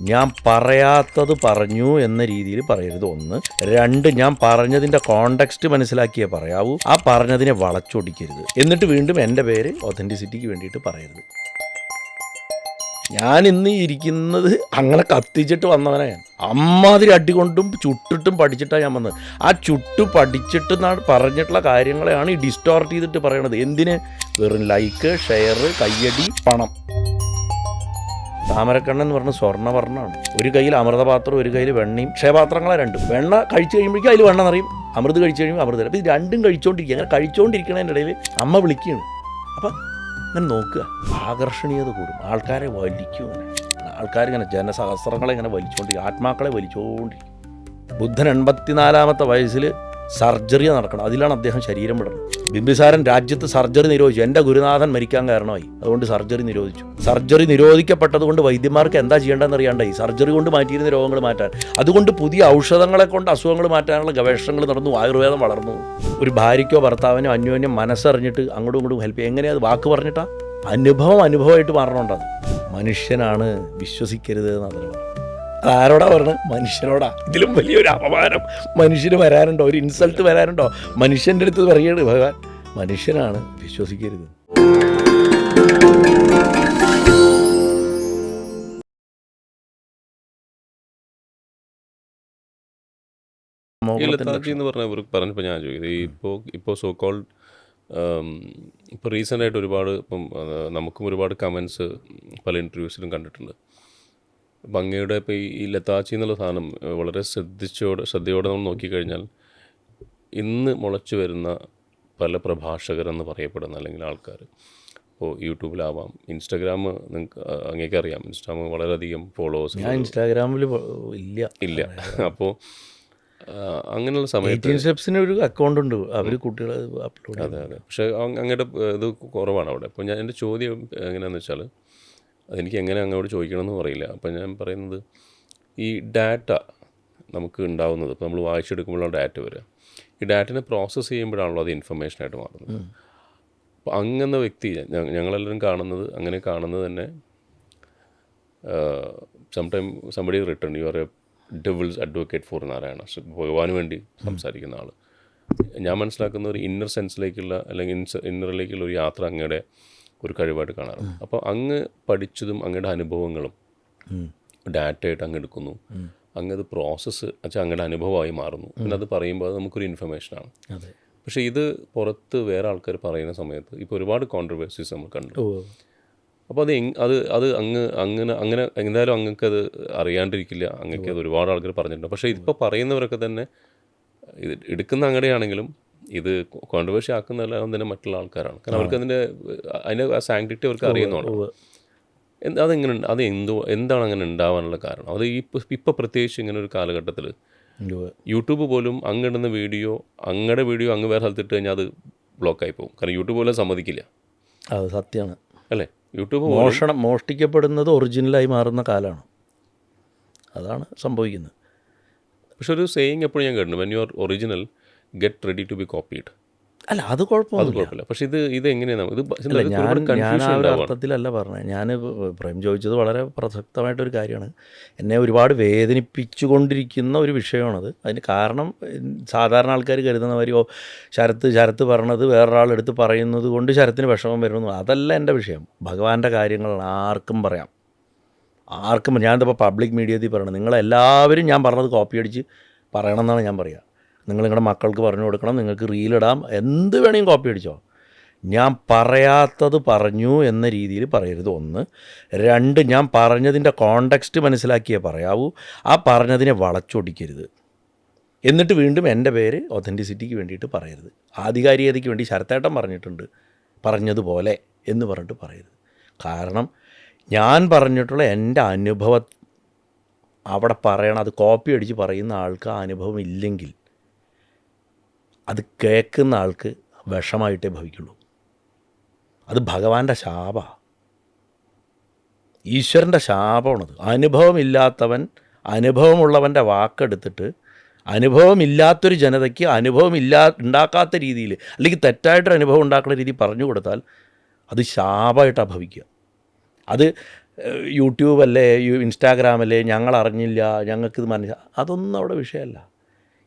ഞാൻ പറയാത്തത് പറഞ്ഞു എന്ന രീതിയിൽ പറയരുത്. 1. 2, ഞാൻ പറഞ്ഞതിൻ്റെ കോണ്ടെക്സ്റ്റ് മനസ്സിലാക്കിയേ പറയാവൂ. ആ പറഞ്ഞതിനെ വളച്ചൊടിക്കരുത്. എന്നിട്ട് വീണ്ടും എൻ്റെ പേര് ഒതൻറ്റിസിറ്റിക്ക് വേണ്ടിയിട്ട് പറയരുത്. ഞാൻ ഇന്ന് ഇരിക്കുന്നത് അങ്ങനെ കത്തിച്ചിട്ട് വന്നവനാണ്. അമ്മാതിരി അടികൊണ്ടും ചുട്ടിട്ടും പഠിച്ചിട്ടാണ് ഞാൻ വന്നത്. ആ ചുട്ട് പഠിച്ചിട്ട് പറഞ്ഞിട്ടുള്ള കാര്യങ്ങളെയാണ് ഈ ഡിസ്റ്റോർട്ട് ചെയ്തിട്ട് പറയണത്. എന്തിന്? വെറും ലൈക്ക്, ഷെയർ, കയ്യടി, പണം. താമരക്കണ്ണൻ എന്ന് പറഞ്ഞ സ്വർണ്ണവർണ്ണമാണ്. ഒരു കയ്യിൽ അമൃതപാത്രം, ഒരു കയ്യിൽ വെണ്ണയും. ക്ഷയപാത്രങ്ങളെ രണ്ടും. വെണ്ണ കഴിച്ചു കഴിയുമ്പോഴേക്കും അതിൽ വെണ്ണ നിറയും, അമൃത് കഴിച്ചു കഴിയുമ്പോൾ അമൃത്. അപ്പോൾ ഇത് രണ്ടും കഴിച്ചുകൊണ്ടിരിക്കുക. അങ്ങനെ കഴിച്ചുകൊണ്ടിരിക്കണതിൻ്റെ ഇടയിൽ അമ്മ വിളിക്കുകയാണ്. അപ്പം അങ്ങനെ നോക്കുക, ആകർഷണീയത കൂടും, ആൾക്കാരെ വലിക്കും. ആൾക്കാരിങ്ങനെ ജനസഹസ്രങ്ങളെ ഇങ്ങനെ വലിച്ചുകൊണ്ടിരിക്കും, ആത്മാക്കളെ വലിച്ചുകൊണ്ടിരിക്കും. ബുദ്ധൻ 84-ാമത്തെ വയസ്സിൽ സർജറി നടക്കണം. അതിലാണ് അദ്ദേഹം ശരീരം വിടുന്നത്. ബിംബിസാരൻ രാജ്യത്ത് സർജറി നിരോധിച്ചു. എൻ്റെ ഗുരുനാഥൻ മരിക്കാൻ കാരണമായി, അതുകൊണ്ട് സർജറി നിരോധിച്ചു. സർജറി നിരോധിക്കപ്പെട്ടത് കൊണ്ട് വൈദ്യന്മാർക്ക് എന്താ ചെയ്യേണ്ടതെന്ന് അറിയാണ്ടായി. സർജറി കൊണ്ട് മാറ്റിയിരുന്ന രോഗങ്ങൾ മാറ്റാൻ, അതുകൊണ്ട് പുതിയ ഔഷധങ്ങളെ കൊണ്ട് അസുഖങ്ങൾ മാറ്റാനുള്ള ഗവേഷണങ്ങൾ നടന്നു. ആയുർവേദം വളർന്നു. ഒരു ഭാര്യയ്ക്കോ ഭർത്താവിനോ അന്യോന്യം മനസ്സറിഞ്ഞിട്ട് അങ്ങോട്ടും ഇങ്ങോട്ടും ഹെൽപ്പ് ചെയ്യുക. എങ്ങനെയാണ്? അത് വാക്ക് പറഞ്ഞിട്ടാ? അനുഭവമായിട്ട് മാറണുണ്ടത്. മനുഷ്യനാണ്, വിശ്വസിക്കരുത് എന്നതിന്. അതാരോടാ പറഞ്ഞത്? മനുഷ്യനോടാ. ഇതിലും വലിയൊരു അപമാനം മനുഷ്യന് വരാനുണ്ടോ? ഒരു ഇൻസൾട്ട് വരാനുണ്ടോ? മനുഷ്യൻ്റെ അടുത്ത് പറയാണ് ഭഗവാൻ, മനുഷ്യനാണ്, വിശ്വസിക്കരുത്. എന്ന് പറഞ്ഞപ്പോൾ ഞാൻ ചോദിക്കുന്നത്, ഇപ്പോൾ സോ കോൾഡ് ഇപ്പോൾ റീസെൻ്റായിട്ട് ഒരുപാട് നമുക്കും ഒരുപാട് കമൻസ് പല ഇൻ്റർവ്യൂസിലും കണ്ടിട്ടുണ്ട്. അപ്പം അങ്ങയുടെ ഇപ്പോൾ ഈ ലതാച്ചി എന്നുള്ള സാധനം വളരെ ശ്രദ്ധയോടെ നമ്മൾ നോക്കിക്കഴിഞ്ഞാൽ ഇന്ന് മുളച്ചു വരുന്ന പല പ്രഭാഷകരെന്ന് പറയപ്പെടുന്ന അല്ലെങ്കിൽ ആൾക്കാർ, ഇപ്പോൾ യൂട്യൂബിലാവാം, ഇൻസ്റ്റാഗ്രാം നിങ്ങൾക്ക് അങ്ങേക്കറിയാം, ഇൻസ്റ്റാഗ്രാം വളരെയധികം ഫോളോവേഴ്സ്. ഞാൻ ഇൻസ്റ്റാഗ്രാമിൽ ഇല്ല. അപ്പോൾ അങ്ങനെയുള്ള സമയത്ത് സ്റ്റെപ്സിന് ഒരു അക്കൗണ്ട് ഉണ്ട്, അവർ കുട്ടികൾ അപ്ലോഡ്. അതെ. പക്ഷേ അങ്ങയുടെ ഇത് കുറവാണ് അവിടെ. അപ്പോൾ എൻ്റെ ചോദ്യം എങ്ങനെയാണെന്ന് വെച്ചാൽ, അതെനിക്ക് എങ്ങനെ അങ്ങോട്ട് ചോദിക്കണമെന്ന് പറയില്ല. അപ്പം ഞാൻ പറയുന്നത്, ഈ ഡാറ്റ നമുക്ക് ഉണ്ടാവുന്നത്, ഇപ്പോൾ നമ്മൾ വായിച്ചെടുക്കുമ്പോഴാണ് ഡാറ്റ വരിക. ഈ ഡാറ്റനെ പ്രോസസ്സ് ചെയ്യുമ്പോഴാണല്ലോ അത് ഇൻഫർമേഷനായിട്ട് മാറുന്നത്. അപ്പോൾ അങ്ങനെ വ്യക്തി ഞങ്ങളെല്ലാവരും കാണുന്നത് തന്നെ sometime somebody written you are a devil's advocate for Narayana, ഭഗവാന് വേണ്ടി സംസാരിക്കുന്ന ആൾ. ഞാൻ മനസ്സിലാക്കുന്ന ഒരു ഇന്നർ സെൻസിലേക്കുള്ള അല്ലെങ്കിൽ ഇന്നറിലേക്കുള്ള ഒരു യാത്ര അങ്ങയുടെ ഒരു കഴിവായിട്ട് കാണാറുണ്ട്. അപ്പോൾ അങ്ങ് പഠിച്ചതും അങ്ങയുടെ അനുഭവങ്ങളും ഡാറ്റയായിട്ട് അങ്ങ് എടുക്കുന്നു, അങ്ങത് പ്രോസസ്സ് വെച്ചാൽ അങ്ങയുടെ അനുഭവമായി മാറുന്നു. പിന്നെ അത് പറയുമ്പോൾ അത് നമുക്കൊരു ഇൻഫർമേഷനാണ്. പക്ഷേ ഇത് പുറത്ത് വേറെ ആൾക്കാർ പറയുന്ന സമയത്ത് ഇപ്പോൾ ഒരുപാട് കോൺട്രവേഴ്സീസ് നമ്മൾ കണ്ടു. അപ്പോൾ അത് അങ്ങനെ എന്തായാലും അങ്ങക്കത് അറിയാണ്ടിരിക്കില്ല, അങ്ങക്ക് അത് ഒരുപാട് ആൾക്കാർ പറഞ്ഞിട്ടുണ്ട്. പക്ഷേ ഇതിപ്പോൾ പറയുന്നവരൊക്കെ തന്നെ ഇത് എടുക്കുന്ന അങ്ങടെയാണെങ്കിലും ഇത് കോൺട്രവേഴ്സി ആക്കുന്നതെല്ലാം തന്നെ മറ്റുള്ള ആൾക്കാരാണ്. കാരണം അവർക്ക് അതിൻ്റെ ആ സാങ്ക്ടിറ്റി അവർക്ക് അറിയുന്നതാണ്. എന്താണ് അങ്ങനെ ഉണ്ടാവാനുള്ള കാരണം? അത് ഇപ്പോൾ പ്രത്യേകിച്ച് ഇങ്ങനെ ഒരു കാലഘട്ടത്തിൽ യൂട്യൂബ് പോലും അങ്ങിടുന്ന അങ്ങയുടെ വീഡിയോ അങ്ങ് വേറെ സ്ഥലത്തിട്ട് കഴിഞ്ഞാൽ അത് ബ്ലോക്കായി പോകും. കാരണം യൂട്യൂബ് പോലും സമ്മതിക്കില്ല. അത് സത്യമാണ് അല്ലേ? യൂട്യൂബ് മോഷ്ടിക്കപ്പെടുന്നത് ഒറിജിനലായി മാറുന്ന കാലമാണ്. അതാണ് സംഭവിക്കുന്നത്. പക്ഷെ ഒരു സേയിങ് എപ്പോഴും ഞാൻ കേട്ടിട്ടുണ്ട്, when you are original get ready to be copied. അല്ല, അത് കുഴപ്പമില്ല. പക്ഷെ ഇത് എങ്ങനെയാണ്? ഞാൻ ആ ഒരു അർത്ഥത്തിലല്ല പറഞ്ഞത്. ഞാൻ പ്രേം ചോദിച്ചത് വളരെ പ്രസക്തമായിട്ടൊരു കാര്യമാണ്. എന്നെ ഒരുപാട് വേദനിപ്പിച്ചുകൊണ്ടിരിക്കുന്ന ഒരു വിഷയമാണത്. അതിന് കാരണം സാധാരണ ആൾക്കാർ കരുതുന്ന മാതിരി ശരത്ത് പറഞ്ഞത് വേറൊരാളെടുത്ത് പറയുന്നത് കൊണ്ട് ശരത്തിന് വിഷമം വരുന്നു, അതല്ല എൻ്റെ വിഷയം. ഭഗവാന്റെ കാര്യങ്ങളാണ്, ആർക്കും പറയാം. ഞാനിപ്പോൾ പബ്ലിക് മീഡിയത്തിൽ പറയണം, നിങ്ങളെല്ലാവരും ഞാൻ പറഞ്ഞത് കോപ്പി അടിച്ച് പറയണമെന്നാണ് ഞാൻ പറയുക. നിങ്ങളുടെ മക്കൾക്ക് പറഞ്ഞു കൊടുക്കണം, നിങ്ങൾക്ക് റീലിടാം, എന്ത് വേണമെങ്കിലും കോപ്പി അടിച്ചോ. ഞാൻ പറയാത്തത് പറഞ്ഞു എന്ന രീതിയിൽ പറയരുത്. 1. 2, ഞാൻ പറഞ്ഞതിൻ്റെ കോണ്ടെക്സ്റ്റ് മനസ്സിലാക്കിയേ പറയാവൂ. ആ പറഞ്ഞതിനെ വളച്ചൊടിക്കരുത്. എന്നിട്ട് വീണ്ടും എൻ്റെ പേര് ഒതൻറ്റിസിറ്റിക്ക് വേണ്ടിയിട്ട് പറയരുത്. ആധികാരികതയ്ക്ക് വേണ്ടി ശരത്തേട്ടൻ പറഞ്ഞതുപോലെ എന്ന് പറഞ്ഞിട്ട് പറയരുത്. കാരണം ഞാൻ പറഞ്ഞിട്ടുള്ള എൻ്റെ അനുഭവം അവിടെ പറയണം. അത് കോപ്പി അടിച്ച് പറയുന്ന ആൾക്ക് ആ അനുഭവം ഇല്ലെങ്കിൽ അത് കേൾക്കുന്ന ആൾക്ക് വിഷമായിട്ടേ ഭവിക്കുള്ളൂ. അത് ഭഗവാന്റെ ശാപമാണ്, ഈശ്വരൻ്റെ ശാപമാണത്. അനുഭവമില്ലാത്തവൻ അനുഭവമുള്ളവൻ്റെ വാക്കെടുത്തിട്ട് അനുഭവമില്ലാത്തൊരു ജനതയ്ക്ക് ഉണ്ടാക്കാത്ത രീതിയിൽ അല്ലെങ്കിൽ തെറ്റായിട്ടൊരു അനുഭവം ഉണ്ടാക്കുന്ന രീതി പറഞ്ഞു കൊടുത്താൽ അത് ശാപമായിട്ടാണ് ഭവിക്കുക. അത് യൂട്യൂബല്ലേ ഇൻസ്റ്റാഗ്രാമല്ലേ ഞങ്ങൾ അറിഞ്ഞില്ല ഞങ്ങൾക്കിത് അതൊന്നും അവിടെ വിഷയമല്ല.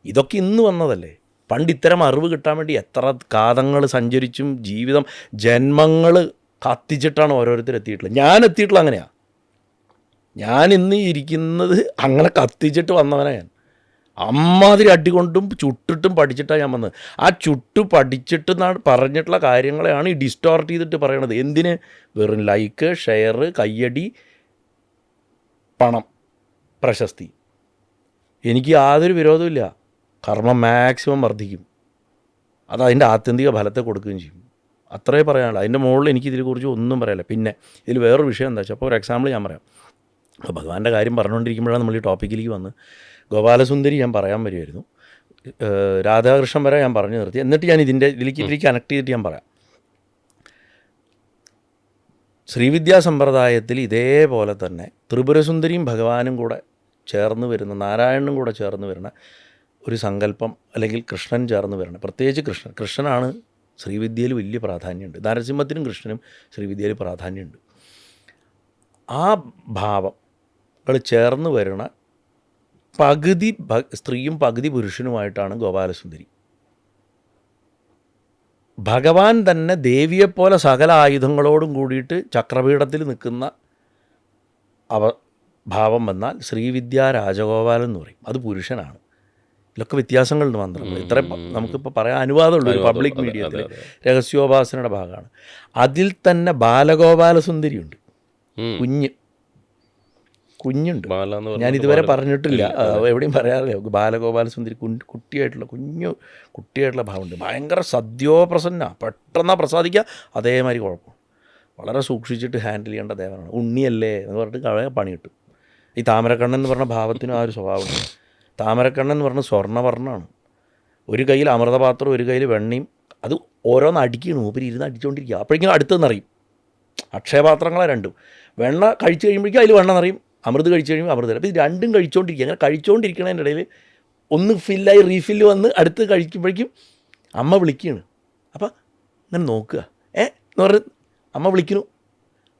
ഇതൊക്കെ ഇന്ന് വന്നതല്ലേ. പണ്ട് ഇത്തരം അറിവ് കിട്ടാൻ വേണ്ടി എത്ര കാതങ്ങൾ സഞ്ചരിച്ചും ജീവിതം ജന്മങ്ങൾ കത്തിച്ചിട്ടാണ് ഓരോരുത്തർ എത്തിയിട്ടുള്ളത്. ഞാൻ എത്തിയിട്ടുള്ള അങ്ങനെയാണ്. ഞാൻ ഇന്ന് ഇരിക്കുന്നത് അങ്ങനെ കത്തിച്ചിട്ട് വന്നവനാണ് ഞാൻ. അമ്മാതിരി അടികൊണ്ടും ചുട്ടിട്ടും പഠിച്ചിട്ടാണ് ഞാൻ വന്നത്. ആ ചുട്ടു പഠിച്ചിട്ട് പറഞ്ഞിട്ടുള്ള കാര്യങ്ങളെയാണ് ഈ ഡിസ്റ്റോർട്ട് ചെയ്തിട്ട് പറയണത്. എന്തിന്? വെറും ലൈക്ക്, ഷെയർ, കയ്യടി, പണം, പ്രശസ്തി. എനിക്ക് യാതൊരു വിരോധമില്ല. കർമ്മം മാക്സിമം വർദ്ധിക്കും. അത് അതിൻ്റെ ആത്യന്തിക ഫലത്തെ കൊടുക്കുകയും ചെയ്യും. അത്രേ പറയാനുള്ളൂ. അതിൻ്റെ മുകളിൽ എനിക്ക് ഇതിനെക്കുറിച്ച് ഒന്നും പറയാനില്ല. പിന്നെ ഇതിൽ വേറൊരു വിഷയം എന്താ വെച്ചാൽ, അപ്പോൾ ഒരു എക്സാമ്പിൾ ഞാൻ പറയാം. അപ്പോൾ ഭഗവാന്റെ കാര്യം പറഞ്ഞുകൊണ്ടിരിക്കുമ്പോഴാണ് നമ്മൾ ഈ ടോപ്പിക്കിലേക്ക് വന്ന് ഗോപാലസുന്ദരി ഞാൻ പറയാൻ വരുമായിരുന്നു. രാധാകൃഷ്ണൻ വരെ ഞാൻ പറഞ്ഞു നിർത്തി. എന്നിട്ട് ഞാൻ ഇതിലേക്ക് കണക്ട് ചെയ്തിട്ട് ഞാൻ പറയാം. ശ്രീവിദ്യാ സമ്പ്രദായത്തിൽ ഇതേപോലെ തന്നെ ത്രിപുരസുന്ദരിയും ഭഗവാനും കൂടെ ചേർന്ന് വരുന്ന, നാരായണനും കൂടെ ചേർന്ന് വരുന്ന ഒരു സങ്കല്പം, അല്ലെങ്കിൽ കൃഷ്ണൻ ചേർന്ന് വരണം. പ്രത്യേകിച്ച് കൃഷ്ണനാണ് ശ്രീവിദ്യയിൽ വലിയ പ്രാധാന്യമുണ്ട്. നരസിംഹത്തിനും കൃഷ്ണനും ശ്രീവിദ്യയിൽ പ്രാധാന്യമുണ്ട്. ആ ഭാവങ്ങൾ ചേർന്ന് വരുന്ന പകുതി സ്ത്രീയും പകുതി പുരുഷനുമായിട്ടാണ് ഗോപാലസുന്ദരി. ഭഗവാൻ തന്നെ ദേവിയെപ്പോലെ സകല ആയുധങ്ങളോടും കൂടിയിട്ട് ചക്രപീഠത്തിൽ നിൽക്കുന്ന ഭാവം വന്നാൽ ശ്രീവിദ്യാ രാജഗോപാലൻ എന്ന് പറയും. അത് പുരുഷനാണ്. ഇതിലൊക്കെ വ്യത്യാസങ്ങളുണ്ട് മന്ത്രങ്ങൾ. ഇത്ര നമുക്കിപ്പോൾ പറയാൻ അനുവാദമുള്ളൂ ഒരു പബ്ലിക് മീഡിയത്തിൽ. രഹസ്യോപാസനയുടെ ഭാഗമാണ്. അതിൽ തന്നെ ബാലഗോപാലസുന്ദരിയുണ്ട്. കുഞ്ഞുണ്ട്. ഞാനിതുവരെ പറഞ്ഞിട്ടില്ല, എവിടെയും പറയാറില്ല. ബാലഗോപാലസുന്ദരി കുട്ടിയായിട്ടുള്ള കുട്ടിയായിട്ടുള്ള ഭാവമുണ്ട്. ഭയങ്കര സദ്യോപ്രസന്ന, പെട്ടെന്ന് പ്രസാദിക്കുക. അതേമാതിരി കുഴപ്പം. വളരെ സൂക്ഷിച്ചിട്ട് ഹാൻഡിൽ ചെയ്യേണ്ട ദേവനാണ്. ഉണ്ണിയല്ലേ എന്ന് പറഞ്ഞിട്ട് കളയ പണി കിട്ടും. ഈ താമരക്കണ്ണൻ എന്ന് പറഞ്ഞ ഭാവത്തിനും ആ ഒരു സ്വഭാവമുണ്ട്. താമരക്കണ്ണൻ എന്ന് പറഞ്ഞാൽ സ്വർണ്ണവർണ്ണമാണ്. ഒരു കയ്യിൽ അമൃതപാത്രം, ഒരു കയ്യിൽ വെണ്ണയും. അത് ഓരോന്ന് അടിക്കുകയാണ്. മൂപ്പര് ഇരുന്ന് അടിച്ചുകൊണ്ടിരിക്കുക. അപ്പോഴേക്കും അടുത്തെന്നറിയും. അക്ഷയപാത്രങ്ങളെ രണ്ടും. വെണ്ണ കഴിച്ച് കഴിയുമ്പോഴേക്കും അതിൽ വെണ്ണ നിറയും, അമൃത് കഴിച്ച് കഴിയുമ്പോൾ അമൃതം. അപ്പോൾ ഇത് രണ്ടും കഴിച്ചുകൊണ്ടിരിക്കുക. അങ്ങനെ കഴിച്ചുകൊണ്ടിരിക്കുന്നതിൻ്റെ ഇടയിൽ ഒന്ന് ഫില്ലായി റീഫില്ല് വന്ന് അടുത്ത് കഴിക്കുമ്പോഴേക്കും അമ്മ വിളിക്കുകയാണ്. അപ്പോൾ അങ്ങനെ നോക്കുക, എന്ന് പറഞ്ഞ് അമ്മ വിളിക്കുന്നു.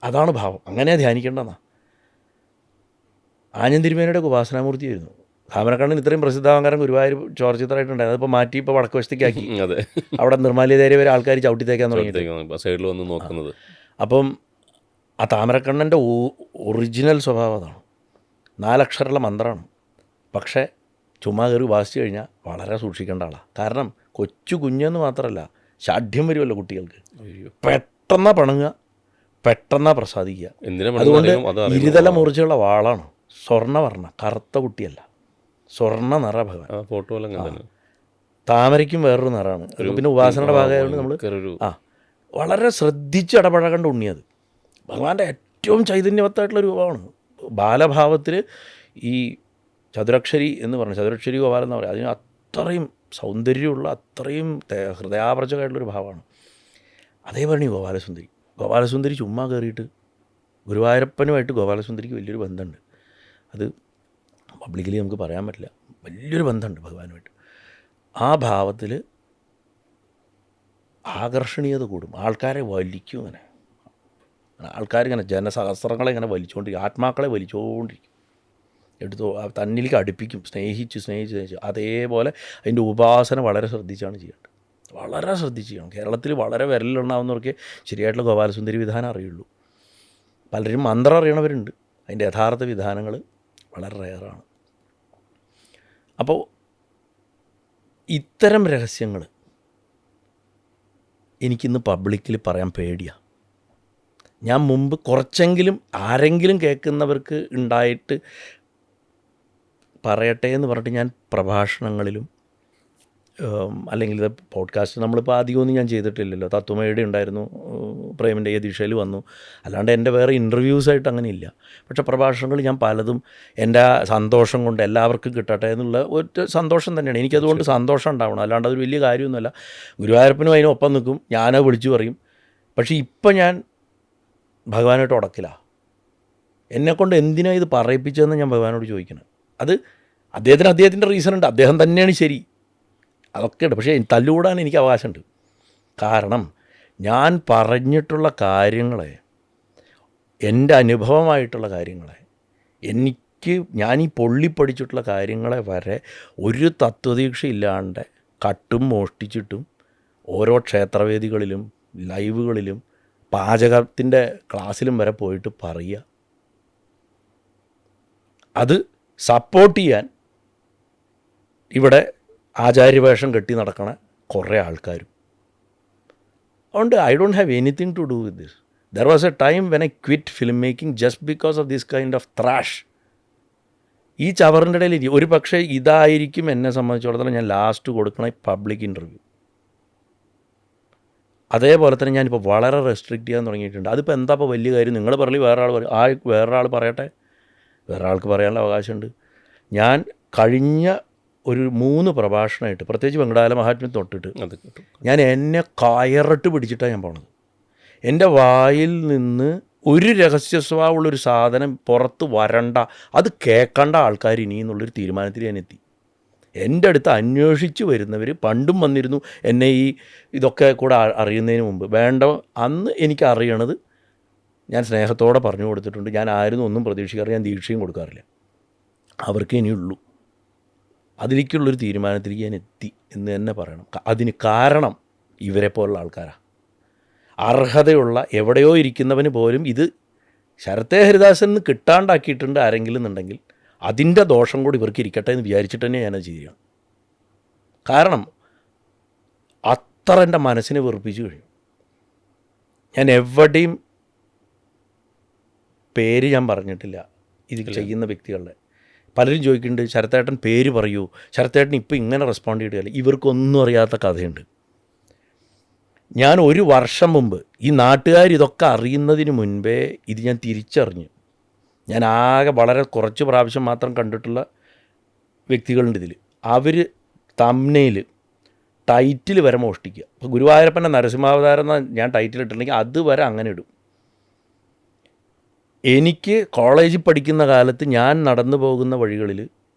അതാണ് ഭാവം. അങ്ങനെ ധ്യാനിക്കേണ്ടതെന്നാണ്. ആഞ്ഞം തിരുമേനയുടെ ഉപാസനാമൂർത്തിയായിരുന്നു താമരക്കണ്ണൻ. ഇത്രയും പ്രസിദ്ധാകാരം ഗുരുവായൂർ ചോർച്ചിത്രമായിട്ടുണ്ടായിരുന്നു. അതിപ്പോൾ മാറ്റി ഇപ്പോൾ വടക്ക് വശത്തേക്കാക്കി. അവിടെ നിർമ്മാല്യതേരി വരെ ആൾക്കാർ ചവിട്ടിത്തേക്കാൻ തുടങ്ങി സൈഡിൽ വന്ന് നോക്കുന്നത്. അപ്പം ആ താമരക്കണ്ണൻ്റെ ഒറിജിനൽ സ്വഭാവം അതാണ്. 4 അക്ഷരമുള്ള മന്ത്രമാണ്. പക്ഷേ ചുമ്മാ കയറി ഉപാസിച്ച് കഴിഞ്ഞാൽ വളരെ സൂക്ഷിക്കേണ്ട ആളാണ്. കാരണം കൊച്ചു കുഞ്ഞെന്ന് മാത്രമല്ല, ഷാഠ്യം വരുമല്ലോ കുട്ടികൾക്ക്. പെട്ടെന്നാ പണുക, പെട്ടെന്നാ പ്രസാദിക്കുക. അതുകൊണ്ട് ഇരുതല മുറിച്ചുള്ള വാളാണ്. സ്വർണ്ണവർണ്ണ, കറുത്ത കുട്ടിയല്ല, സ്വർണ്ണ നിറ ഭഗവാൻ. താമരയ്ക്കും വേറൊരു നിറമാണ്. പിന്നെ ഉപാസനയുടെ ഭാഗമായതുകൊണ്ട് നമ്മൾ വളരെ ശ്രദ്ധിച്ച് ഇടപഴകേണ്ട ഉണ്ണിയത്. ഭഗവാന്റെ ഏറ്റവും ചൈതന്യവത്തായിട്ടുള്ള രൂപമാണ്. ബാലഭാവത്തിൽ ഈ ചതുരക്ഷരി എന്ന് പറഞ്ഞു, ചതുരക്ഷരി ഗോപാലൻ എന്ന് പറയും. അതിന് അത്രയും സൗന്ദര്യമുള്ള, അത്രയും ഹൃദയാപർജകമായിട്ടുള്ളൊരു ഭാവമാണ്. അതേപോലെ ഗോപാലസുന്ദരി ചുമ്മാ കയറിയിട്ട് ഗുരുവായൂരപ്പനുമായിട്ട് ഗോപാലസുന്ദരിക്ക് വലിയൊരു ബന്ധമുണ്ട്. അത് പബ്ലിക്കലി നമുക്ക് പറയാൻ പറ്റില്ല. വലിയൊരു ബന്ധമുണ്ട് ഭഗവാനുമായിട്ട്. ആ ഭാവത്തിൽ ആകർഷണീയത കൂടും. ആൾക്കാരെ വലിക്കും. ആൾക്കാരിങ്ങനെ ജനസഹസ്രങ്ങളെ ഇങ്ങനെ വലിച്ചുകൊണ്ടിരിക്കും. ആത്മാക്കളെ വലിച്ചുകൊണ്ടിരിക്കും. എടുത്ത് തന്നിലേക്ക് അടുപ്പിക്കും. സ്നേഹിച്ച് അതേപോലെ അതിൻ്റെ ഉപാസന വളരെ ശ്രദ്ധിച്ചാണ് ചെയ്യേണ്ടത്. വളരെ ശ്രദ്ധിച്ച് ചെയ്യണം. കേരളത്തിൽ വളരെ വിരലിലുണ്ടാവുന്നവർക്ക് ശരിയായിട്ടുള്ള ഗോപാലസുന്ദരി വിധാനം അറിയുള്ളൂ. പലരും മന്ത്രം അറിയണവരുണ്ട്. അതിൻ്റെ യഥാർത്ഥ വിധാനങ്ങൾ വളരെ റെയറാണ്. അപ്പോൾ ഇത്തരം രഹസ്യങ്ങൾ എനിക്കിന്ന് പബ്ലിക്കിൽ പറയാൻ പേടിയാണ്. ഞാൻ മുമ്പ് കുറച്ചെങ്കിലും ആരെങ്കിലും കേൾക്കുന്നവർക്ക് ഉണ്ടായിട്ട് പറയട്ടെ എന്ന് പറഞ്ഞിട്ട് ഞാൻ പ്രഭാഷണങ്ങളിലും അല്ലെങ്കിൽ ഇത് പോഡ്കാസ്റ്റ് നമ്മളിപ്പോൾ അധികമൊന്നും ഞാൻ ചെയ്തിട്ടില്ലല്ലോ. തത്വമയുടെ ഉണ്ടായിരുന്നു, പ്രേമിൻ്റെ ദിശയിൽ വന്നു. അല്ലാണ്ട് എൻ്റെ വേറെ ഇൻ്റർവ്യൂസായിട്ട് അങ്ങനെ ഇല്ല. പക്ഷേ പ്രഭാഷണങ്ങൾ ഞാൻ പലതും എൻ്റെ സന്തോഷം കൊണ്ട് എല്ലാവർക്കും കിട്ടട്ടെ എന്നുള്ള ഒരു സന്തോഷം തന്നെയാണ്. എനിക്കതുകൊണ്ട് സന്തോഷം ഉണ്ടാവണം. അല്ലാണ്ട് അതൊരു വലിയ കാര്യമൊന്നുമല്ല. ഗുരുവായൂരപ്പനും അതിനൊപ്പം നിൽക്കും, ഞാനത് വിളിച്ചു പറയും. പക്ഷേ ഇപ്പം ഞാൻ ഭഗവാനായിട്ട് ഉടക്കില്ല. എന്നെക്കൊണ്ട് എന്തിനാണ് ഇത് പറയിപ്പിച്ചതെന്ന് ഞാൻ ഭഗവാനോട് ചോദിക്കണം. അത് അദ്ദേഹത്തിൻ്റെ റീസൺ ഉണ്ട്. അദ്ദേഹം തന്നെയാണ് ശരി, അതൊക്കെ ഉണ്ട്. പക്ഷേ തല്ലുകൂടാൻ എനിക്ക് അവകാശമുണ്ട്. കാരണം ഞാൻ പറഞ്ഞിട്ടുള്ള കാര്യങ്ങളെ എൻ്റെ അനുഭവമായിട്ടുള്ള കാര്യങ്ങളെ, ഞാൻ ഈ പൊള്ളിപ്പടിച്ചിട്ടുള്ള കാര്യങ്ങളെ വരെ ഒരു തത്വദീക്ഷയില്ലാണ്ട് കട്ടും മോഷ്ടിച്ചിട്ടും ഓരോ ക്ഷേത്രവേദികളിലും ലൈവുകളിലും പാചകത്തിൻ്റെ ക്ലാസ്സിലും വരെ പോയിട്ട് പറയുക. അത് സപ്പോർട്ട് ചെയ്യാൻ ഇവിടെ ആചാര്യവേഷം കെട്ടി നടക്കണ കുറേ ആൾക്കാരും. അതുകൊണ്ട് I don't have anything to do with this. There was a time when I quit filmmaking just because of this kind of trash. ഈ ചവറിൻ്റെ ഇടയിൽ ഒരു പക്ഷേ ഇതായിരിക്കും എന്നെ സംബന്ധിച്ചിടത്തോളം ഞാൻ ലാസ്റ്റ് കൊടുക്കണ പബ്ലിക് ഇൻ്റർവ്യൂ. അതേപോലെ തന്നെ ഞാനിപ്പോൾ വളരെ റെസ്ട്രിക്റ്റ് ചെയ്യാൻ തുടങ്ങിയിട്ടുണ്ട്. അതിപ്പോൾ എന്താ ഇപ്പോൾ വലിയ കാര്യം? നിങ്ങൾ പറയും, വേറൊരാൾ പറയട്ടെ, വേറൊരാൾക്ക് പറയാനുള്ള അവകാശമുണ്ട്. ഞാൻ കഴിഞ്ഞ ഒരു 3 പ്രഭാഷണമായിട്ട്, പ്രത്യേകിച്ച് വെങ്കടാചല മഹാത്മ്യം തൊട്ടിട്ട്, ഞാൻ എന്നെ കയറിട്ട് പിടിച്ചിട്ടാണ് ഞാൻ പോണത്. എൻ്റെ വായിൽ നിന്ന് ഒരു രഹസ്യ സ്വഭാവമുള്ളൊരു സാധനം പുറത്ത് വരണ്ട, അത് കേൾക്കേണ്ട ആൾക്കാർ ഇനി എന്നുള്ളൊരു തീരുമാനത്തിൽ ഞാൻ എത്തി. എൻ്റെ അടുത്ത് അന്വേഷിച്ച് വരുന്നവർ പണ്ടും വന്നിരുന്നു എന്നെ ഇതൊക്കെ കൂടെ അറിയുന്നതിന് മുമ്പ്. അന്ന് എനിക്ക് അറിയണത് ഞാൻ സ്നേഹത്തോടെ പറഞ്ഞു കൊടുത്തിട്ടുണ്ട്. ഞാൻ ആരും ഒന്നും പ്രതീക്ഷിക്കാറില്ല, ഞാൻ ദീക്ഷയും കൊടുക്കാറില്ല. അവർക്ക് ഇനിയുള്ളൂ. അതിലേക്കുള്ളൊരു തീരുമാനത്തിലേക്ക് ഞാൻ എത്തി എന്ന് തന്നെ പറയണം. അതിന് കാരണം ഇവരെ പോലുള്ള ആൾക്കാരാണ്. അർഹതയുള്ള എവിടെയോ ഇരിക്കുന്നവന് പോലും ഇത് ശരത്തേ ഹരിദാസന് കിട്ടാണ്ടാക്കിയിട്ടുണ്ട് ആരെങ്കിലും എന്നുണ്ടെങ്കിൽ അതിൻ്റെ ദോഷം കൂടി ഇവർക്ക് ഇരിക്കട്ടെ എന്ന് വിചാരിച്ചിട്ട് തന്നെ ഞാനത് ചെയ്യുകയാണ്. കാരണം അത്ര എൻ്റെ മനസ്സിനെ വെറുപ്പിച്ചു കഴിഞ്ഞു. ഞാൻ എവിടെയും പേര് ഞാൻ പറഞ്ഞിട്ടില്ല ഇത് ചെയ്യുന്ന വ്യക്തികളുടെ. പലരും ചോദിക്കുന്നുണ്ട്, ശരത്തേട്ടൻ പേര് പറയൂ, ശരത്തേട്ടൻ ഇപ്പോൾ ഇങ്ങനെ റെസ്പോണ്ട് ചെയ്തില്ല. ഇവർക്കൊന്നും അറിയാത്ത കഥയുണ്ട്. ഞാൻ 1 വർഷം മുമ്പ്, ഈ നാട്ടുകാർ ഇതൊക്കെ അറിയുന്നതിന് മുൻപേ ഇത് ഞാൻ തിരിച്ചറിഞ്ഞു. ഞാൻ ആകെ വളരെ കുറച്ച് പ്രാവശ്യം മാത്രം കണ്ടിട്ടുള്ള വ്യക്തികളുണ്ട് ഇതിൽ. അവർ തംബ്നെയിൽ ടൈറ്റിൽ വരെ മോഷ്ടിക്കുക. ഇപ്പോൾ ഗുരുവായൂരപ്പൻ്റെ നരസിംഹാവതാരം എന്ന് ഞാൻ ടൈറ്റിൽ ഇട്ടിട്ടുണ്ടെങ്കിൽ അതുവരെ അങ്ങനെ ഇടും. എനിക്ക് കോളേജിൽ പഠിക്കുന്ന കാലത്ത് ഞാൻ നടന്നു പോകുന്ന വഴികളിൽ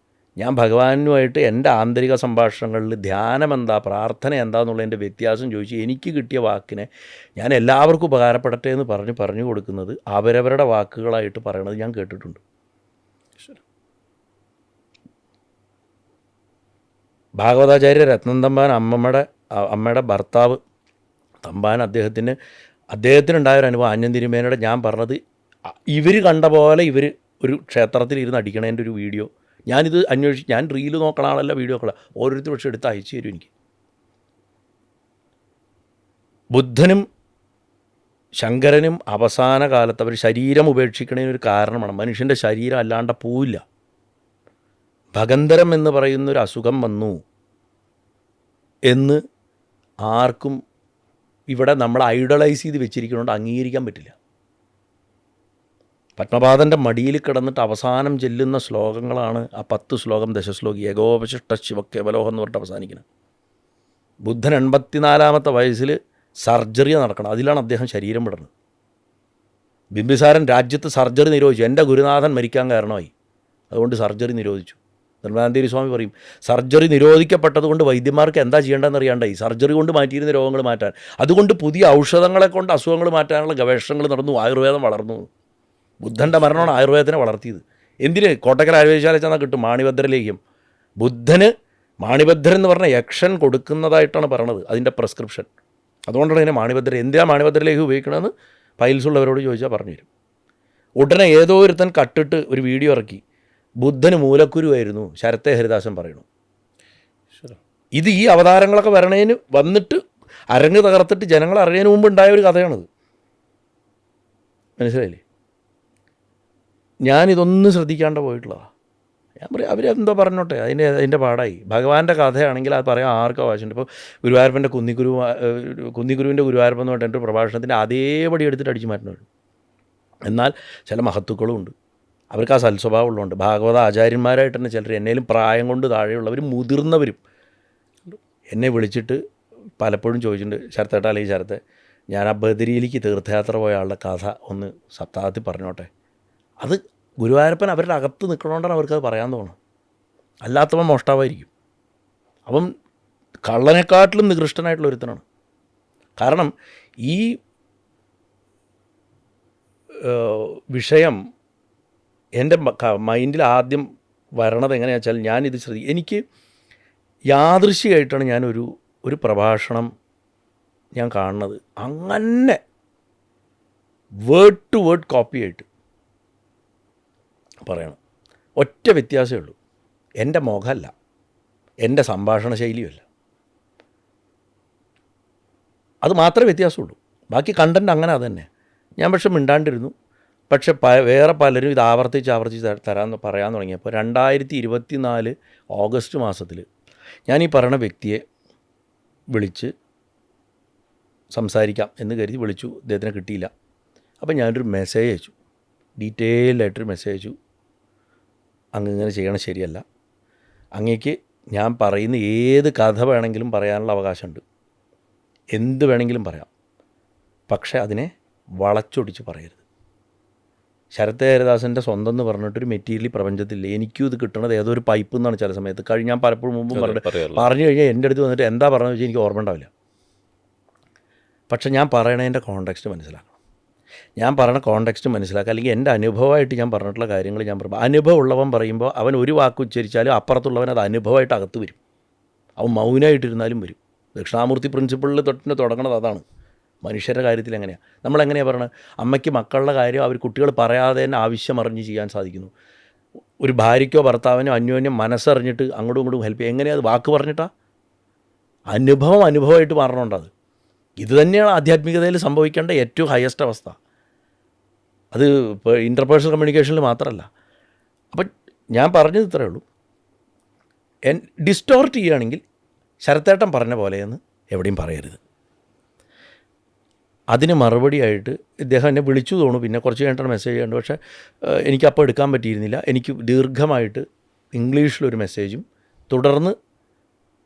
ഞാൻ ഭഗവാനുമായിട്ട് എൻ്റെ ആന്തരിക സംഭാഷണങ്ങളിൽ ധ്യാനം എന്താ, പ്രാർത്ഥന എന്താണെന്നുള്ളതിൻ്റെ വ്യത്യാസം ചോദിച്ച് എനിക്ക് കിട്ടിയ വാക്കിനെ ഞാൻ എല്ലാവർക്കും ഉപകാരപ്പെടട്ടെ എന്ന് പറഞ്ഞു കൊടുക്കുന്നത് അവരവരുടെ വാക്കുകളായിട്ട് പറയണത് ഞാൻ കേട്ടിട്ടുണ്ട്. ഭാഗവതാചാര്യ രത്നം തമ്പാൻ അമ്മയുടെ ഭർത്താവ് തമ്പാൻ അദ്ദേഹത്തിനുണ്ടായ ഒരു അനുഭവം ആന്യം തിരുമേനയുടെ ഞാൻ പറഞ്ഞത് ഇവർ കണ്ട പോലെ ഇവർ ഒരു ക്ഷേത്രത്തിൽ ഇരുന്ന് അടിക്കണതിൻ്റെ ഒരു വീഡിയോ ഞാനിത് അന്വേഷിച്ച്, ഞാൻ റീല് നോക്കണ ആളല്ല, വീഡിയോ നോക്കണം, ഓരോരുത്തർ പക്ഷേ എടുത്ത് അയച്ചു തരും എനിക്ക്. ബുദ്ധനും ശങ്കരനും അവസാന കാലത്ത് അവർ ശരീരം ഉപേക്ഷിക്കണതിനൊരു കാരണമാണ്. മനുഷ്യൻ്റെ ശരീരം അല്ലാണ്ട് പോവില്ല. ഭഗന്തരം എന്ന് പറയുന്നൊരു അസുഖം വന്നു എന്ന് ആർക്കും ഇവിടെ നമ്മൾ ഐഡലൈസ് ചെയ്ത് വെച്ചിരിക്കുന്നതുകൊണ്ട് അംഗീകരിക്കാൻ പറ്റില്ല. പത്മപാദൻ്റെ മടിയിൽ കിടന്നിട്ട് അവസാനം ചെല്ലുന്ന ശ്ലോകങ്ങളാണ് ആ 10 ശ്ലോകം, ദശശ്ലോകി, ഏകോപശിഷ്ട ശിവക്കേവലോഹം എന്ന് പറഞ്ഞിട്ട് അവസാനിക്കുന്നത്. ബുദ്ധൻ 84-ാമത്തെ വയസ്സിൽ സർജറി നടക്കണം, അതിലാണ് അദ്ദേഹം ശരീരം വിടുന്നത്. ബിംബിസാരൻ രാജ്യത്ത് സർജറി നിരോധിച്ചു. എൻ്റെ ഗുരുനാഥൻ മരിക്കാൻ കാരണമായി, അതുകൊണ്ട് സർജറി നിരോധിച്ചു. നിർമ്മലാനന്ദഗിരി സ്വാമി പറയും, സർജറി നിരോധിക്കപ്പെട്ടതുകൊണ്ട് വൈദ്യന്മാർക്ക് എന്താ ചെയ്യേണ്ടതെന്ന് അറിയാണ്ടായി. സർജറി കൊണ്ട് മാറ്റിയിരുന്ന രോഗങ്ങൾ മാറ്റാൻ, അതുകൊണ്ട് പുതിയ ഔഷധങ്ങളെ കൊണ്ട് അസുഖങ്ങൾ മാറ്റാനുള്ള ഗവേഷണങ്ങൾ നടന്നു, ആയുർവേദം വളർന്നു. ബുദ്ധൻ്റെ മരണമാണ് ആയുർവേദത്തിനെ വളർത്തിയത്. എന്തിന്? കോട്ടക്കൽ ആയുർവേദശാല ചെന്നാൽ കിട്ടും മാണിഭദ്രലേഹ്യം. ബുദ്ധന് മാണിഭദ്രൻ എന്ന് പറഞ്ഞ യക്ഷൻ കൊടുക്കുന്നതായിട്ടാണ് പറയണത്, അതിൻ്റെ പ്രിസ്ക്രിപ്ഷൻ. അതുകൊണ്ടാണ് ഇതിനെ മാണിഭദ്ര. എന്തിനാണ് മാണിഭദ്രലേഹ്യം ഉപയോഗിക്കണമെന്ന് പൈൽസുള്ളവരോട് ചോദിച്ചാൽ പറഞ്ഞു തരും. ഉടനെ ഏതോ ഒരുത്തൻ കട്ടിട്ട് ഒരു വീഡിയോ ഇറക്കി, ബുദ്ധന് മൂലക്കുരുവായിരുന്നു, ശരത്തേ ഹരിദാസൻ പറയണു. ഇത് ഈ അവതാരങ്ങളൊക്കെ വന്നിട്ട് അരങ്ങ് തകർത്തിട്ട് ജനങ്ങൾ അറിയാൻ മുമ്പ് ഉണ്ടായ ഒരു കഥയാണിത്. മനസ്സിലായില്ലേ? ഞാനിതൊന്നും ശ്രദ്ധിക്കാണ്ട് പോയിട്ടുള്ളതാണ്. ഞാൻ പറയും അവരെന്തോ പറഞ്ഞോട്ടെ, അതിൻ്റെ പാടായി. ഭഗവാന്റെ കഥയാണെങ്കിൽ അത് പറയാൻ ആർക്കും ആവശ്യമുണ്ട്. ഇപ്പോൾ ഗുരുവായൂരപ്പൻ്റെ കുന്നിക്കുരുവിൻ്റെ ഗുരുവായൂരപ്പൻ എന്ന് പറഞ്ഞിട്ട് പ്രഭാഷണത്തിൻ്റെ അതേപടി എടുത്തിട്ട് അടിച്ചു മാറ്റുന്നവർ. എന്നാൽ ചില മഹത്തുക്കളും ഉണ്ട്, അവർക്ക് ആ സൽസ്വഭാവം ഉള്ളതുകൊണ്ട്. ഭാഗവത ആചാര്യന്മാരായിട്ട് തന്നെ ചിലർ, എന്നേലും പ്രായം കൊണ്ട് താഴെയുള്ളവരും മുതിർന്നവരും എന്നെ വിളിച്ചിട്ട് പലപ്പോഴും ചോദിച്ചിട്ടുണ്ട്, ശരത്തേട്ടാ അല്ലെങ്കിൽ ശരത്തെ, ഞാൻ ആ ബദരിയിലേക്ക് തീർത്ഥയാത്ര പോയ ആളുടെ കഥ ഒന്ന് സപ്താഹത്തിൽ പറഞ്ഞോട്ടെ. അത് ഗുരുവായൂരപ്പൻ അവരുടെ അകത്ത് നിൽക്കണോണ്ടാണ് അവർക്കത് പറയാൻ തോന്നുന്നത്. അല്ലാത്തവൻ മോഷ്ടാവായിരിക്കും. അവൻ കള്ളനെക്കാട്ടിലും നികൃഷ്ടനായിട്ടുള്ള ഒരുത്തനാണ്. കാരണം ഈ വിഷയം എൻ്റെ മൈൻഡിൽ ആദ്യം വരണത് എങ്ങനെയാണെന്ന് വെച്ചാൽ ഞാനിത് എനിക്ക് യാദൃശ്ചികമായിട്ടാണ് ഒരു പ്രഭാഷണം ഞാൻ കാണുന്നത്. അങ്ങനെ വേർഡ് ടു വേർഡ് കോപ്പി ആയിട്ട് പറയണം. ഒറ്റ വ്യത്യാസമേ ഉള്ളൂ, എൻ്റെ മുഖമല്ല, എൻ്റെ സംഭാഷണ ശൈലിയുമല്ല. അത് മാത്രമേ വ്യത്യാസമുള്ളൂ. ബാക്കി കണ്ടൻറ്റ് അങ്ങനെ അതന്നെ. ഞാൻ പക്ഷെ മിണ്ടാണ്ടിരുന്നു. പക്ഷെ വേറെ പലരും ഇത് ആവർത്തിച്ച് പറയാൻ തുടങ്ങിയപ്പോൾ 2024 ഓഗസ്റ്റ് മാസത്തിൽ ഞാൻ ഈ പറയുന്ന വ്യക്തിയെ വിളിച്ച് സംസാരിക്കാം എന്ന് കരുതി വിളിച്ചു. അദ്ദേഹത്തിനെ കിട്ടിയില്ല. അപ്പോൾ ഞാനൊരു മെസ്സേജ് അയച്ചു, ഡീറ്റെയിൽഡായിട്ടൊരു മെസ്സേജ് അയച്ചു. ഇങ്ങനെ ചെയ്യണം ശരിയല്ല, അങ്ങേക്ക് ഞാൻ പറയുന്ന ഏത് കഥ വേണമെങ്കിലും പറയാനുള്ള അവകാശമുണ്ട്, എന്ത് വേണമെങ്കിലും പറയാം, പക്ഷേ അതിനെ വളച്ചൊടിച്ച് പറയരുത്. ശരത് ഹരിദാസൻ്റെ സ്വന്തം എന്ന് പറഞ്ഞിട്ടൊരു മെറ്റീരിയൽ പ്രപഞ്ചത്തില്ല. എനിക്കും ഇത് കിട്ടണത് ഏതോ ഒരു പൈപ്പ് എന്നാണ് ചില സമയത്ത്. ഞാൻ പലപ്പോഴും മുമ്പും പറഞ്ഞു കഴിഞ്ഞാൽ എൻ്റെ അടുത്ത് വന്നിട്ട് എന്താ പറഞ്ഞതെന്ന് വെച്ചാൽ എനിക്ക് ഓർമ്മ ഉണ്ടാവില്ല. പക്ഷേ ഞാൻ പറയണതിൻ്റെ കോണ്ടെക്സ്റ്റ് മനസ്സിലാക്കണം. ഞാൻ പറയുന്ന കോണ്ടെക്സ്റ്റ് മനസ്സിലാക്കുക. അല്ലെങ്കിൽ എൻ്റെ അനുഭവമായിട്ട് ഞാൻ പറഞ്ഞിട്ടുള്ള കാര്യങ്ങൾ ഞാൻ പറയുമ്പോൾ, അനുഭവം ഉള്ളവൻ പറയുമ്പോൾ അവൻ ഒരു വാക്ക് ഉച്ചരിച്ചാലും അപ്പുറത്തുള്ളവൻ അത് അനുഭവമായിട്ട് അകത്ത് വരും. അവൻ മൗനമായിട്ടിരുന്നാലും വരും. ദക്ഷിണാമൂർത്തി പ്രിൻസിപ്പിളിൽ തുടങ്ങണത് അതാണ്. മനുഷ്യരുടെ കാര്യത്തിൽ എങ്ങനെയാണ്, നമ്മളെങ്ങനെയാണ് പറയണത്? അമ്മയ്ക്ക് മക്കളുടെ കാര്യം അവർ കുട്ടികൾ പറയാതെ തന്നെ ആവശ്യം അറിഞ്ഞ് ചെയ്യാൻ സാധിക്കുന്നു. ഒരു ഭാര്യയ്ക്കോ ഭർത്താവിനോ അന്യോന്യം മനസ്സറിഞ്ഞിട്ട് അങ്ങോട്ടും ഇങ്ങോട്ടും ഹെൽപ്പ് ചെയ്യുക. എങ്ങനെയാണ്? അത് വാക്ക് പറഞ്ഞിട്ടാ? അനുഭവമായിട്ട് മാറണമുണ്ടത്. ഇത് തന്നെയാണ് ആധ്യാത്മികതയിൽ സംഭവിക്കേണ്ട ഏറ്റവും ഹയസ്റ്റ് അവസ്ഥ. അത് ഇപ്പോൾ ഇൻ്റർപേഴ്സണൽ കമ്മ്യൂണിക്കേഷനിൽ മാത്രമല്ല. അപ്പം ഞാൻ പറഞ്ഞത് ഇത്രയേ ഉള്ളൂ, ഡിസ്റ്റോർട്ട് ചെയ്യുകയാണെങ്കിൽ ശരത്തേട്ടൻ പറഞ്ഞ പോലെയെന്ന് എവിടെയും പറയരുത്. അതിന് മറുപടിയായിട്ട് ഇദ്ദേഹം എന്നെ വിളിച്ചു തോന്നുന്നു. പിന്നെ കുറച്ച് കഴിഞ്ഞിട്ടാണ് മെസ്സേജ് ചെയ്യേണ്ടത്. പക്ഷേ എനിക്കപ്പോൾ എടുക്കാൻ പറ്റിയിരുന്നില്ല. എനിക്ക് ദീർഘമായിട്ട് ഇംഗ്ലീഷിലൊരു മെസ്സേജും തുടർന്ന്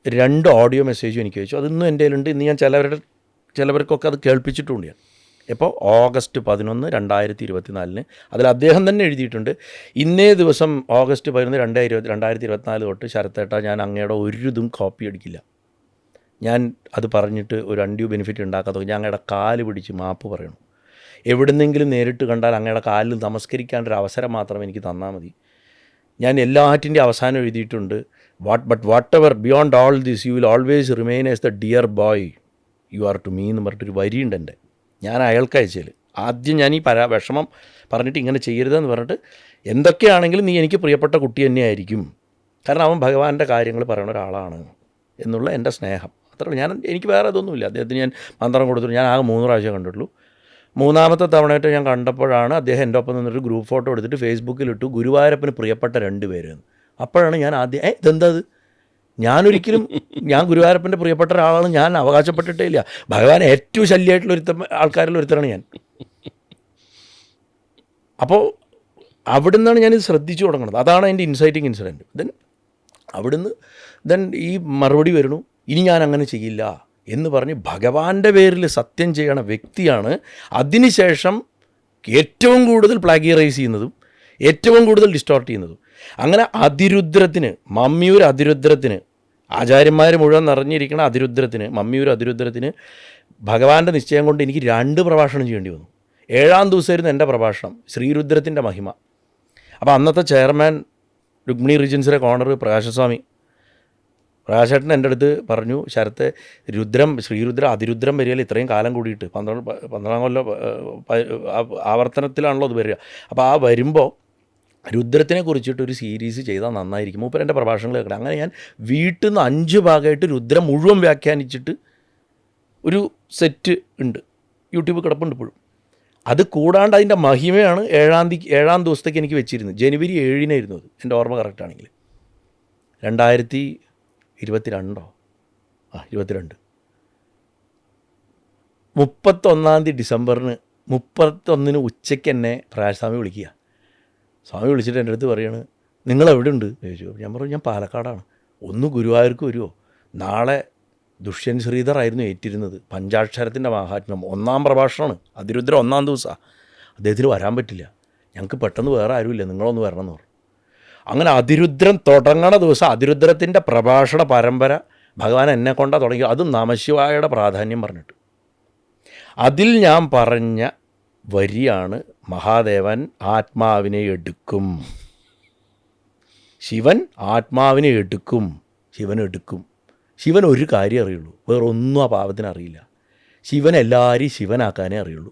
2 ഓഡിയോ മെസ്സേജും എനിക്ക് അയച്ചു. അതിന്നും എൻ്റെ കയ്യിലുണ്ട്. ഇന്ന് ഞാൻ ചിലവർക്കൊക്കെ അത് കേൾപ്പിച്ചിട്ടുണ്ട് ഞാൻ. ഇപ്പോൾ ഓഗസ്റ്റ് 11, 2024 അതിൽ അദ്ദേഹം തന്നെ എഴുതിയിട്ടുണ്ട്, ഇന്നേ ദിവസം ഓഗസ്റ്റ് 11, 2024 തൊട്ട് ശരത്തേട്ട ഞാൻ അങ്ങയുടെ ഒരു ഇതും കോപ്പി അടിക്കില്ല. ഞാൻ അത് പറഞ്ഞിട്ട് ഒരു അൺഡ്യൂ ബെനിഫിറ്റ് ഉണ്ടാക്കാത്ത ഞാൻ അങ്ങയുടെ കാല് പിടിച്ച് മാപ്പ് പറയണം. എവിടുന്നെങ്കിലും നേരിട്ട് കണ്ടാൽ അങ്ങയുടെ കാലിൽ നമസ്കരിക്കാനൊരു അവസരം മാത്രം എനിക്ക് തന്നാൽ മതി. ഞാൻ എല്ലാറ്റിൻ്റെ അവസാനം എഴുതിയിട്ടുണ്ട്, whatever beyond all this you will always remain as the dear boy you are to me എന്ന് പറഞ്ഞിട്ടൊരു വരിയുണ്ട് എൻ്റെ. ഞാൻ അയാൾക്ക് അയച്ചതിൽ ആദ്യം ഞാൻ ഈ വിഷമം പറഞ്ഞിട്ട് ഇങ്ങനെ ചെയ്യരുതെന്ന് പറഞ്ഞിട്ട്, എന്തൊക്കെയാണെങ്കിലും നീ എനിക്ക് പ്രിയപ്പെട്ട കുട്ടി തന്നെയായിരിക്കും, കാരണം അവൻ ഭഗവാന്റെ കാര്യങ്ങൾ പറയുന്ന ഒരാളാണ് എന്നുള്ള എൻ്റെ സ്നേഹം. അത്ര എനിക്ക് വേറെ ഇതൊന്നുമില്ല. അദ്ദേഹത്തിന് ഞാൻ മന്ത്രം കൊടുത്തിട്ട് ഞാൻ ആകെ 3 പ്രാവശ്യം കണ്ടിട്ടുള്ളൂ. 3ാമത്തെ തവണയായിട്ട് ഞാൻ കണ്ടപ്പോഴാണ് അദ്ദേഹം എൻ്റെ ഒപ്പം നിന്നൊരു ഗ്രൂപ്പ് ഫോട്ടോ എടുത്തിട്ട് ഫേസ്ബുക്കിലിട്ടു, ഗുരുവായൂരപ്പന് പ്രിയപ്പെട്ട 2 പേരെന്ന്. അപ്പോഴാണ് ഞാൻ ആദ്യം ഇതെന്താ അത്, ഞാൻ ഗുരുവായൂരപ്പൻ്റെ പ്രിയപ്പെട്ട ഒരാളാണ് ഞാൻ അവകാശപ്പെട്ടിട്ടേ ഇല്ല. ഭഗവാൻ ഏറ്റവും ശല്യമായിട്ടുള്ള ആൾക്കാരിൽ ഒരുത്തരാണ് ഞാൻ. അപ്പോൾ അവിടുന്നാണ് ഞാനിത് ശ്രദ്ധിച്ചു തുടങ്ങുന്നത്. അതാണ് എൻ്റെ ഇൻസൈറ്റിങ് ഇൻസിഡൻറ്റ്. ദെൻ ഈ മറുപടി വരുന്നു, ഇനി ഞാൻ അങ്ങനെ ചെയ്യില്ല എന്ന് പറഞ്ഞ് ഭഗവാന്റെ പേരിൽ സത്യം ചെയ്യണ വ്യക്തിയാണ് അതിനുശേഷം ഏറ്റവും കൂടുതൽ പ്ലാഗിയറൈസ് ചെയ്യുന്നതും ഏറ്റവും കൂടുതൽ ഡിസ്റ്റോർട്ട് ചെയ്യുന്നതും. അങ്ങനെ മമ്മിയൂർ അതിരുദ്രത്തിന് ആചാര്യന്മാർ മുഴുവൻ നിറഞ്ഞിരിക്കുന്ന മമ്മിയൂർ അതിരുദ്രത്തിന് ഭഗവാന്റെ നിശ്ചയം കൊണ്ട് എനിക്ക് 2 പ്രഭാഷണം ചെയ്യേണ്ടി വന്നു. 7ാം ദിവസമായിരുന്നു എൻ്റെ പ്രഭാഷണം, ശ്രീരുദ്രത്തിൻ്റെ മഹിമ. അപ്പോൾ അന്നത്തെ ചെയർമാൻ രുക്മിണി റീജൻസിലെ കോണർ പ്രകാശേട്ടൻ എൻ്റെ അടുത്ത് പറഞ്ഞു, ശരത്തെ ശ്രീരുദ്ര അതിരുദ്രം വരികയിൽ ഇത്രയും കാലം കൂടിയിട്ട് 12 കൊല്ലം ആവർത്തനത്തിലാണല്ലോ അത് വരിക. അപ്പോൾ ആ വരുമ്പോൾ രുദ്രത്തിനെ കുറിച്ചിട്ടൊരു സീരീസ് ചെയ്താൽ നന്നായിരിക്കും. മൂപ്പർ എൻ്റെ പ്രഭാഷണങ്ങൾ കേൾക്കണം. അങ്ങനെ ഞാൻ വീട്ടിൽ നിന്ന് 5 ഭാഗമായിട്ട് രുദ്രം മുഴുവൻ വ്യാഖ്യാനിച്ചിട്ട് ഒരു സെറ്റ് ഉണ്ട്, യൂട്യൂബ് കിടപ്പുണ്ട് ഇപ്പോഴും. അത് കൂടാണ്ട് അതിൻ്റെ മഹിമയാണ് 7ാം ദിവസത്തേക്ക് എനിക്ക് വെച്ചിരുന്നത്. ജനുവരി 7-നായിരുന്നു അത്, എൻ്റെ ഓർമ്മ കറക്റ്റാണെങ്കിൽ. 2022 31 ഡിസംബറിന് 31 ഉച്ചയ്ക്ക് എന്നെ പ്രകാശസ്വാമി വിളിക്കുക. സ്വാമി വിളിച്ചിട്ട് എൻ്റെ അടുത്ത് പറയാണ്, നിങ്ങളെവിടെ ഉണ്ട് ചോദിച്ചു. ഞാൻ പറഞ്ഞു, ഞാൻ പാലക്കാടാണ്. ഒന്ന് ഗുരുവായൂർക്ക് വരുമോ? നാളെ ദുഷ്യൻ ശ്രീധർ ആയിരുന്നു ഏറ്റിരുന്നത്, പഞ്ചാക്ഷരത്തിൻ്റെ മഹാത്മ്യം 1ാം പ്രഭാഷണമാണ്, അതിരുദ്ര 1ാം ദിവസമാണ്. അദ്ദേഹത്തിന് വരാൻ പറ്റില്ല, ഞങ്ങൾക്ക് പെട്ടെന്ന് വേറെ ആരുമില്ല, നിങ്ങളൊന്ന് വരണം എന്ന് പറഞ്ഞു. അങ്ങനെ അതിരുദ്രം തുടങ്ങണ ദിവസം അതിരുദ്രത്തിൻ്റെ പ്രഭാഷണ പരമ്പര ഭഗവാൻ എന്നെ കൊണ്ടാണ് തുടങ്ങി. അതും നമശിവായയുടെ പ്രാധാന്യം പറഞ്ഞിട്ട്. അതിൽ ഞാൻ പറഞ്ഞ വരിയാണ് മഹാദേവൻ ആത്മാവിനെ എടുക്കും. ശിവൻ ആത്മാവിനെ എടുക്കും. ശിവൻ എടുക്കും. ശിവൻ ഒരു കാര്യം അറിയുള്ളൂ, വേറൊന്നും ആ പാവത്തിന് അറിയില്ല. ശിവൻ എല്ലാവരെയും ശിവനാക്കാനേ അറിയുള്ളൂ.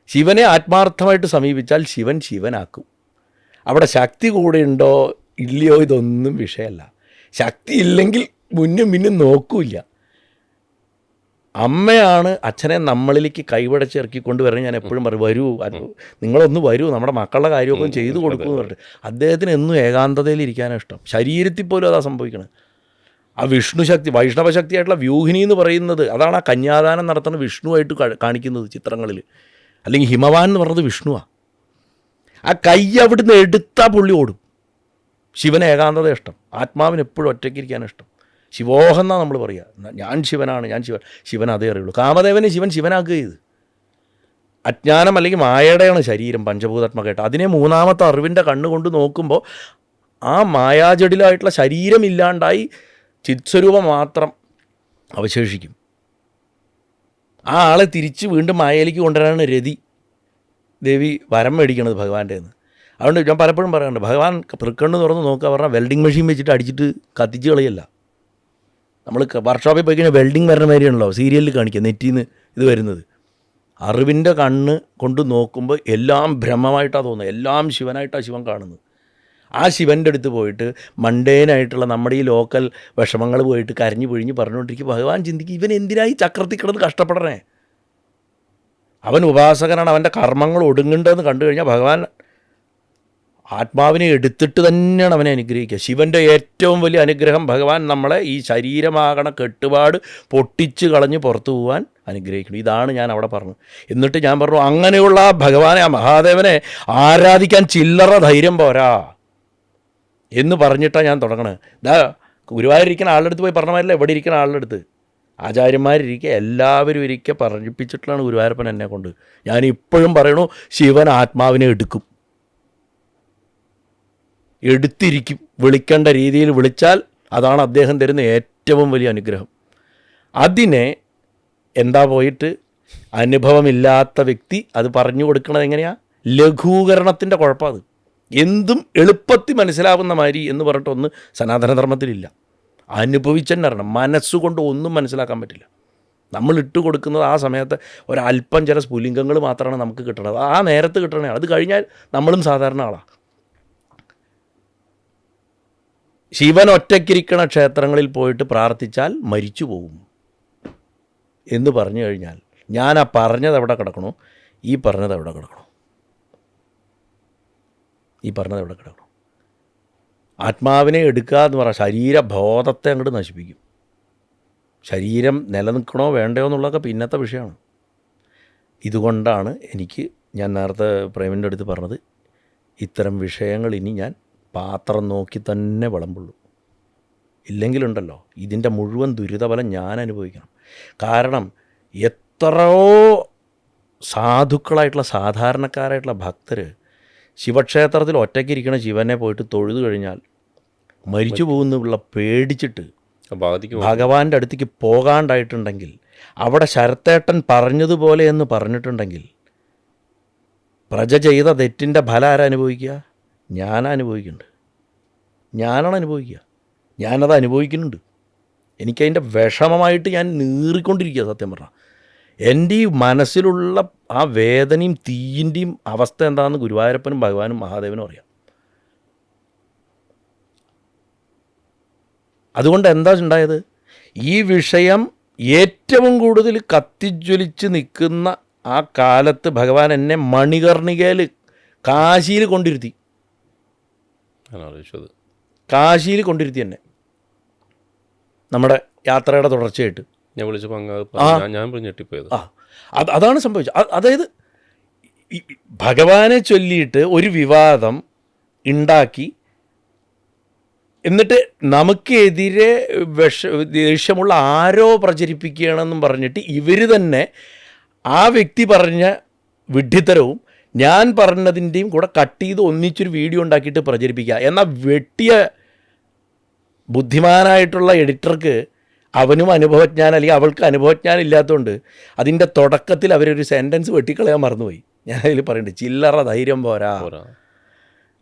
ശിവനെ ആത്മാർത്ഥമായിട്ട് സമീപിച്ചാൽ ശിവൻ ശിവനാക്കും. അവിടെ ശക്തി കൂടെ ഉണ്ടോ ഇല്ലയോ ഇതൊന്നും വിഷയമല്ല. ശക്തി ഇല്ലെങ്കിൽ മുന്നും പിന്നും നോക്കൂല്ല. അമ്മയാണ് അച്ഛനെ നമ്മളിലേക്ക് കൈവടച്ച് ഇറക്കിക്കൊണ്ട് വരണം. ഞാൻ എപ്പോഴും പറയും, വരൂ നിങ്ങളൊന്ന് വരൂ, നമ്മുടെ മക്കളുടെ കാര്യമൊക്കെ ചെയ്തു കൊടുക്കുമെന്ന് പറഞ്ഞിട്ട്. അദ്ദേഹത്തിന് എന്നും ഏകാന്തതയിൽ ഇരിക്കാനാണ് ഇഷ്ടം. ശരീരത്തിൽ പോലും അതാ സംഭവിക്കണം. ആ വിഷ്ണു ശക്തി, വൈഷ്ണവ ശക്തിയായിട്ടുള്ള വ്യൂഹിനി എന്ന് പറയുന്നത് അതാണ്. ആ കന്യാദാനം നടത്തുന്ന വിഷ്ണുവായിട്ട് കാണിക്കുന്നത് ചിത്രങ്ങളിൽ. അല്ലെങ്കിൽ ഹിമവാൻ എന്ന് പറഞ്ഞത് വിഷ്ണുവാണ്. ആ കൈ അവിടുന്ന് എടുത്താൽ പുള്ളി ഓടും. ശിവന് ഏകാന്തത ഇഷ്ടം. ആത്മാവിന് എപ്പോഴും ഒറ്റയ്ക്കിരിക്കാനാണ് ഇഷ്ടം. ശിവോഹം എന്നാണ് നമ്മൾ പറയുക. ഞാൻ ശിവനാണ്, ഞാൻ ശിവൻ അതേ അറിയുള്ളൂ. കാമദേവനെ ശിവൻ ശിവനാക്കുക ചെയ്ത്. അജ്ഞാനം അല്ലെങ്കിൽ മായയുടെയാണ് ശരീരം പഞ്ചഭൂതാത്മകമായിട്ട്. അതിനെ മൂന്നാമത്തെ അറിവിൻ്റെ കണ്ണുകൊണ്ട് നോക്കുമ്പോൾ ആ മായാജടിലായിട്ടുള്ള ശരീരം ഇല്ലാണ്ടായി ചിത്സ്വരൂപം മാത്രം അവശേഷിക്കും. ആ ആളെ തിരിച്ച് വീണ്ടും മായയിലേക്ക് കൊണ്ടുവരാനാണ് രതി ദേവി വരം മേടിക്കണത് ഭഗവാന്റെ നിന്ന്. അതുകൊണ്ട് ഞാൻ പലപ്പോഴും പറയാറുണ്ട്, ഭഗവാൻ തൃക്കണ്ണ് തുറന്ന് നോക്കുക പറഞ്ഞാൽ വെൽഡിങ് മെഷീൻ വെച്ചിട്ട് അടിച്ചിട്ട് കത്തിച്ച് കളയല്ല. നമ്മൾ വർക്ക്ഷോപ്പിൽ പോയി കഴിഞ്ഞാൽ വെൽഡിങ് വരുന്ന മാതിരിയാണല്ലോ സീരിയലിൽ കാണിക്കുക, നെറ്റിന്ന് ഇത് വരുന്നത്. അറിവിൻ്റെ കണ്ണ് കൊണ്ട് നോക്കുമ്പോൾ എല്ലാം ബ്രഹ്മമായിട്ടാണ് തോന്നുന്നത്, എല്ലാം ശിവനായിട്ടാണ് ശിവൻ കാണുന്നത്. ആ ശിവൻ്റെ അടുത്ത് പോയിട്ട് മണ്ടേനായിട്ടുള്ള നമ്മുടെ ഈ ലോക്കൽ വിഷമങ്ങൾ പോയിട്ട് കരഞ്ഞു പിഴിഞ്ഞ് പറഞ്ഞുകൊണ്ടിരിക്കും. ഭഗവാൻ ചിന്തിക്കും, ഇവൻ എന്തിനായി ചക്രത്തിൽ കിടന്ന് കഷ്ടപ്പെടണേ? അവൻ ഉപാസകനാണ്, അവൻ്റെ കർമ്മങ്ങൾ ഒടുങ്ങുണ്ടെന്ന് കണ്ടു കഴിഞ്ഞാൽ ഭഗവാൻ ആത്മാവിനെ എടുത്തിട്ട് തന്നെയാണ് അവനെ അനുഗ്രഹിക്കുക. ശിവൻ്റെ ഏറ്റവും വലിയ അനുഗ്രഹം ഭഗവാൻ നമ്മളെ ഈ ശരീരമാകണ കെട്ടുപാട് പൊട്ടിച്ച് കളഞ്ഞ് പുറത്തു പോകാൻ അനുഗ്രഹിക്കണം. ഇതാണ് ഞാൻ അവിടെ പറഞ്ഞത്. എന്നിട്ട് ഞാൻ പറഞ്ഞു, അങ്ങനെയുള്ള ആ ഭഗവാനെ, ആ മഹാദേവനെ ആരാധിക്കാൻ ചില്ലറ ധൈര്യം പോരാ എന്ന് പറഞ്ഞിട്ടാണ് ഞാൻ തുടങ്ങണത്. ഇതാ ഗുരുവായൂരിക്കുന്ന ആളുടെ അടുത്ത് പോയി പറഞ്ഞ മാതിരില്ല, എവിടെ ഇരിക്കുന്ന ആളുടെ അടുത്ത് ആചാര്യന്മാരിരിക്കുക, എല്ലാവരും ഇരിക്കുക പറഞ്ഞിപ്പിച്ചിട്ടുള്ളതാണ് ഗുരുവായൂരപ്പൻ എന്നെ കൊണ്ട്. ഞാൻ ഇപ്പോഴും പറയണു, ശിവൻ ആത്മാവിനെ എടുക്കും, എടുത്തിരിക്കും. വിളിക്കേണ്ട രീതിയിൽ വിളിച്ചാൽ അതാണ് അദ്ദേഹം തരുന്ന ഏറ്റവും വലിയ അനുഗ്രഹം. അതിനെ എന്താ പോയിട്ട് അനുഭവമില്ലാത്ത വ്യക്തി അത് പറഞ്ഞു കൊടുക്കണത് എങ്ങനെയാണ്? ലഘൂകരണത്തിൻ്റെ കുഴപ്പം. അത് എന്തും എളുപ്പത്തിൽ മനസ്സിലാവുന്ന മാതിരി എന്ന് പറഞ്ഞിട്ടൊന്ന് സനാതനധർമ്മത്തിലില്ല. അനുഭവിച്ചെന്നെ അറിയണം. മനസ്സുകൊണ്ട് ഒന്നും മനസ്സിലാക്കാൻ പറ്റില്ല. നമ്മൾ ഇട്ട് കൊടുക്കുന്നത് ആ സമയത്ത് ഒരല്പം ചില സ്ഫുലിംഗങ്ങൾ മാത്രമാണ് നമുക്ക് കിട്ടണത്. ആ നേരത്ത് കിട്ടണേ. അത് കഴിഞ്ഞാൽ നമ്മളും സാധാരണ ആളാണ്. ശിവൻ ഒറ്റയ്ക്കിരിക്കണ ക്ഷേത്രങ്ങളിൽ പോയിട്ട് പ്രാർത്ഥിച്ചാൽ മരിച്ചു പോകും എന്ന് പറഞ്ഞു കഴിഞ്ഞാൽ ഞാൻ ആ പറഞ്ഞത് എവിടെ കിടക്കണോ, ഈ പറഞ്ഞത് എവിടെ കിടക്കണോ, ഈ പറഞ്ഞത് എവിടെ കിടക്കണം? ആത്മാവിനെ എടുക്കുക എന്ന് പറഞ്ഞാൽ ശരീരബോധത്തെ അങ്ങോട്ട് നശിപ്പിക്കും. ശരീരം നിലനിൽക്കണോ വേണ്ടയോ എന്നുള്ളതൊക്കെ പിന്നത്തെ വിഷയമാണ്. ഇതുകൊണ്ടാണ് ഞാൻ നേരത്തെ പ്രേമിൻ്റെ അടുത്ത് പറഞ്ഞത്, ഇത്തരം വിഷയങ്ങൾ ഇനി ഞാൻ പാത്രം നോക്കി തന്നെ വിളമ്പുള്ളൂ. ഇല്ലെങ്കിലുണ്ടല്ലോ ഇതിൻ്റെ മുഴുവൻ ദുരിതഫലം ഞാൻ അനുഭവിക്കണം. കാരണം എത്രയോ സാധുക്കളായിട്ടുള്ള സാധാരണക്കാരായിട്ടുള്ള ഭക്തർ ശിവക്ഷേത്രത്തിൽ ഒറ്റയ്ക്കിരിക്കണ ശിവനെ പോയിട്ട് തൊഴുതു കഴിഞ്ഞാൽ മരിച്ചു പോകുന്നുള്ള പേടിച്ചിട്ട് ഭഗവാന്റെ അടുത്തേക്ക് പോകാണ്ടായിട്ടുണ്ടെങ്കിൽ, അവിടെ ശരത്തേട്ടൻ പറഞ്ഞതുപോലെ എന്ന് പറഞ്ഞിട്ടുണ്ടെങ്കിൽ, പ്രജ ചെയ്ത തെറ്റിൻ്റെ ഫലം ആരാ അനുഭവിക്കുക? ഞാനാണ് അനുഭവിക്കുന്നുണ്ട്. ഞാനാണ് അനുഭവിക്കുക. ഞാനത് അനുഭവിക്കുന്നുണ്ട്. എനിക്കതിൻ്റെ വിഷമമായിട്ട് ഞാൻ നീറിക്കൊണ്ടിരിക്കുക. സത്യം പറഞ്ഞാൽ എൻ്റെ ഈ മനസ്സിലുള്ള ആ വേദനയും തീയിൻ്റെയും അവസ്ഥ എന്താണെന്ന് ഗുരുവായൂരപ്പനും ഭഗവാനും മഹാദേവനും അറിയാം. അതുകൊണ്ട് എന്താ ഉണ്ടായത്? ഈ വിഷയം ഏറ്റവും കൂടുതൽ കത്തിജ്വലിച്ച് നിൽക്കുന്ന ആ കാലത്ത് ഭഗവാൻ എന്നെ മണികർണികയിൽ കാശിയിൽ കൊണ്ടിരുത്തി. കാശിയിൽ കൊണ്ടിരുത്തി എന്നെ നമ്മുടെ യാത്രയുടെ തുടർച്ചയായിട്ട്. ഞാൻ വിളിച്ചപ്പോൾ ഞാൻ ഞെട്ടിപ്പോയത് അതാണ് സംഭവിച്ചത്. അതായത് ഭഗവാനെ ചൊല്ലിയിട്ട് ഒരു വിവാദം ഉണ്ടാക്കി, എന്നിട്ട് നമുക്കെതിരെ ദേഷ്യമുള്ള ആരോ പ്രചരിപ്പിക്കുകയാണെന്നും പറഞ്ഞിട്ട് ഇവർ തന്നെ ആ വ്യക്തി പറഞ്ഞ വിഡ്ഢിത്തരവും ഞാൻ പറഞ്ഞതിൻ്റെയും കൂടെ കട്ട് ചെയ്ത് ഒന്നിച്ചൊരു വീഡിയോ ഉണ്ടാക്കിയിട്ട് പ്രചരിപ്പിക്കുക. എന്നാൽ വെട്ടിയ ബുദ്ധിമാനായിട്ടുള്ള എഡിറ്റർക്ക് അവനും അനുഭവജ്ഞാനം അല്ലെങ്കിൽ അവൾക്ക് അനുഭവജ്ഞാനം ഇല്ലാത്തതുകൊണ്ട് അതിൻ്റെ തുടക്കത്തിൽ അവരൊരു സെൻറ്റൻസ് വെട്ടിക്കളയാൻ മറന്നുപോയി. ഞാൻ അതിൽ പറയുന്നുണ്ട്, ചില്ലറ ധൈര്യം പോരാ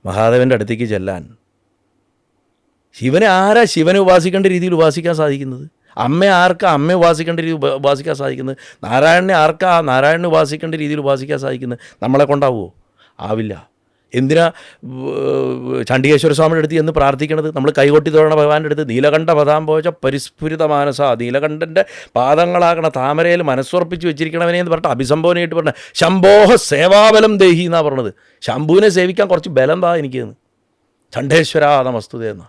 മഹാദേവൻ്റെ അടുത്തേക്ക് ചെല്ലാൻ. ശിവനെ ആരാ ശിവനെ ഉപാസിക്കേണ്ട രീതിയിൽ ഉപാസിക്കാൻ സാധിക്കുന്നത്? അമ്മയെ ഉപാസിക്കേണ്ട രീതിയിൽ ഉപാസിക്കാൻ സാധിക്കുന്നത്? നാരായണനെ നാരായണനെ ഉപാസിക്കേണ്ട രീതിയിൽ ഉപാസിക്കാൻ സാധിക്കുന്നത്? നമ്മളെ കൊണ്ടാവുമോ? ആവില്ല. എന്തിനാ ചണ്ഡികേശ്വര സ്വാമിയുടെ അടുത്ത് എന്ന് പ്രാർത്ഥിക്കണത്? നമ്മൾ കൈകൊട്ടി തൊഴണ ഭഗവാന്റെ അടുത്ത് നീലകണ്ഠ പദാംബോച പരിസ്ഫുരിത മാനസ, നീലകണ്ഠൻ്റെ പാദങ്ങളാകണ താമരയിൽ മനസ്സുറപ്പിച്ച് വെച്ചിരിക്കണവനെ എന്ന് പറഞ്ഞിട്ട് അഭിസംബോധനയായിട്ട് പറഞ്ഞ ശംഭോഹ സേവാബലം ദേഹി എന്നാണ് പറഞ്ഞത്. ശംഭുവിനെ സേവിക്കാൻ കുറച്ച് ബലം താ എനിക്കെന്ന്. ചണ്ഡേശ്വര നമസ്തുതേ എന്ന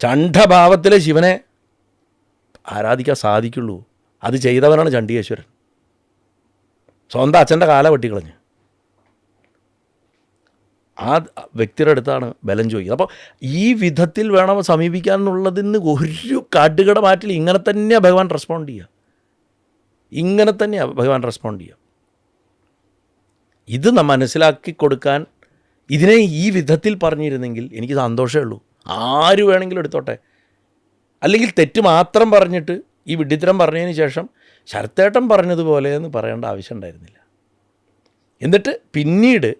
ചണ്ഡഭാവത്തിലെ ശിവനെ ആരാധിക്കാൻ സാധിക്കുള്ളൂ. അത് ചെയ്തവനാണ് ചണ്ഡീശ്വരൻ. സ്വന്തം അച്ഛൻ്റെ കാല വെട്ടിക്കളഞ്ഞ് ആ വ്യക്തിയുടെ അടുത്താണ് ബലം ചോദിക്കുന്നത്. അപ്പോൾ ഈ വിധത്തിൽ വേണം സമീപിക്കാൻ എന്നുള്ളതിന് ഒരു കാട്ടുകട മാറ്റിൽ ഇങ്ങനെ തന്നെയാണ് ഭഗവാൻ റെസ്പോണ്ട് ചെയ്യുക. ഇങ്ങനെ തന്നെയാണ് ഭഗവാൻ റെസ്പോണ്ട് ചെയ്യുക. ഇത് മനസ്സിലാക്കി കൊടുക്കാൻ ഇതിനെ ഈ വിധത്തിൽ പറഞ്ഞിരുന്നെങ്കിൽ എനിക്ക് സന്തോഷമേ ഉള്ളൂ. ആര് വേണമെങ്കിലും എടുത്തോട്ടെ. അല്ലെങ്കിൽ തെറ്റ് മാത്രം പറഞ്ഞിട്ട് ഈ വിഡ്ഢിത്തരം പറഞ്ഞതിന് ശേഷം ശരത്തേട്ടൻ പറഞ്ഞതുപോലെ എന്ന് പറയേണ്ട ആവശ്യം ഉണ്ടായിരുന്നില്ല. എന്നിട്ട് പിന്നീട്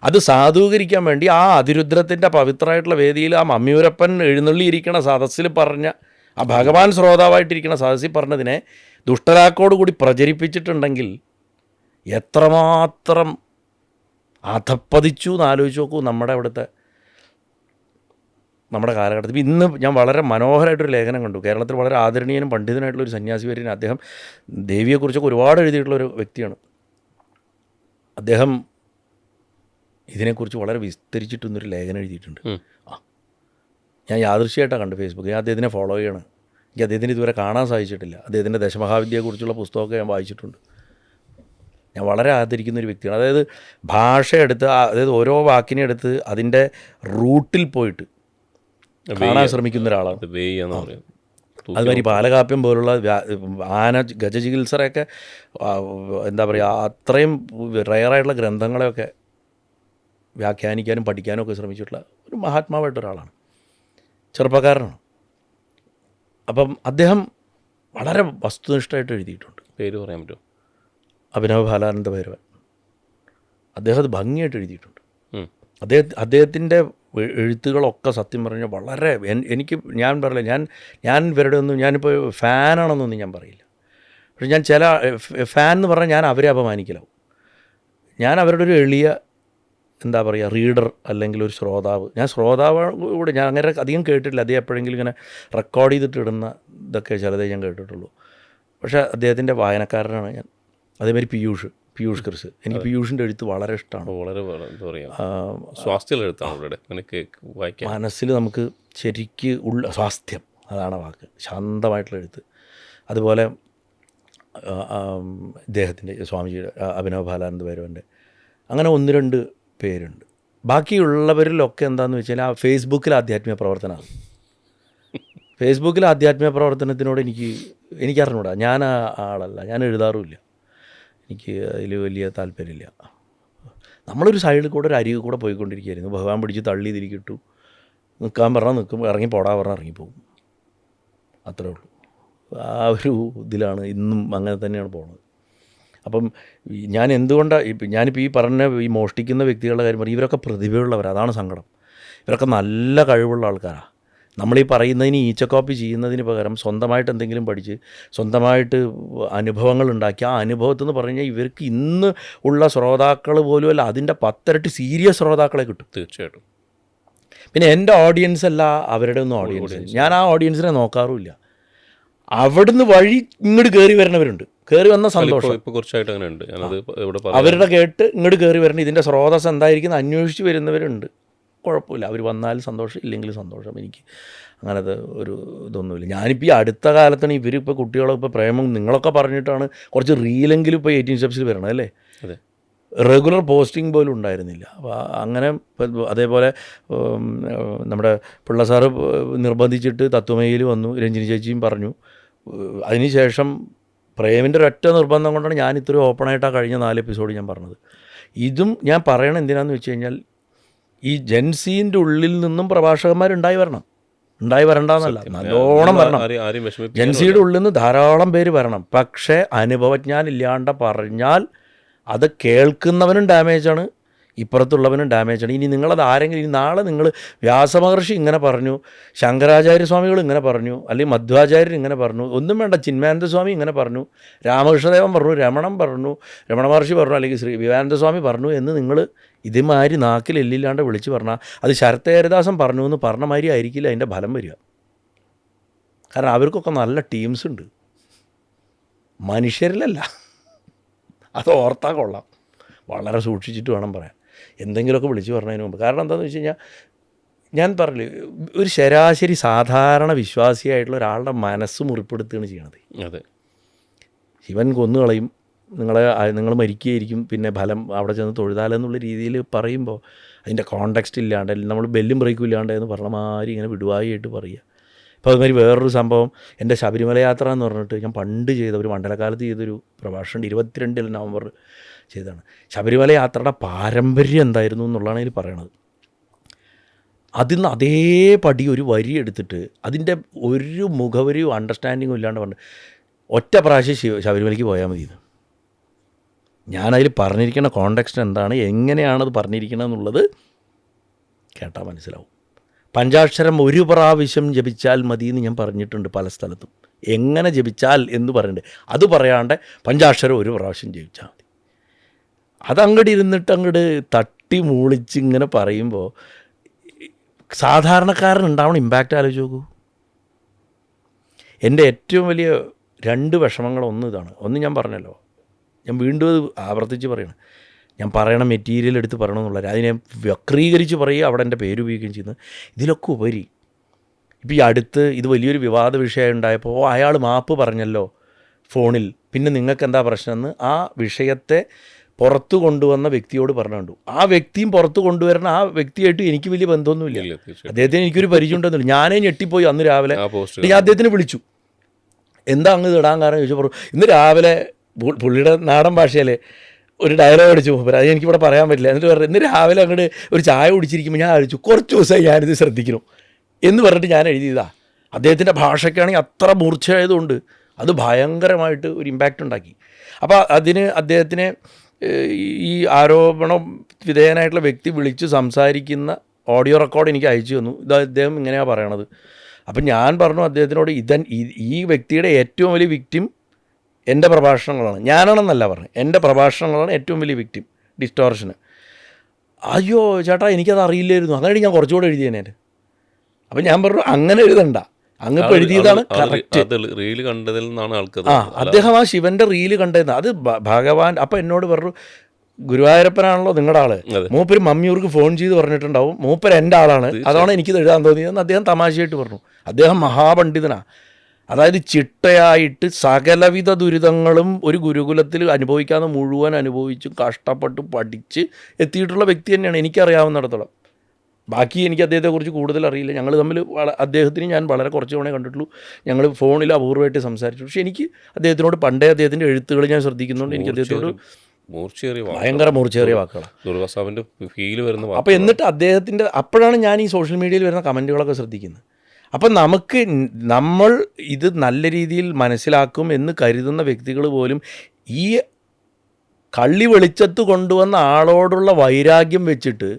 അത് സാധൂകരിക്കാൻ വേണ്ടി ആ അതിരുദ്രത്തിൻ്റെ പവിത്രമായിട്ടുള്ള വേദിയിൽ ആ മമ്മിയൂരപ്പൻ എഴുന്നള്ളിയിരിക്കുന്ന സദസ്സിൽ പറഞ്ഞ ആ ഭഗവാൻ ശ്രോതാവായിട്ടിരിക്കുന്ന സദസ്സിൽ പറഞ്ഞതിനെ ദുഷ്ടരാക്കോടുകൂടി പ്രചരിപ്പിച്ചിട്ടുണ്ടെങ്കിൽ എത്രമാത്രം അധപ്പതിച്ചു എന്ന് ആലോചിച്ച് നോക്കൂ. നമ്മുടെ കാലഘട്ടത്തിൽ ഇന്ന് ഞാൻ വളരെ മനോഹരമായിട്ടൊരു ലേഖനം കണ്ടു. കേരളത്തിൽ വളരെ ആദരണീയനും പണ്ഡിതനായിട്ടുള്ളൊരു സന്യാസി വര്യൻ. അദ്ദേഹം ദേവിയെക്കുറിച്ചൊക്കെ ഒരുപാട് എഴുതിയിട്ടുള്ളൊരു വ്യക്തിയാണ്. അദ്ദേഹം ഇതിനെക്കുറിച്ച് വളരെ വിസ്തരിച്ചിട്ടൊന്നൊരു ലേഖനം എഴുതിയിട്ടുണ്ട്. ഞാൻ യാദൃശ്യമായിട്ടാണ് കണ്ടു ഫേസ്ബുക്കിൽ. ഞാൻ അദ്ദേഹത്തിനെ ഫോളോ ചെയ്യണം. എനിക്ക് അദ്ദേഹത്തിന് ഇതുവരെ കാണാൻ സാധിച്ചിട്ടില്ല. അദ്ദേഹത്തിൻ്റെ ദശമഹാവിദ്യയെക്കുറിച്ചുള്ള പുസ്തകമൊക്കെ ഞാൻ വായിച്ചിട്ടുണ്ട്. ഞാൻ വളരെ ആദരിക്കുന്നൊരു വ്യക്തിയാണ്. അതായത് ഭാഷയെടുത്ത്, അതായത് ഓരോ വാക്കിനെ എടുത്ത് അതിൻ്റെ റൂട്ടിൽ പോയിട്ട് കാണാൻ ശ്രമിക്കുന്ന ഒരാളാണ്. അതുമാതിരി പാലകാപ്യം പോലുള്ള ഗജചികിത്സറൊക്കെ എന്താ പറയുക, അത്രയും റയറായിട്ടുള്ള ഗ്രന്ഥങ്ങളെയൊക്കെ വ്യാഖ്യാനിക്കാനും പഠിക്കാനും ഒക്കെ ശ്രമിച്ചിട്ടുള്ള ഒരു മഹാത്മാവായിട്ടൊരാളാണ്. ചെറുപ്പക്കാരനാണ്. അപ്പം അദ്ദേഹം വളരെ വസ്തുനിഷ്ഠമായിട്ട് എഴുതിയിട്ടുണ്ട്. പേര് പറയാൻ പറ്റുമോ? അഭിനവ ബാലാനന്ദ ഭൈരവൻ. അദ്ദേഹം അത് ഭംഗിയായിട്ട് എഴുതിയിട്ടുണ്ട്. അദ്ദേഹത്തിൻ്റെ എഴുത്തുകളൊക്കെ സത്യം പറഞ്ഞാൽ വളരെ എനിക്ക് ഞാൻ പറയില്ല, ഞാൻ ഇവരുടെ ഒന്നും ഞാനിപ്പോൾ ഫാനാണെന്നൊന്നും ഞാൻ പറയില്ല. പക്ഷെ ഞാൻ ചില ഫാൻ എന്ന് പറഞ്ഞാൽ ഞാൻ അവരെ അപമാനിക്കലാവും. ഞാൻ അവരുടെ ഒരു എളിയ എന്താ പറയുക റീഡർ അല്ലെങ്കിൽ ഒരു ശ്രോതാവ്. ഞാൻ ശ്രോതാവ് കൂടെ ഞാൻ അങ്ങനെ അധികം കേട്ടിട്ടില്ല. അദ്ദേഹം എപ്പോഴെങ്കിലും ഇങ്ങനെ റെക്കോർഡ് ചെയ്തിട്ട് ഇടുന്ന ഇതൊക്കെ ചിലതേ ഞാൻ കേട്ടിട്ടുള്ളൂ. പക്ഷേ അദ്ദേഹത്തിൻ്റെ വായനക്കാരനാണ് ഞാൻ. അതേമാതിരി പീയൂഷ് ക്രിസ്. എനിക്ക് പീയൂഷിൻ്റെ എഴുത്ത് വളരെ ഇഷ്ടമാണ്. വളരെ എന്താ പറയുക, സ്വാസ്ഥ്യമുള്ള എഴുത്താണ്. മനസ്സിൽ നമുക്ക് ശരിക്ക് സ്വാസ്ഥ്യം, അതാണ് വാക്ക്, ശാന്തമായിട്ടുള്ള എഴുത്ത്. അതുപോലെ ഇദ്ദേഹത്തിൻ്റെ സ്വാമിജിയുടെ അഭിനവ ബാലാനന്ദ ഭൈരവൻ്റെ അങ്ങനെ ഒന്ന് രണ്ട് പേരുണ്ട്. ബാക്കിയുള്ളവരിലൊക്കെ എന്താണെന്ന് വെച്ചാൽ ആ ഫേസ്ബുക്കിൽ ആധ്യാത്മിക പ്രവർത്തനമാണ്. ഫേസ്ബുക്കിൽ ആധ്യാത്മിക പ്രവർത്തനത്തിനോട് എനിക്കറിഞ്ഞൂടാ. ഞാൻ ആ ആളല്ല, ഞാൻ എഴുതാറുമില്ല. എനിക്ക് അതിൽ വലിയ താല്പര്യമില്ല. നമ്മളൊരു സൈഡിൽ കൂടെ ഒരു അരികിൽ കൂടെ പോയിക്കൊണ്ടിരിക്കുകയായിരുന്നു. ഭഗവാൻ പിടിച്ച് തള്ളി തിരിക്കിട്ടു, നിൽക്കാൻ പറഞ്ഞാൽ നിൽക്കും, ഇറങ്ങി പോടാ പറഞ്ഞാൽ ഇറങ്ങിപ്പോകും. അത്രേ ഉള്ളൂ. ആ ഒരു ഇതിലാണ് ഇന്നും അങ്ങനെ തന്നെയാണ് പോകുന്നത്. അപ്പം ഞാൻ എന്തുകൊണ്ടാണ് ഞാനിപ്പോൾ ഈ പറഞ്ഞ ഈ മോഷ്ടിക്കുന്ന വ്യക്തികളുടെ കാര്യം പറയും, ഇവരൊക്കെ പ്രതിഭയുള്ളവർ, അതാണ് സങ്കടം. ഇവരൊക്കെ നല്ല കഴിവുള്ള ആൾക്കാരാണ്. നമ്മളീ പറയുന്നതിന് ഈച്ചക്കോപ്പി ചെയ്യുന്നതിന് പകരം സ്വന്തമായിട്ട് എന്തെങ്കിലും പഠിച്ച് സ്വന്തമായിട്ട് അനുഭവങ്ങൾ ഉണ്ടാക്കി ആ അനുഭവത്തിൽ നിന്ന് പറഞ്ഞു കഴിഞ്ഞാൽ ഇവർക്ക് ഇന്ന് ഉള്ള ശ്രോതാക്കൾ പോലും അല്ല, അതിൻ്റെ 10 ഇരട്ടി സീരിയസ് ശ്രോതാക്കളെ കിട്ടും. തീർച്ചയായിട്ടും. പിന്നെ എൻ്റെ ഓഡിയൻസ് അല്ല അവരുടെ ഒന്നും ഓഡിയൻസ്. ഞാൻ ആ ഓഡിയൻസിനെ നോക്കാറുമില്ല. അവിടുന്ന് വഴി ഇങ്ങോട്ട് കയറി വരുന്നവരുണ്ട്. കയറി വന്ന സന്തോഷം. അവരുടെ കേട്ട് ഇങ്ങോട്ട് കയറി വരണം, ഇതിൻ്റെ സ്രോതസ് എന്തായിരിക്കും അന്വേഷിച്ച് വരുന്നവരുണ്ട്. കുഴപ്പമില്ല, അവർ വന്നാലും സന്തോഷം, ഇല്ലെങ്കിലും സന്തോഷം. എനിക്ക് അങ്ങനത്തെ ഒരു ഇതൊന്നുമില്ല. ഞാനിപ്പോൾ ഈ അടുത്ത കാലത്താണ് ഇവരിപ്പോൾ കുട്ടികളൊക്കെ പ്രേമം നിങ്ങളൊക്കെ പറഞ്ഞിട്ടാണ് കുറച്ച് റീലെങ്കിലും ഇപ്പോൾ 18 സ്റ്റെപ്സിൽ വരണം അല്ലേ. റെഗുലർ പോസ്റ്റിംഗ് പോലും ഉണ്ടായിരുന്നില്ല. അപ്പോൾ അങ്ങനെ അതേപോലെ നമ്മുടെ പിള്ള സാറ് നിർബന്ധിച്ചിട്ട് തത്വമയിൽ വന്നു, രഞ്ജിനി ചേച്ചിയും പറഞ്ഞു. അതിനുശേഷം പ്രേമിൻ്റെ ഒരൊറ്റ നിർബന്ധം കൊണ്ടാണ് ഞാൻ ഇത്രയും ഓപ്പണായിട്ടാണ് കഴിഞ്ഞ 4 എപ്പിസോഡ് ഞാൻ പറഞ്ഞത്. ഇതും ഞാൻ പറയണത് എന്തിനാന്ന് വെച്ച് കഴിഞ്ഞാൽ ഈ ജെൻസീൻ്റെ ഉള്ളിൽ നിന്നും പ്രഭാഷകന്മാരുണ്ടായി വരണം. ഉണ്ടായി വരണ്ടെന്നല്ല, നല്ലോണം വരണം. ജെൻസിയുടെ ഉള്ളിൽ നിന്ന് ധാരാളം പേര് വരണം. പക്ഷേ അനുഭവജ്ഞാനം ഇല്ലാണ്ട് പറഞ്ഞാൽ അത് കേൾക്കുന്നവനും ഡാമേജാണ്, ഇപ്പുറത്തുള്ളവനും ഡാമേജാണ്. ഇനി നിങ്ങളത് ആരെങ്കിലും ഇനി നാളെ നിങ്ങൾ വ്യാസമഹർഷി ഇങ്ങനെ പറഞ്ഞു, ശങ്കരാചാര്യസ്വാമികൾ ഇങ്ങനെ പറഞ്ഞു, അല്ലെങ്കിൽ മധ്വാചാര്യർ ഇങ്ങനെ പറഞ്ഞു, ഒന്നും വേണ്ട, ചിന്മയാനന്ദ സ്വാമി ഇങ്ങനെ പറഞ്ഞു, രാമകൃഷ്ണദേവൻ പറഞ്ഞു, രമണ മഹർഷി പറഞ്ഞു, അല്ലെങ്കിൽ ശ്രീ വിവേകാനന്ദ സ്വാമി പറഞ്ഞു എന്ന് നിങ്ങൾ ഇതേമാതിരി നാക്കിൽ എല്ലില്ലാണ്ട് വിളിച്ച് പറഞ്ഞാൽ അത് ശരത് ഹരിദാസൻ പറഞ്ഞു എന്ന് പറഞ്ഞ മാതിരി ആയിരിക്കില്ല അതിൻ്റെ ഫലം വരിക. കാരണം അവർക്കൊക്കെ നല്ല ടീംസ് ഉണ്ട്, മനുഷ്യരിലല്ല. അത് ഓർത്താൽ കൊള്ളാം. വളരെ സൂക്ഷിച്ചിട്ട് വേണം പറയാൻ, എന്തെങ്കിലുമൊക്കെ വിളിച്ച് പറഞ്ഞതിന് മുമ്പ്. കാരണം എന്താണെന്ന് വെച്ച് കഴിഞ്ഞാൽ, ഞാൻ പറഞ്ഞില്ലേ, ഒരു ശരാശരി സാധാരണ വിശ്വാസിയായിട്ടുള്ള ഒരാളുടെ മനസ്സ് മുറിപ്പെടുത്തുകയാണ് ചെയ്യണത്. അതെ, ശിവൻ കൊന്നുകളയും, നിങ്ങൾ മരിക്കുകയായിരിക്കും, പിന്നെ ഫലം അവിടെ ചെന്ന് തൊഴുതാലെന്നുള്ള രീതിയിൽ പറയുമ്പോൾ അതിൻ്റെ കോണ്ടെക്സ്റ്റ് ഇല്ലാണ്ട്, നമ്മൾ ബെല്ലും ബ്രേക്കും ഇല്ലാണ്ട് എന്ന് പറഞ്ഞ മാതിരി ഇങ്ങനെ വിടുവായിട്ട് പറയുക. ഇപ്പോൾ അതുമാതിരി വേറൊരു സംഭവം, എൻ്റെ ശബരിമല യാത്ര എന്ന് പറഞ്ഞിട്ട് ഞാൻ പണ്ട് ചെയ്ത ഒരു മണ്ഡലകാലത്ത് ചെയ്തൊരു പ്രഭാഷണം 22 നവംബർ ചെയ്തതാണ്. ശബരിമല യാത്രയുടെ പാരമ്പര്യം എന്തായിരുന്നു എന്നുള്ളതാണ് ഇതിൽ പറയണത്. അതിൽ നിന്ന് അതേപടി ഒരു വരി എടുത്തിട്ട് അതിൻ്റെ ഒരു മുഖവരിയും അണ്ടർസ്റ്റാൻഡിങ്ങും ഇല്ലാണ്ട് പറഞ്ഞു ഒറ്റ പ്രാവശ്യം ശബരിമലയ്ക്ക് പോയാൽ മതി. ഞാനതിൽ പറഞ്ഞിരിക്കുന്ന കോണ്ടെക്സ്റ്റ് എന്താണ്, എങ്ങനെയാണത് പറഞ്ഞിരിക്കുന്നത് എന്നുള്ളത് കേട്ടാൽ മനസ്സിലാവും. പഞ്ചാക്ഷരം ഒരു പ്രാവശ്യം ജപിച്ചാൽ മതി എന്ന് ഞാൻ പറഞ്ഞിട്ടുണ്ട് പല സ്ഥലത്തും. എങ്ങനെ ജപിച്ചാൽ എന്ന് പറയുന്നുണ്ട്, അത് പറയാണ്ട് പഞ്ചാക്ഷരം ഒരു പ്രാവശ്യം ജപിച്ചാൽ മതി. അതങ്ങോട്ട് ഇരുന്നിട്ട് അങ്ങോട്ട് തട്ടി മൂളിച്ച് ഇങ്ങനെ പറയുമ്പോൾ സാധാരണക്കാരൻ ഉണ്ടാവണം ഇമ്പാക്റ്റ് ആലോചിച്ച് നോക്കൂ. എൻ്റെ ഏറ്റവും വലിയ 2 വിഷമങ്ങളൊന്നും ഇതാണ്. ഒന്ന് ഞാൻ പറഞ്ഞല്ലോ, ഞാൻ വീണ്ടും അത് ആവർത്തിച്ച് പറയണം, ഞാൻ പറയണ മെറ്റീരിയൽ എടുത്ത് പറയണമെന്നുള്ളത്, അതിനെ വക്രീകരിച്ച് പറയുക, അവിടെ എൻ്റെ പേര് ഉപയോഗിക്കുകയും ചെയ്യുന്നത്. ഇതിലൊക്കെ ഉപരി ഇപ്പോൾ ഈ അടുത്ത് ഇത് വലിയൊരു വിവാദ വിഷയം ഉണ്ടായപ്പോൾ അയാൾ മാപ്പ് പറഞ്ഞല്ലോ ഫോണിൽ, പിന്നെ നിങ്ങൾക്ക് എന്താ പ്രശ്നമെന്ന് ആ വിഷയത്തെ പുറത്തു കൊണ്ടുവന്ന വ്യക്തിയോട് പറഞ്ഞു. ആ വ്യക്തിയും പുറത്ത് കൊണ്ടുവരുന്ന ആ വ്യക്തിയായിട്ട് എനിക്ക് വലിയ ബന്ധമൊന്നുമില്ല, അദ്ദേഹത്തിന് എനിക്കൊരു പരിചയം ഉണ്ടെന്നില്ല. ഞാനേ ഞെട്ടിപ്പോയി. അന്ന് രാവിലെ ഞാൻ അദ്ദേഹത്തിന് വിളിച്ചു, എന്താ അങ്ങ് ഇടാൻ കാരണം ചോദിച്ചു. പറഞ്ഞു ഇന്ന് രാവിലെ പുള്ളിയുടെ നാടൻ ഭാഷയിലെ ഒരു ഡയലോഗ് അടിച്ചു പോകുമ്പോൾ അത് എനിക്കിവിടെ പറയാൻ പറ്റില്ല. എന്നിട്ട് പറഞ്ഞു ഇന്ന് രാവിലെ അങ്ങോട്ട് ഒരു ചായ കുടിച്ചിരിക്കുമ്പോൾ ഞാൻ അടിച്ചു, കുറച്ച് ദിവസമായി ഞാനിത് ശ്രദ്ധിക്കണം എന്ന് പറഞ്ഞിട്ട് ഞാൻ എഴുതിയതാണ്. അദ്ദേഹത്തിൻ്റെ ഭാഷയ്ക്കാണെങ്കിൽ അത്ര മൂർച്ചയായതുകൊണ്ട് അത് ഭയങ്കരമായിട്ട് ഒരു ഇമ്പാക്റ്റ് ഉണ്ടാക്കി. അപ്പോൾ അതിന് അദ്ദേഹത്തിനെ ഈ ആരോപണം വിധേയനായിട്ടുള്ള വ്യക്തി വിളിച്ച് സംസാരിക്കുന്ന ഓഡിയോ റെക്കോർഡ് എനിക്ക് അയച്ചു തന്നു. ഇത് അദ്ദേഹം ഇങ്ങനെയാണ് പറയണത്. അപ്പം ഞാൻ പറഞ്ഞു അദ്ദേഹത്തിനോട്, ഈ വ്യക്തിയുടെ ഏറ്റവും വലിയ വിക്ടിം എൻ്റെ പ്രഭാഷണങ്ങളാണ്, ഞാനാണെന്നല്ല പറഞ്ഞു, എൻ്റെ പ്രഭാഷണങ്ങളാണ് ഏറ്റവും വലിയ വിക്ടിം ഡിസ്റ്റോർഷന്. അയ്യോ ചേട്ടാ എനിക്കത് അറിയില്ലായിരുന്നു, അങ്ങനെ ഞാൻ കുറച്ചുകൂടെ എഴുതിയേനെ. അപ്പം ഞാൻ പറഞ്ഞു അങ്ങനെ എഴുതണ്ട, അങ്ങ് ഇപ്പോൾ എഴുതിയതാണ് കറക്റ്റ്. അദ്ദേഹം ആ ശിവൻ്റെ റീല് കണ്ടതെന്ന് അത് ഭഗവാൻ. അപ്പം എന്നോട് പറഞ്ഞു, ഗുരുവായൂരപ്പനാണല്ലോ നിങ്ങളുടെ ആള്, മൂപ്പര് മമ്മിയൂർക്ക് ഫോൺ ചെയ്ത് പറഞ്ഞിട്ടുണ്ടാവും, മൂപ്പര് എൻ്റെ ആളാണ്, അതാണ് എനിക്കിത് എഴുതാൻ തോന്നിയതെന്ന് അദ്ദേഹം തമാശയായിട്ട് പറഞ്ഞു. അദ്ദേഹം മഹാപണ്ഡിതനാണ്. അതായത് ചിട്ടയായിട്ട് സകലവിധ ദുരിതങ്ങളും ഒരു ഗുരുകുലത്തിൽ അനുഭവിക്കാതെ മുഴുവൻ അനുഭവിച്ചും കഷ്ടപ്പെട്ട് പഠിച്ച് എത്തിയിട്ടുള്ള വ്യക്തി തന്നെയാണ് എനിക്കറിയാവുന്നിടത്തോളം. ബാക്കി എനിക്ക് അദ്ദേഹത്തെക്കുറിച്ച് കൂടുതൽ അറിയില്ല. ഞങ്ങൾ തമ്മിൽ അദ്ദേഹത്തിന് ഞാൻ വളരെ കുറച്ച് തവണ കണ്ടിട്ടുള്ളൂ. ഞങ്ങൾ ഫോണിൽ അപൂർവമായിട്ട് സംസാരിച്ചു. പക്ഷേ എനിക്ക് അദ്ദേഹത്തിനോട് പണ്ടേ അദ്ദേഹത്തിൻ്റെ എഴുത്തുകൾ ഞാൻ ശ്രദ്ധിക്കുന്നുണ്ട്. എനിക്ക് അദ്ദേഹത്തോട് ഭയങ്കര മൂർച്ചയേറിയ വാക്കുകളാണ്. അപ്പോൾ എന്നിട്ട് അദ്ദേഹത്തിൻ്റെ അപ്പോഴാണ് ഞാൻ ഈ സോഷ്യൽ മീഡിയയിൽ വരുന്ന കമൻറ്റുകളൊക്കെ ശ്രദ്ധിക്കുന്നത്. അപ്പം നമ്മൾ ഇത് നല്ല രീതിയിൽ മനസ്സിലാക്കും എന്ന് കരുതുന്ന വ്യക്തികൾ പോലും ഈ കള്ളി വെളിച്ചത്ത് കൊണ്ടുവന്ന ആളോടുള്ള വൈരാഗ്യം വെച്ചിട്ട്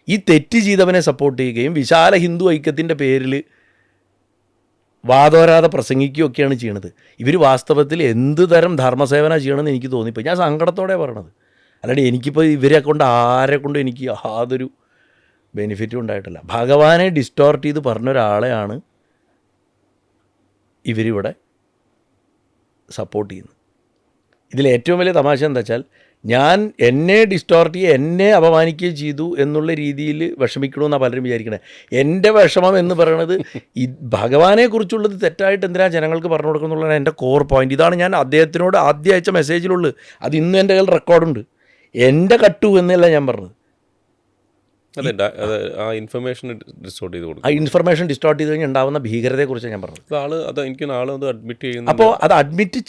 ഈ തെറ്റ് ചെയ്തവനെ സപ്പോർട്ട് ചെയ്യുകയും വിശാല ഹിന്ദു ഐക്യത്തിൻ്റെ പേരിൽ വാദോരാതെ പ്രസംഗിക്കുകയൊക്കെയാണ് ചെയ്യണത്. ഇവർ വാസ്തവത്തിൽ എന്ത് തരം ധർമ്മസേവന ചെയ്യണമെന്ന് എനിക്ക് തോന്നിപ്പോയി. ഞാൻ സങ്കടത്തോടെ പറയണത്, അല്ലാണ്ട് എനിക്കിപ്പോൾ ഇവരെ കൊണ്ട് ആരെ കൊണ്ടും എനിക്ക് യാതൊരു ബെനിഫിറ്റും ഉണ്ടായിട്ടില്ല. ഭഗവാനെ ഡിസ്റ്റോർട്ട് ചെയ്ത് പറഞ്ഞ ഒരാളെയാണ് ഇവരിവിടെ സപ്പോർട്ട് ചെയ്യുന്നത്. ഇതിൽ ഏറ്റവും വലിയ തമാശ എന്താ വെച്ചാൽ, ഞാൻ എന്നെ ഡിസ്റ്റോർട്ട് ചെയ്യുക, എന്നെ അപമാനിക്കുകയും ചെയ്തു എന്നുള്ള രീതിയിൽ വിഷമിക്കണമെന്നാണ് പലരും വിചാരിക്കണേ. എൻ്റെ വിഷമം എന്ന് പറയണത് ഈ ഭഗവാനെക്കുറിച്ചുള്ളത് തെറ്റായിട്ട് എന്തിനാ ജനങ്ങൾക്ക് പറഞ്ഞു കൊടുക്കുന്നുള്ളതാണ് എൻ്റെ കോർ പോയിൻ്റ്. ഇതാണ് ഞാൻ അദ്ദേഹത്തിനോട് ആദ്യം അയച്ച മെസ്സേജിലുള്ളത്. അത് ഇന്നും എൻ്റെ കയ്യിൽ റെക്കോർഡുണ്ട്. എൻ്റെ കട്ടു എന്നല്ല ഞാൻ പറഞ്ഞത്, ആ ഇൻഫർമേഷൻ ഡിസ്റ്റോർട്ട് ചെയ്ത് കൊടുക്കും. ആ ഇൻഫർമേഷൻ ഡിസ്റ്റോർട്ട് ചെയ്ത് കഴിഞ്ഞാൽ ഉണ്ടാകുന്ന ഭീകരതയെക്കുറിച്ച് ഞാൻ പറഞ്ഞത്. അപ്പോൾ അത് അഡ്മിറ്റ്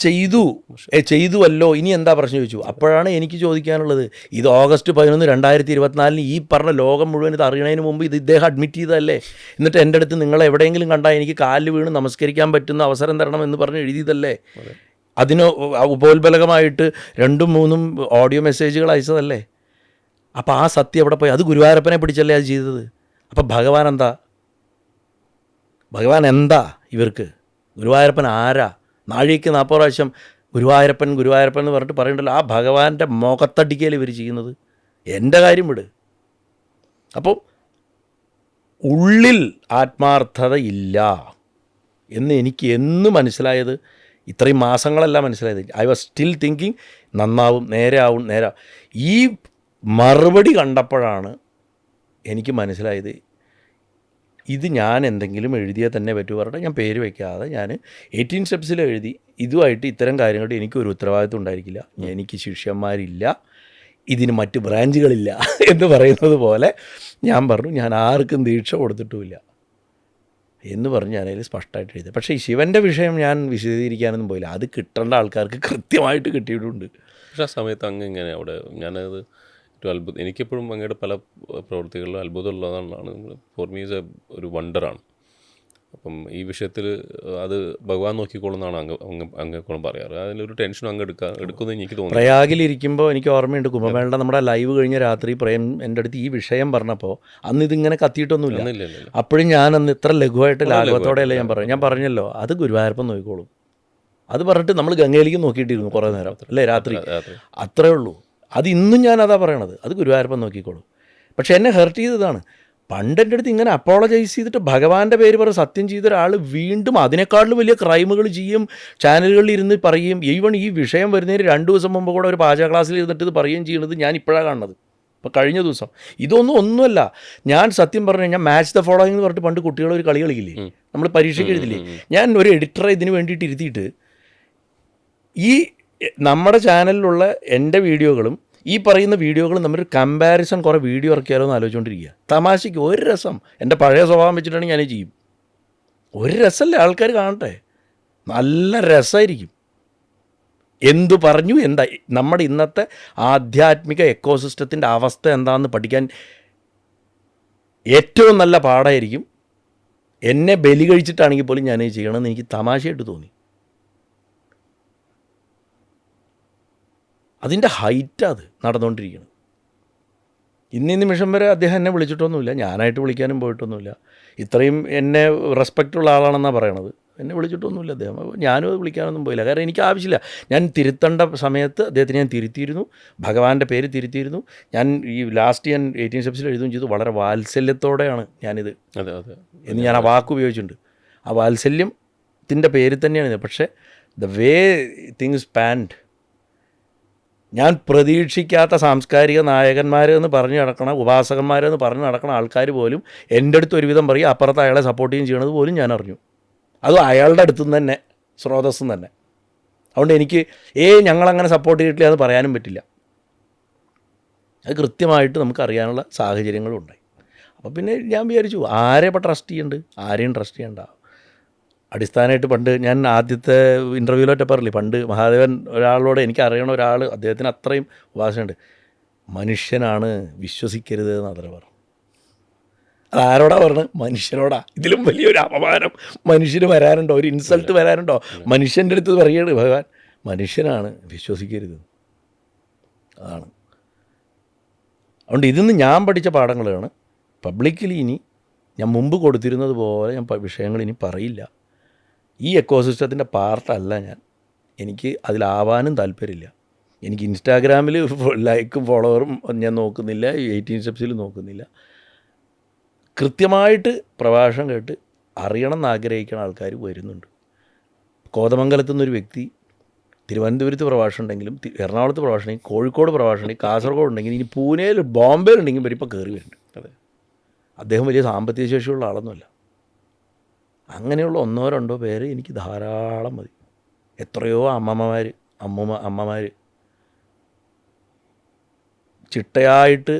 ചെയ്തുവല്ലോ, ഇനി എന്താ പ്രശ്നം ചോദിച്ചു. അപ്പോഴാണ് എനിക്ക് ചോദിക്കാനുള്ളത്, ഇത് ഓഗസ്റ്റ് 11, 2024 ഈ പറഞ്ഞ ലോകം മുഴുവൻ ഇത് അറിയണതിന് മുമ്പ് ഇത് ഇദ്ദേഹം അഡ്മിറ്റ് ചെയ്തതല്ലേ? എന്നിട്ട് എൻ്റെ അടുത്ത് നിങ്ങൾ എവിടെയെങ്കിലും കണ്ടാൽ എനിക്ക് കാലിൽ വീണ് നമസ്കരിക്കാൻ പറ്റുന്ന അവസരം തരണം എന്ന് പറഞ്ഞ് എഴുതിയതല്ലേ? അതിന് ഉപോത്ബലകമായിട്ട് 2ഉം 3ഉം ഓഡിയോ മെസ്സേജുകൾ അയച്ചതല്ലേ. അപ്പോൾ ആ സത്യം എവിടെ പോയി? അത് ഗുരുവായൂരപ്പനെ പിടിച്ചല്ലേ അത് ചെയ്തത്. അപ്പോൾ ഭഗവാൻ എന്താ? ഭഗവാൻ എന്താ ഇവർക്ക്? ഗുരുവായൂരപ്പൻ ആരാ? നാഴിക്ക് 40 പ്രാവശ്യം ഗുരുവായൂരപ്പൻ ഗുരുവായൂരപ്പൻ എന്ന് പറഞ്ഞിട്ട് പറയണ്ടല്ലോ. ആ ഭഗവാന്റെ മുഖത്തടിക്കൽ ഇവർ ചെയ്യുന്നത്. എൻ്റെ കാര്യം വിട്. അപ്പോൾ ഉള്ളിൽ ആത്മാർത്ഥത ഇല്ല എന്ന് എനിക്ക് എന്ന് മനസ്സിലായത്, ഇത്രയും മാസങ്ങളല്ല മനസ്സിലായത്. ഐ വാസ് സ്റ്റിൽ തിങ്കിങ് നന്നാവും, നേരെ ആവും, നേരെ. ഈ മറുപടി കണ്ടപ്പോഴാണ് എനിക്ക് മനസ്സിലായത്, ഇത് ഞാൻ എന്തെങ്കിലും എഴുതിയാൽ തന്നെ പറ്റൂ പറഞ്ഞിട്ട് ഞാൻ പേര് വയ്ക്കാതെ ഞാൻ 18 സ്റ്റെപ്സിൽ എഴുതി. ഇതുമായിട്ട് ഇത്തരം കാര്യങ്ങളുടെ എനിക്കൊരു ഉത്തരവാദിത്വം ഉണ്ടായിരിക്കില്ല, എനിക്ക് ശിഷ്യന്മാരില്ല, ഇതിന് മറ്റ് ബ്രാഞ്ചുകളില്ല എന്ന് പറയുന്നത് പോലെ ഞാൻ പറഞ്ഞു, ഞാൻ ആർക്കും ദീക്ഷ കൊടുത്തിട്ടുമില്ല എന്ന് പറഞ്ഞ് ഞാനതിൽ സ്പഷ്ടമായിട്ട് എഴുതി. പക്ഷേ ഈ ശിവൻ്റെ വിഷയം ഞാൻ വിശദീകരിക്കാനൊന്നും പോയില്ല. അത് കിട്ടേണ്ട ആൾക്കാർക്ക് കൃത്യമായിട്ട് കിട്ടിയിട്ടുണ്ട്. പക്ഷേ ആ സമയത്ത് അങ്ങ് ഇങ്ങനെ അവിടെ ഞാനത് ഒരു അത്ഭുതം, എനിക്കെപ്പോഴും അങ്ങയുടെ പല പ്രവൃത്തികളിലും അത്ഭുതമുള്ളതാണ്. ഫോർ മീ ഈസ് ഒരു വണ്ടറാണ്. അപ്പം ഈ വിഷയത്തിൽ അത് ഭഗവാൻ നോക്കിക്കോളുന്നാണ് അങ്ങെപ്പോഴും പറയാറ്. അതിലൊരു ടെൻഷനും അങ്ങ് എടുക്കുമെന്ന് എനിക്ക് തോന്നുന്നു. പ്രയാഗിലിരിക്കുമ്പോൾ എനിക്ക് ഓർമ്മയുണ്ട്, കുംഭമേളയുടെ നമ്മുടെ ലൈവ് കഴിഞ്ഞ രാത്രി പ്രേം എൻ്റെ അടുത്ത് ഈ വിഷയം പറഞ്ഞപ്പോൾ അന്ന് ഇതിങ്ങനെ കത്തിയിട്ടൊന്നുമില്ല. അപ്പോഴും ഞാനന്ന് ഇത്ര ലഘുവായിട്ട് ലാഘവത്തോടെയല്ലേ ഞാൻ പറഞ്ഞല്ലോ, അത് ഗുരുവായൂരപ്പൻ നോക്കിക്കോളും. അത് പറഞ്ഞിട്ട് നമ്മൾ ഗംഗയിലേക്ക് നോക്കിയിട്ടിരുന്നു കുറേ നേരം അല്ലേ, രാത്രി. അത്രേ ഉള്ളൂ. അത് ഇന്നും ഞാനതാ പറയണത്, അത് ഗുരുവായൂരപ്പൻ നോക്കിക്കോളും. പക്ഷെ എന്നെ ഹെർട്ട് ചെയ്തതാണ്, പണ്ട് എൻ്റെ അടുത്ത് ഇങ്ങനെ അപ്പോളജൈസ് ചെയ്തിട്ട് ഭഗവാന്റെ പേര് പറഞ്ഞ് സത്യം ചെയ്ത ഒരാൾ വീണ്ടും അതിനേക്കാളും വലിയ ക്രൈമുകൾ ചെയ്യും, ചാനലുകളിൽ ഇരുന്ന് പറയും. ഈവൺ ഈ വിഷയം വരുന്നതിന് 2 ദിവസം മുമ്പ് കൂടെ ഒരു പാചക ക്ലാസ്സിൽ ഇരുന്നിട്ട് ഇത് പറയുകയും ചെയ്യുന്നത് ഞാൻ ഇപ്പോഴാണ് കാണുന്നത്. ഇപ്പോൾ കഴിഞ്ഞ ദിവസം ഒന്നുമല്ല. ഞാൻ സത്യം പറഞ്ഞു കഴിഞ്ഞാൽ മാച്ച് ദ ഫോളോയിങ് എന്ന് പറഞ്ഞിട്ട് പണ്ട് കുട്ടികൾ ഒരു കളി കളിക്കില്ലേ, നമ്മൾ പരീക്ഷയ്ക്ക് എഴുതില്ലേ, ഞാൻ ഒരു എഡിറ്ററെ ഇതിന് വേണ്ടിയിട്ട് ഇരുത്തിയിട്ട് ഈ നമ്മുടെ ചാനലിലുള്ള എൻ്റെ വീഡിയോകളും ഈ പറയുന്ന വീഡിയോകളും തമ്മിലൊരു കമ്പാരിസൺ, കുറേ വീഡിയോ ഇറക്കിയാലോ എന്ന് ആലോചിച്ചുകൊണ്ടിരിക്കുക. തമാശയ്ക്ക് ഒരു രസം, എൻ്റെ പഴയ സ്വഭാവം വെച്ചിട്ടാണെങ്കിൽ ഞാൻ ചെയ്യും. ഒരു രസമല്ലേ, ആൾക്കാർ കാണട്ടെ, നല്ല രസമായിരിക്കും. എന്തു പറഞ്ഞു, എന്താ നമ്മുടെ ഇന്നത്തെ ആധ്യാത്മിക എക്കോസിസ്റ്റത്തിൻ്റെ അവസ്ഥ എന്താണെന്ന് പഠിക്കാൻ ഏറ്റവും നല്ല പാഠമായിരിക്കും. എന്നെ ബലി കഴിച്ചിട്ടാണെങ്കിൽ പോലും ഞാനത് ചെയ്യണമെന്ന് എനിക്ക് തമാശയായിട്ട് തോന്നി. അതിൻ്റെ ഹൈറ്റാണ് അത് നടന്നുകൊണ്ടിരിക്കുന്നത്. ഇന്നീ നിമിഷം വരെ അദ്ദേഹം എന്നെ വിളിച്ചിട്ടൊന്നുമില്ല, ഞാനായിട്ട് വിളിക്കാനും പോയിട്ടൊന്നുമില്ല. ഇത്രയും എന്നെ റെസ്പെക്റ്റുള്ള ആളാണെന്നാണ് പറയണത്. എന്നെ വിളിച്ചിട്ടൊന്നുമില്ല അദ്ദേഹം. ഞാനും അത് വിളിക്കാനൊന്നും പോയില്ല, കാരണം എനിക്ക് ആവശ്യമില്ല. ഞാൻ തിരുത്തേണ്ട സമയത്ത് അദ്ദേഹത്തിന് ഞാൻ തിരുത്തിയിരുന്നു, ഭഗവാന്റെ പേര് തിരുത്തിയിരുന്നു. ഞാൻ ഈ ലാസ്റ്റ് ഞാൻ 18 സ്റ്റെപ്സിൽ എഴുതുകയും ചെയ്തു. വളരെ വാത്സല്യത്തോടെയാണ് ഞാനിത് എന്ന് ഞാൻ ആ വാക്ക് ഉപയോഗിച്ചിട്ടുണ്ട്. ആ വാത്സല്യത്തിൻ്റെ പേര് തന്നെയാണ്. പക്ഷേ ദ വേ തിങ്സ് പാൻഡ്, ഞാൻ പ്രതീക്ഷിക്കാത്ത സാംസ്കാരിക നായകന്മാരെന്ന് പറഞ്ഞു നടക്കണ, ഉപാസകന്മാരെന്ന് പറഞ്ഞു നടക്കണ ആൾക്കാർ പോലും എൻ്റെ അടുത്ത് ഒരുവിധം പറയും, അപ്പുറത്ത് അയാളെ സപ്പോർട്ട് ചെയ്യണത് പോലും ഞാൻ അറിഞ്ഞു. അതും അയാളുടെ അടുത്തുനിന്ന് തന്നെ, സ്രോതസ്സും തന്നെ. അതുകൊണ്ട് എനിക്ക് ഞങ്ങളങ്ങനെ സപ്പോർട്ട് ചെയ്തിട്ടില്ല എന്ന് പറയാനും പറ്റില്ല. അത് കൃത്യമായിട്ട് നമുക്ക് അറിയാനുള്ള സാഹചര്യങ്ങളും ഉണ്ടായി. അപ്പോൾ പിന്നെ ഞാൻ വിചാരിച്ചു, ആരെ ഇപ്പോൾ ട്രസ്റ്റ് ചെയ്യുന്നുണ്ട്, ആരെയും ട്രസ്റ്റ് ചെയ്യണ്ട. അടിസ്ഥാനമായിട്ട് പണ്ട് ഞാൻ ആദ്യത്തെ ഇൻ്റർവ്യൂവിലൊക്കെ പറഞ്ഞില്ലേ, പണ്ട് മഹാദേവൻ ഒരാളോട്, എനിക്ക് അറിയണ ഒരാൾ, അദ്ദേഹത്തിന് അത്രയും ഉപാസനയുണ്ട്, മനുഷ്യനാണ് വിശ്വസിക്കരുത് എന്ന് അത്ര പറഞ്ഞു. അതാരോടാ പറഞ്ഞത്? മനുഷ്യനോടാ. ഇതിലും വലിയൊരു അപമാനം മനുഷ്യന് വരാനുണ്ടോ? ഒരു ഇൻസൾട്ട് വരാനുണ്ടോ? മനുഷ്യൻ്റെ അടുത്ത് പറയുകയാണ് ഭഗവാൻ, മനുഷ്യനാണ് വിശ്വസിക്കരുത്. അതാണ്. അതുകൊണ്ട് ഇതിന്ന് ഞാൻ പഠിച്ച പാഠങ്ങളാണ്. പബ്ലിക്കലി ഇനി ഞാൻ മുമ്പ് കൊടുത്തിരുന്നത് പോലെ ഞാൻ വിഷയങ്ങൾ ഇനി പറയില്ല. ഈ എക്കോസിസ്റ്റത്തിൻ്റെ പാർട്ടല്ല ഞാൻ. എനിക്ക് അതിലാവാനും താല്പര്യമില്ല. എനിക്ക് ഇൻസ്റ്റാഗ്രാമിൽ ലൈക്കും ഫോളോവറും ഞാൻ നോക്കുന്നില്ല, 18 സ്റ്റെപ്സിൽ നോക്കുന്നില്ല. കൃത്യമായിട്ട് പ്രഭാഷണം കേട്ട് അറിയണം എന്ന് ആഗ്രഹിക്കുന്ന ആൾക്കാർ വരുന്നുണ്ട്. കോതമംഗലത്തു നിന്നൊരു വ്യക്തി തിരുവനന്തപുരത്ത് പ്രഭാഷണം ഉണ്ടെങ്കിലും, എറണാകുളത്ത് പ്രഭാഷണം ഉണ്ടെങ്കിൽ, കോഴിക്കോട് പ്രഭാഷണം ഉണ്ടെങ്കിൽ, കാസർഗോഡ് ഉണ്ടെങ്കിൽ, ഇനി പൂനെയിൽ ബോംബെയിലുണ്ടെങ്കിൽ ഇവരിപ്പോൾ കയറി വരുന്നുണ്ട്. അതെ, അദ്ദേഹം വലിയ സാമ്പത്തിക ശേഷിയുള്ള ആളൊന്നുമല്ല. അങ്ങനെയുള്ള 1-2 പേര് എനിക്ക് ധാരാളം മതി. എത്രയോ അമ്മമാർ ചിട്ടയായിട്ട്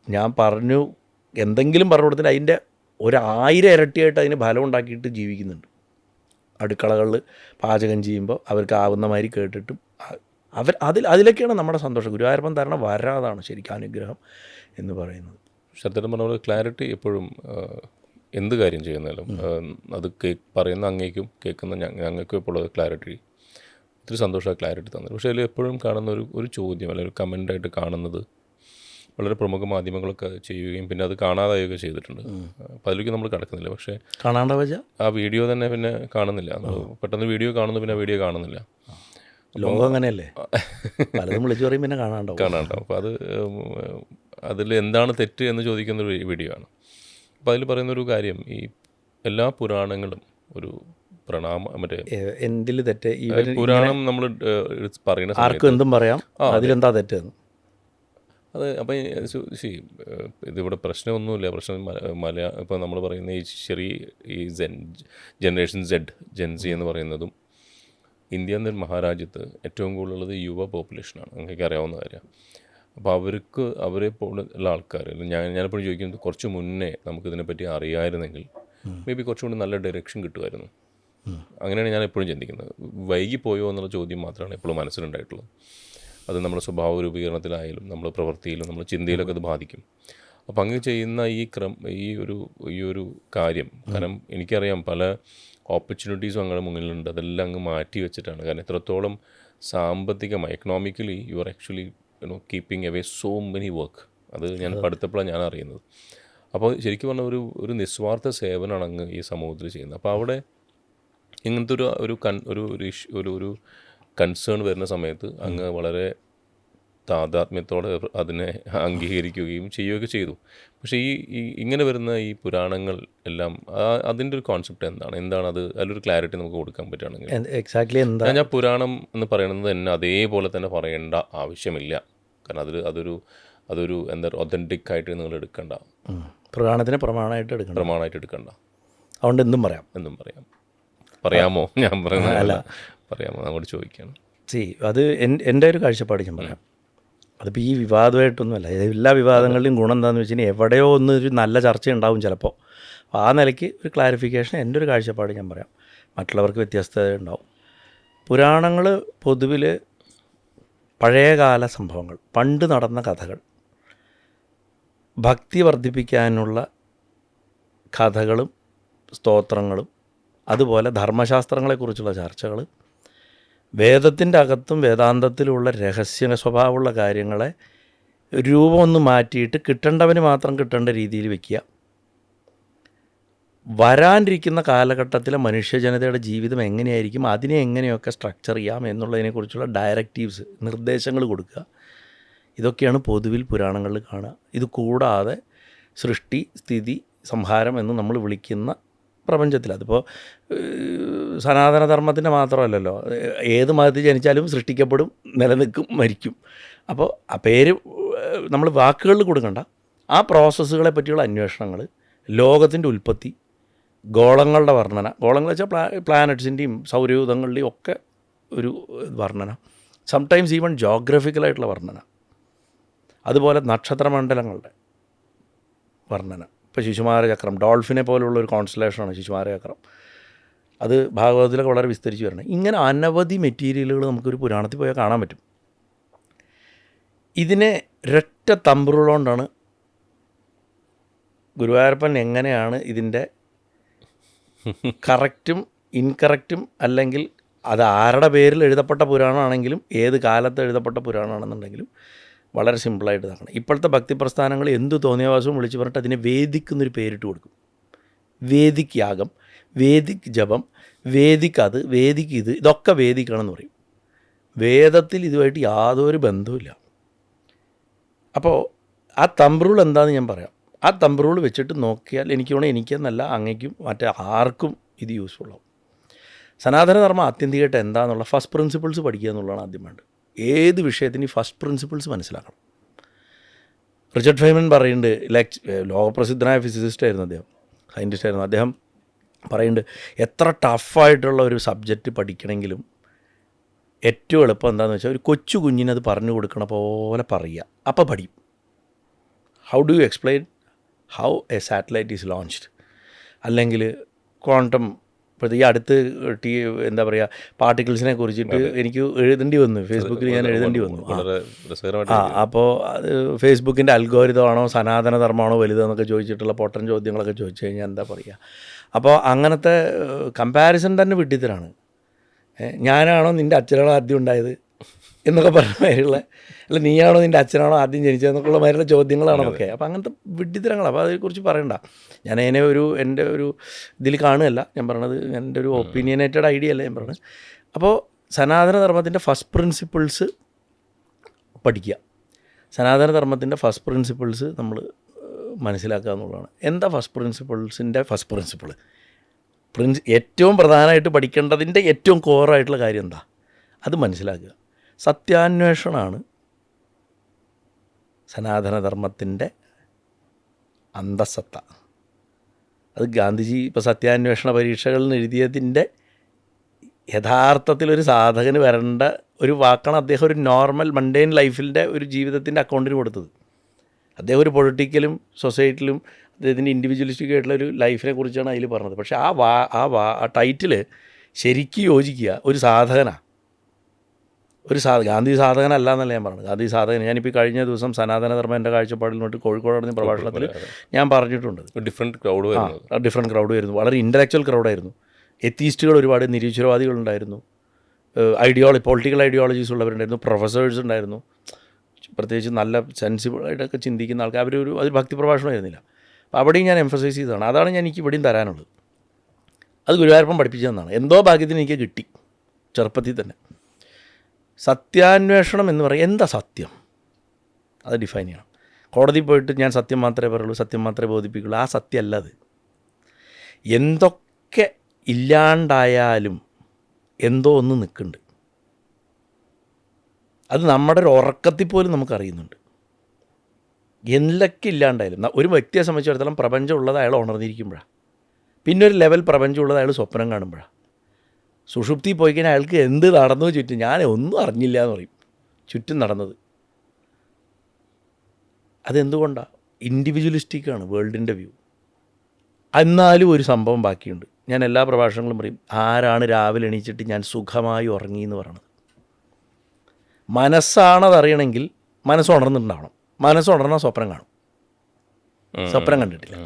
ഞാൻ പറഞ്ഞു എന്തെങ്കിലും പറഞ്ഞു കൊടുത്തിട്ട് അതിൻ്റെ 1000 ഇരട്ടിയായിട്ട് അതിന് ഫലം ഉണ്ടാക്കിയിട്ട് ജീവിക്കുന്നുണ്ട്. അടുക്കളകളിൽ പാചകം ചെയ്യുമ്പോൾ അവർക്ക് ആവുന്ന മാതിരി കേട്ടിട്ടും അതിലൊക്കെയാണ് നമ്മുടെ സന്തോഷം. ഗുരുവായൂരപ്പൻ തരണ വരാതാണ് ശരിക്കും അനുഗ്രഹം എന്ന് പറയുന്നത്. സത്യം പറഞ്ഞ ക്ലാരിറ്റി എപ്പോഴും എന്ത് കാര്യം ചെയ്യുന്നാലും അത് പറയുന്ന അങ്ങേക്കും കേൾക്കുന്ന ഞങ്ങൾക്കും ഇപ്പോൾ ഉള്ളത് ക്ലാരിറ്റി ഒത്തിരി സന്തോഷം ക്ലാരിറ്റി തന്നത്. പക്ഷേ അതിൽ എപ്പോഴും കാണുന്ന ഒരു ചോദ്യം അല്ലെങ്കിൽ ഒരു കമൻ്റായിട്ട് കാണുന്നത് വളരെ പ്രമുഖ മാധ്യമങ്ങളൊക്കെ ചെയ്യുകയും പിന്നെ അത് കാണാതായൊക്കെ ചെയ്തിട്ടുണ്ട്. അപ്പോൾ അതിലേക്ക് നമ്മൾ കിടക്കുന്നില്ല. പക്ഷേ കാണാണ്ട വെച്ചാൽ ആ വീഡിയോ തന്നെ പിന്നെ കാണുന്നില്ല. പെട്ടെന്ന് വീഡിയോ കാണുന്നു, പിന്നെ വീഡിയോ കാണുന്നില്ല. ലോകം അങ്ങനെയല്ലേ, പലതും വിളിച്ചു പറയും പിന്നെ കാണാണ്ടാവും. അപ്പോൾ അതിൽ എന്താണ് തെറ്റ് എന്ന് ചോദിക്കുന്നൊരു വീഡിയോ ആണ്. അപ്പോൾ അതിൽ പറയുന്നൊരു കാര്യം, ഈ എല്ലാ പുരാണങ്ങളും ഒരു മറ്റേ എന്തിൽ തെറ്റ്, പുരാണം നമ്മൾ പറയുന്ന ആർക്കും എന്തും പറയാം, അതിലെന്താ തെറ്റെന്ന്. അത് അപ്പം ഇതിവിടെ പ്രശ്നമൊന്നുമില്ല. പ്രശ്നം ഇപ്പോൾ നമ്മൾ പറയുന്ന ഈ ജനറേഷൻ ജെൻസി എന്ന് പറയുന്നതും ഇന്ത്യ എന്നൊരു മഹാരാജ്യത്ത് ഏറ്റവും കൂടുതലുള്ളത് യുവ പോപ്പുലേഷനാണ്. നിങ്ങൾക്ക് അറിയാവുന്ന കാര്യമാണ്. അപ്പോൾ അവരെ പോലുള്ള ആൾക്കാർ, ഞാനിപ്പോഴും ചോദിക്കുന്നത്, കുറച്ച് മുന്നേ നമുക്കിതിനെപ്പറ്റി അറിയാമായിരുന്നെങ്കിൽ മേ ബി കുറച്ചുകൂടി നല്ല ഡയറക്ഷൻ കിട്ടുമായിരുന്നു. അങ്ങനെയാണ് ഞാൻ എപ്പോഴും ചിന്തിക്കുന്നത്. വൈകിപ്പോയോ എന്നുള്ള ചോദ്യം മാത്രമാണ് എപ്പോഴും മനസ്സിലുണ്ടായിട്ടുള്ളത്. അത് നമ്മുടെ സ്വഭാവ രൂപീകരണത്തിലായാലും നമ്മുടെ പ്രവൃത്തിയിലും നമ്മുടെ ചിന്തയിലൊക്കെ അത് ബാധിക്കും. അപ്പോൾ അങ്ങ് ചെയ്യുന്ന ഈ ഒരു കാര്യം, കാരണം എനിക്കറിയാം പല ഓപ്പർച്യൂണിറ്റീസും അങ്ങനെ മുന്നിലുണ്ട്. അതെല്ലാം അങ്ങ് മാറ്റി വെച്ചിട്ടാണ്. കാരണം എത്രത്തോളം സാമ്പത്തികമായി economically you are actually keeping away so many work. അത് ഞാൻ പഠിത്തപ്പോഴാണ് ഞാൻ അറിയുന്നത്. അപ്പോൾ ശരിക്കും പറഞ്ഞാൽ ഒരു നിസ്വാർത്ഥ സേവനമാണ് അങ്ങ് ഈ സമൂഹത്തിൽ ചെയ്യുന്നത്. അപ്പോൾ അവിടെ ഇങ്ങനത്തെ ഒരു കൺസേൺ വരുന്ന സമയത്ത് അങ്ങ് വളരെ താതാത്മ്യത്തോടെ അതിനെ അംഗീകരിക്കുകയും ചെയ്യുകയൊക്കെ ചെയ്തു. പക്ഷേ ഇങ്ങനെ വരുന്ന ഈ പുരാണങ്ങൾ എല്ലാം അതിൻ്റെ ഒരു കോൺസെപ്റ്റ് എന്താണ് അത്, അതിലൊരു ക്ലാരിറ്റി നമുക്ക് കൊടുക്കാൻ പറ്റുകയാണെങ്കിൽ. എക്സാക്ട്ലി എന്താ ഞാൻ പുരാണം എന്ന് പറയുന്നത് തന്നെ അതേപോലെ തന്നെ പറയേണ്ട ആവശ്യമില്ല. കാരണം അതൊരു എന്താ ഒതൻറ്റിക് ആയിട്ട് നിങ്ങൾ എടുക്കണ്ട, പുരാണത്തിനെ പ്രമാണമായിട്ട് എടുക്കണ്ട. അതുകൊണ്ട് എന്തും പറയാമോ? ഞാൻ പറയുന്നതല്ല, പറയാമോ? അങ്ങോട്ട് ചോദിക്കുകയാണ്. അത് എൻ്റെ ഒരു കാഴ്ചപ്പാട് ഞാൻ പറയാം. അതിപ്പോൾ ഈ വിവാദമായിട്ടൊന്നുമല്ല. എല്ലാ വിവാദങ്ങളുടെയും ഗുണം എന്താണെന്ന് വെച്ച് കഴിഞ്ഞാൽ എവിടെയോ ഒരു നല്ല ചർച്ച ഉണ്ടാവും ചിലപ്പോൾ. അപ്പോൾ ആ നിലയ്ക്ക് ഒരു ക്ലാരിഫിക്കേഷൻ, എൻ്റെ ഒരു കാഴ്ചപ്പാട് ഞാൻ പറയാം. മറ്റുള്ളവർക്ക് വ്യത്യസ്തത ഉണ്ടാവും. പുരാണങ്ങൾ പൊതുവിൽ പഴയകാല സംഭവങ്ങൾ, പണ്ട് നടന്ന കഥകൾ, ഭക്തി വർദ്ധിപ്പിക്കാനുള്ള കഥകളും സ്തോത്രങ്ങളും, അതുപോലെ ധർമ്മശാസ്ത്രങ്ങളെക്കുറിച്ചുള്ള ചർച്ചകൾ, വേദത്തിൻ്റെ അകത്തും വേദാന്തത്തിലുള്ള രഹസ്യ സ്വഭാവമുള്ള കാര്യങ്ങളെ രൂപമൊന്ന് മാറ്റിയിട്ട് കിട്ടേണ്ടവന് മാത്രം കിട്ടേണ്ട രീതിയിൽ വയ്ക്കുക. വരാനിരിക്കുന്ന കാലഘട്ടത്തിലെ മനുഷ്യജനതയുടെ ജീവിതം എങ്ങനെയായിരിക്കും, അതിനെ എങ്ങനെയൊക്കെ സ്ട്രക്ചർ ചെയ്യാം എന്നുള്ളതിനെക്കുറിച്ചുള്ള ഡയറക്റ്റീവ്സ്, നിർദ്ദേശങ്ങൾ കൊടുക്കുക. ഇതൊക്കെയാണ് പൊതുവിൽ പുരാണങ്ങളിൽ കാണുക. ഇത് കൂടാതെ സൃഷ്ടി, സ്ഥിതി, സംഹാരം എന്ന് നമ്മൾ വിളിക്കുന്ന പ്രപഞ്ചത്തിൽ, അതിപ്പോൾ സനാതനധർമ്മത്തിൻ്റെ മാത്രമല്ലല്ലോ, ഏത് മതത്തിൽ ജനിച്ചാലും സൃഷ്ടിക്കപ്പെടും, നിലനിൽക്കും, മരിക്കും. അപ്പോൾ ആ പേര് നമ്മൾ വാക്കുകളിൽ കൊടുക്കണ്ട. ആ പ്രോസസ്സുകളെ പറ്റിയുള്ള അന്വേഷണങ്ങൾ, ലോകത്തിൻ്റെ ഉൽപ്പത്തി, ഗോളങ്ങളുടെ വർണ്ണന, ഗോളങ്ങൾ വെച്ചാൽ പ്ലാനറ്റ്സിൻ്റെയും സൗരയൂഥങ്ങളുടെയും ഒക്കെ ഒരു വർണ്ണന, സംടൈംസ് ഈവൻ ജോഗ്രഫിക്കലായിട്ടുള്ള വർണ്ണന, അതുപോലെ നക്ഷത്രമണ്ഡലങ്ങളുടെ വർണ്ണന. ഇപ്പോൾ ശിശുമാരചക്രം, ഡോൾഫിനെ പോലുള്ള ഒരു കോൺസ്റ്റലേഷനാണ് ശിശുമാരചക്രം. അത് ഭാഗവതത്തിലൊക്കെ വളരെ വിസ്തരിച്ച് വരണം. ഇങ്ങനെ അനവധി മെറ്റീരിയലുകൾ നമുക്കൊരു പുരാണത്തിൽ പോയാൽ കാണാൻ പറ്റും. ഇതിനെ ഒരൊറ്റ തമ്പുരുകൊണ്ടാണ് ഗുരുവായൂരപ്പൻ എങ്ങനെയാണ് ഇതിൻ്റെ കറക്റ്റും ഇൻകറക്റ്റും, അല്ലെങ്കിൽ അത് ആരുടെ പേരിൽ എഴുതപ്പെട്ട പുരാണമാണെങ്കിലും ഏത് കാലത്ത് എഴുതപ്പെട്ട പുരാണമാണെന്നുണ്ടെങ്കിലും വളരെ സിമ്പിളായിട്ട് ഇതാക്കണം. ഇപ്പോഴത്തെ ഭക്തി പ്രസ്ഥാനങ്ങൾ എന്തു തോന്നിയവാസവും വിളിച്ച് പറഞ്ഞിട്ട് അതിനെ വേദിക്കുന്നൊരു പേരിട്ട് കൊടുക്കും. വേദിക് യാഗം, വേദിക് ജപം, വേദിക് അത്, വേദിക് ഇത്, ഇതൊക്കെ വേദിക്കാണെന്ന് പറയും. വേദത്തിൽ ഇതുമായിട്ട് യാതൊരു ബന്ധവുമില്ല. അപ്പോൾ ആ തമ്പ്രൂൾ എന്താണെന്ന് ഞാൻ പറയാം. ആ തമ്പ്രൂൾ വെച്ചിട്ട് നോക്കിയാൽ എനിക്ക് തോന്നുന്നു എനിക്കെന്നല്ല അങ്ങയ്ക്കും മറ്റേ ആർക്കും ഇത് യൂസ്ഫുള്ളാവും. സനാതനധർമ്മം ആത്യന്തികമായിട്ട് എന്താണെന്നുള്ള ഫസ്റ്റ് പ്രിൻസിപ്പിൾസ് പഠിക്കുക എന്നുള്ളതാണ് ആദ്യം വേണ്ടത്. ഏത് വിഷയത്തിന് ഈ ഫസ്റ്റ് പ്രിൻസിപ്പിൾസ് മനസ്സിലാക്കണം. റിച്ചർഡ് ഫെയ്മൻ പറയുന്നുണ്ട്, ലോകപ്രസിദ്ധനായ ഫിസിസിസ്റ്റ് ആയിരുന്നു അദ്ദേഹം, സയൻറ്റിസ്റ്റ് ആയിരുന്നു. അദ്ദേഹം പറയുന്നുണ്ട്, എത്ര ടഫായിട്ടുള്ള ഒരു സബ്ജക്റ്റ് പഠിക്കണമെങ്കിലും ഏറ്റവും എളുപ്പം എന്താണെന്ന് വെച്ചാൽ ഒരു കൊച്ചു കുഞ്ഞിനത് പറഞ്ഞു കൊടുക്കണ പോലെ പറയുക, അപ്പോൾ പഠിക്കും. How do you explain how A satellite is launched, അല്ലെങ്കിൽ ക്വാണ്ടം. ഇപ്പോൾ ഈ അടുത്ത് എന്താ പറയുക, പാർട്ടിക്കിൾസിനെ കുറിച്ചിട്ട് എനിക്ക് എഴുതേണ്ടി വന്നു, ഫേസ്ബുക്കിൽ ഞാൻ എഴുതേണ്ടി വന്നു. അപ്പോൾ അത് ഫേസ്ബുക്കിൻ്റെ അൽഗോരിതമാണോ സനാതനധർമ്മമാണോ വലുതെന്നൊക്കെ ചോദിച്ചിട്ടുള്ള പൊട്ടൻ ചോദ്യങ്ങളൊക്കെ ചോദിച്ചു കഴിഞ്ഞാൽ എന്താ പറയുക. അപ്പോൾ അങ്ങനത്തെ കമ്പാരിസൺ തന്നെ വിഡ്ഢിത്തരാണ്. ഞാനാണോ നിൻ്റെ അച്ഛനാണോ ആദ്യം ഉണ്ടായത് എന്നൊക്കെ പറഞ്ഞ മാതിരിയുള്ള, അല്ല നീയാണോ നിൻ്റെ അച്ഛനാണോ ആദ്യം ജനിച്ചതെന്നൊക്കെയുള്ള മാതിരിയുള്ള ചോദ്യങ്ങളാണ് അതൊക്കെ. അപ്പോൾ അങ്ങനത്തെ വിഡ്ഢിത്തരങ്ങൾ. അപ്പോൾ അതേക്കുറിച്ച് പറയണ്ട. ഞാൻ അതിനെ എൻ്റെ ഒരു ഇതിൽ കാണുകയല്ല ഞാൻ പറയണത്, എൻ്റെ ഒരു ഒപ്പീനിയനേറ്റഡ് ഐഡിയ അല്ല ഞാൻ പറയണത്. അപ്പോൾ സനാതനധർമ്മത്തിൻ്റെ ഫസ്റ്റ് പ്രിൻസിപ്പിൾസ് പഠിക്കുക. സനാതനധർമ്മത്തിൻ്റെ ഫസ്റ്റ് പ്രിൻസിപ്പിൾസ് നമ്മൾ മനസ്സിലാക്കുക എന്നുള്ളതാണ്. എന്താ ഫസ്റ്റ് പ്രിൻസിപ്പിൾസിൻ്റെ ഫസ്റ്റ് പ്രിൻസിപ്പിൾ? ഏറ്റവും പ്രധാനമായിട്ട് പഠിക്കേണ്ടതിൻ്റെ ഏറ്റവും കോറായിട്ടുള്ള കാര്യം എന്താ? അത് മനസ്സിലാക്കുക. സത്യാന്വേഷണമാണ് സനാതനധർമ്മത്തിൻ്റെ അന്തസത്ത. അത് ഗാന്ധിജി ഇപ്പോൾ സത്യാന്വേഷണ പരീക്ഷകളിൽ എഴുതിയതിൻ്റെ യഥാർത്ഥത്തിലൊരു സാധകന് വരേണ്ട ഒരു വാക്കാണ് അദ്ദേഹം ഒരു നോർമൽ മണ്ടേൻ ലൈഫിൻ്റെ ഒരു ജീവിതത്തിൻ്റെ അക്കൗണ്ടിന് കൊടുത്തത്. അദ്ദേഹം ഒരു പൊളിറ്റിക്കലും സൊസൈറ്റിയിലും അദ്ദേഹത്തിൻ്റെ ഇൻഡിവിജ്വലിസ്റ്റിക് ആയിട്ടുള്ള ഒരു ലൈഫിനെ കുറിച്ചാണ് അതിൽ പറഞ്ഞത്. പക്ഷേ ആ ടൈറ്റിൽ ശരിക്കും യോജിക്കുക ഒരു സാധകനാണ്. ഗാന്ധി സാധകനല്ല എന്നല്ല ഞാൻ പറഞ്ഞത്. ഗാന്ധി സാധകൻ. ഞാനിപ്പോൾ കഴിഞ്ഞ ദിവസം സനാതനധർമ്മം എൻ്റെ കാഴ്ചപ്പാടിൽ നിന്നിട്ട് കോഴിക്കോട് നടന്ന പ്രഭാഷണത്തിൽ ഞാൻ പറഞ്ഞിട്ടുണ്ട്. ഡിഫറെൻറ്റ് ക്രൗഡ് വരുന്നു. വളരെ ഇൻ്റലക്ച്വൽ ക്രൗഡായിരുന്നു. എത്തീസ്റ്റുകൾ ഒരുപാട്, നിരീശ്വരവാദികളുണ്ടായിരുന്നു, പൊളിറ്റിക്കൽ ഐഡിയോളജീസ് ഉള്ളവരുണ്ടായിരുന്നു, പ്രൊഫസേഴ്സ് ഉണ്ടായിരുന്നു, പ്രത്യേകിച്ച് നല്ല സെൻസിബിളായിട്ടൊക്കെ ചിന്തിക്കുന്ന ആൾക്കാർ. അത് ഭക്തി പ്രഭാഷണമായിരുന്നില്ല. അപ്പോൾ അവിടെയും ഞാൻ എംഫസൈസ് ചെയ്തതാണ്. അതാണ് ഞാൻ എനിക്ക് ഇവിടെയും തരാനുള്ളത്. അത് ഗുരുവായൂരപ്പൻ പഠിപ്പിച്ചതെന്നാണ്. എന്തോ ഭാഗ്യത്തിന് എനിക്ക് കിട്ടി ചെറുപ്പത്തിൽ തന്നെ. സത്യാന്വേഷണം എന്ന് പറയും. എന്താ സത്യം? അത് ഡിഫൈൻ ചെയ്യണം. കോടതി പോയിട്ട് ഞാൻ സത്യം മാത്രമേ പറയുള്ളൂ, സത്യം മാത്രമേ ബോധിപ്പിക്കുള്ളൂ. ആ സത്യമല്ല അത്. എന്തൊക്കെ ഇല്ലാണ്ടായാലും എന്തോ ഒന്ന് നിൽക്കുന്നുണ്ട്. അത് നമ്മുടെ ഒരു ഉറക്കത്തിൽ പോലും നമുക്കറിയുന്നുണ്ട്. എന്തൊക്കെ ഇല്ലാണ്ടായാലും ഒരു വ്യക്തിയെ സംബന്ധിച്ചിടത്തോളം പ്രപഞ്ചം ഉള്ളത് അയാൾ ഉണർന്നിരിക്കുമ്പോഴാണ്. പിന്നെ ഒരു ലെവൽ പ്രപഞ്ചം ഉള്ളത് അയാൾ സ്വപ്നം കാണുമ്പോഴാണ്. സുഷുപ്തി പോയി കഴിഞ്ഞാൽ അയാൾക്ക് എന്ത് നടന്നു ചുറ്റും ഞാൻ ഒന്നും അറിഞ്ഞില്ല എന്ന് പറയും. ചുറ്റും നടന്നത് അതെന്തുകൊണ്ടാണ്? ഇൻഡിവിജ്വലിസ്റ്റിക്കാണ് വേൾഡിൻ്റെ വ്യൂ. എന്നാലും ഒരു സംഭവം ബാക്കിയുണ്ട്. ഞാൻ എല്ലാ പ്രഭാഷണങ്ങളും പറയും, ആരാണ് രാവിലെ എണീച്ചിട്ട് ഞാൻ സുഖമായി ഉറങ്ങി എന്ന് പറയണത്? മനസ്സാണതറിയണമെങ്കിൽ മനസ്സ് ഉണർന്നിട്ടുണ്ടാവണം. മനസ്സുണർന്നാൽ സ്വപ്നം കാണും. സ്വപ്നം കണ്ടിട്ടില്ല.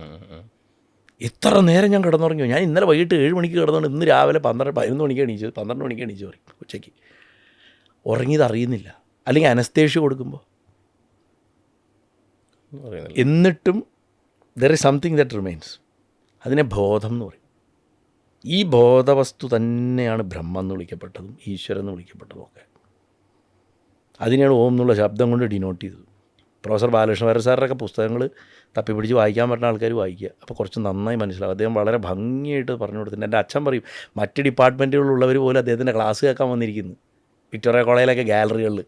എത്ര നേരം ഞാൻ കിടന്നുറങ്ങിയോ? ഞാൻ ഇന്നലെ വൈകിട്ട് 7 മണിക്ക് കിടന്നുകൊണ്ട് ഇന്ന് രാവിലെ 11 മണിക്ക് എണീച്ചത്, 12 മണിക്ക് എണീച്ചു പറയും ഉച്ചയ്ക്ക്. ഉറങ്ങിയത് അറിയുന്നില്ല. അല്ലെങ്കിൽ അനസ്തേഷ്യ കൊടുക്കുമ്പോൾ. എന്നിട്ടും there is something that remains. അതിനെ ബോധം എന്ന് പറയും. ഈ ബോധവസ്തു തന്നെയാണ് ബ്രഹ്മം എന്ന് വിളിക്കപ്പെട്ടതും ഈശ്വരൻ എന്ന് വിളിക്കപ്പെട്ടതും ഒക്കെ. അതിനെയാണ് ഓം എന്നുള്ള ശബ്ദം കൊണ്ട് ഡിനോട്ട് ചെയ്തത്. പ്രൊഫസർ ബാലകൃഷ്ണ വാര്യർ സാറിൻ്റെയൊക്കെ പുസ്തകങ്ങൾ തപ്പിപ്പിടിച്ച് വായിക്കാൻ പറ്റുന്ന ആൾക്കാർ വായിക്കുക. അപ്പോൾ കുറച്ച് നന്നായി മനസ്സിലാവും. അദ്ദേഹം വളരെ ഭംഗിയായിട്ട് പറഞ്ഞു കൊടുത്തിട്ടുണ്ട്. എൻ്റെ അച്ഛൻ പറയും, മറ്റ് ഡിപ്പാർട്ട്മെൻറ്റുകളിലുള്ളവർ പോലും അദ്ദേഹത്തിൻ്റെ ക്ലാസ് കേൾക്കാൻ വന്നിരിക്കുന്നു. വിക്ടോറിയ കോളേജിലൊക്കെ ഗാലറികളിൽ,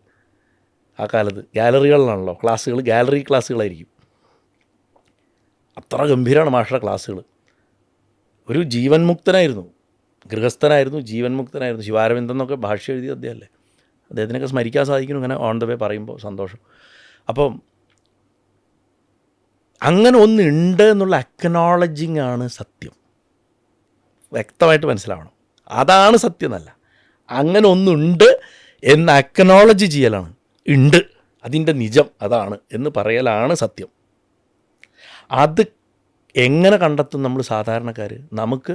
ആ കാലത്ത് ഗാലറികളിലാണല്ലോ ക്ലാസ്സുകൾ, ഗാലറി ക്ലാസ്സുകളായിരിക്കും. അത്ര ഗംഭീരമാണ് മാഷയുടെ ക്ലാസ്സുകൾ. ഒരു ജീവൻ മുക്തനായിരുന്നു, ഗൃഹസ്ഥനായിരുന്നു, ജീവൻ മുക്തനായിരുന്നു. ശിവാരവിന്ദൻ എന്നൊക്കെ ഭാഷ്യം എഴുതിയ അദ്ദേഹമല്ലേ. അദ്ദേഹത്തിനൊക്കെ സ്മരിക്കാൻ സാധിക്കുന്നു ഇങ്ങനെ ഓൺ ദ വേ പറയുമ്പോൾ സന്തോഷം. അപ്പം അങ്ങനെ ഒന്നുണ്ട് എന്നുള്ള അക്നോളജിങ് ആണ് സത്യം. വ്യക്തമായിട്ട് മനസ്സിലാവണം. അതാണ് സത്യം എന്നല്ല, അങ്ങനെ ഒന്നുണ്ട് എന്ന് അക്നോളജ് ചെയ്യലാണ്. ഉണ്ട്, അതിൻ്റെ നിജം അതാണ് എന്ന് പറയലാണ് സത്യം. അത് എങ്ങനെ കണ്ടെത്തും നമ്മൾ സാധാരണക്കാർ? നമുക്ക്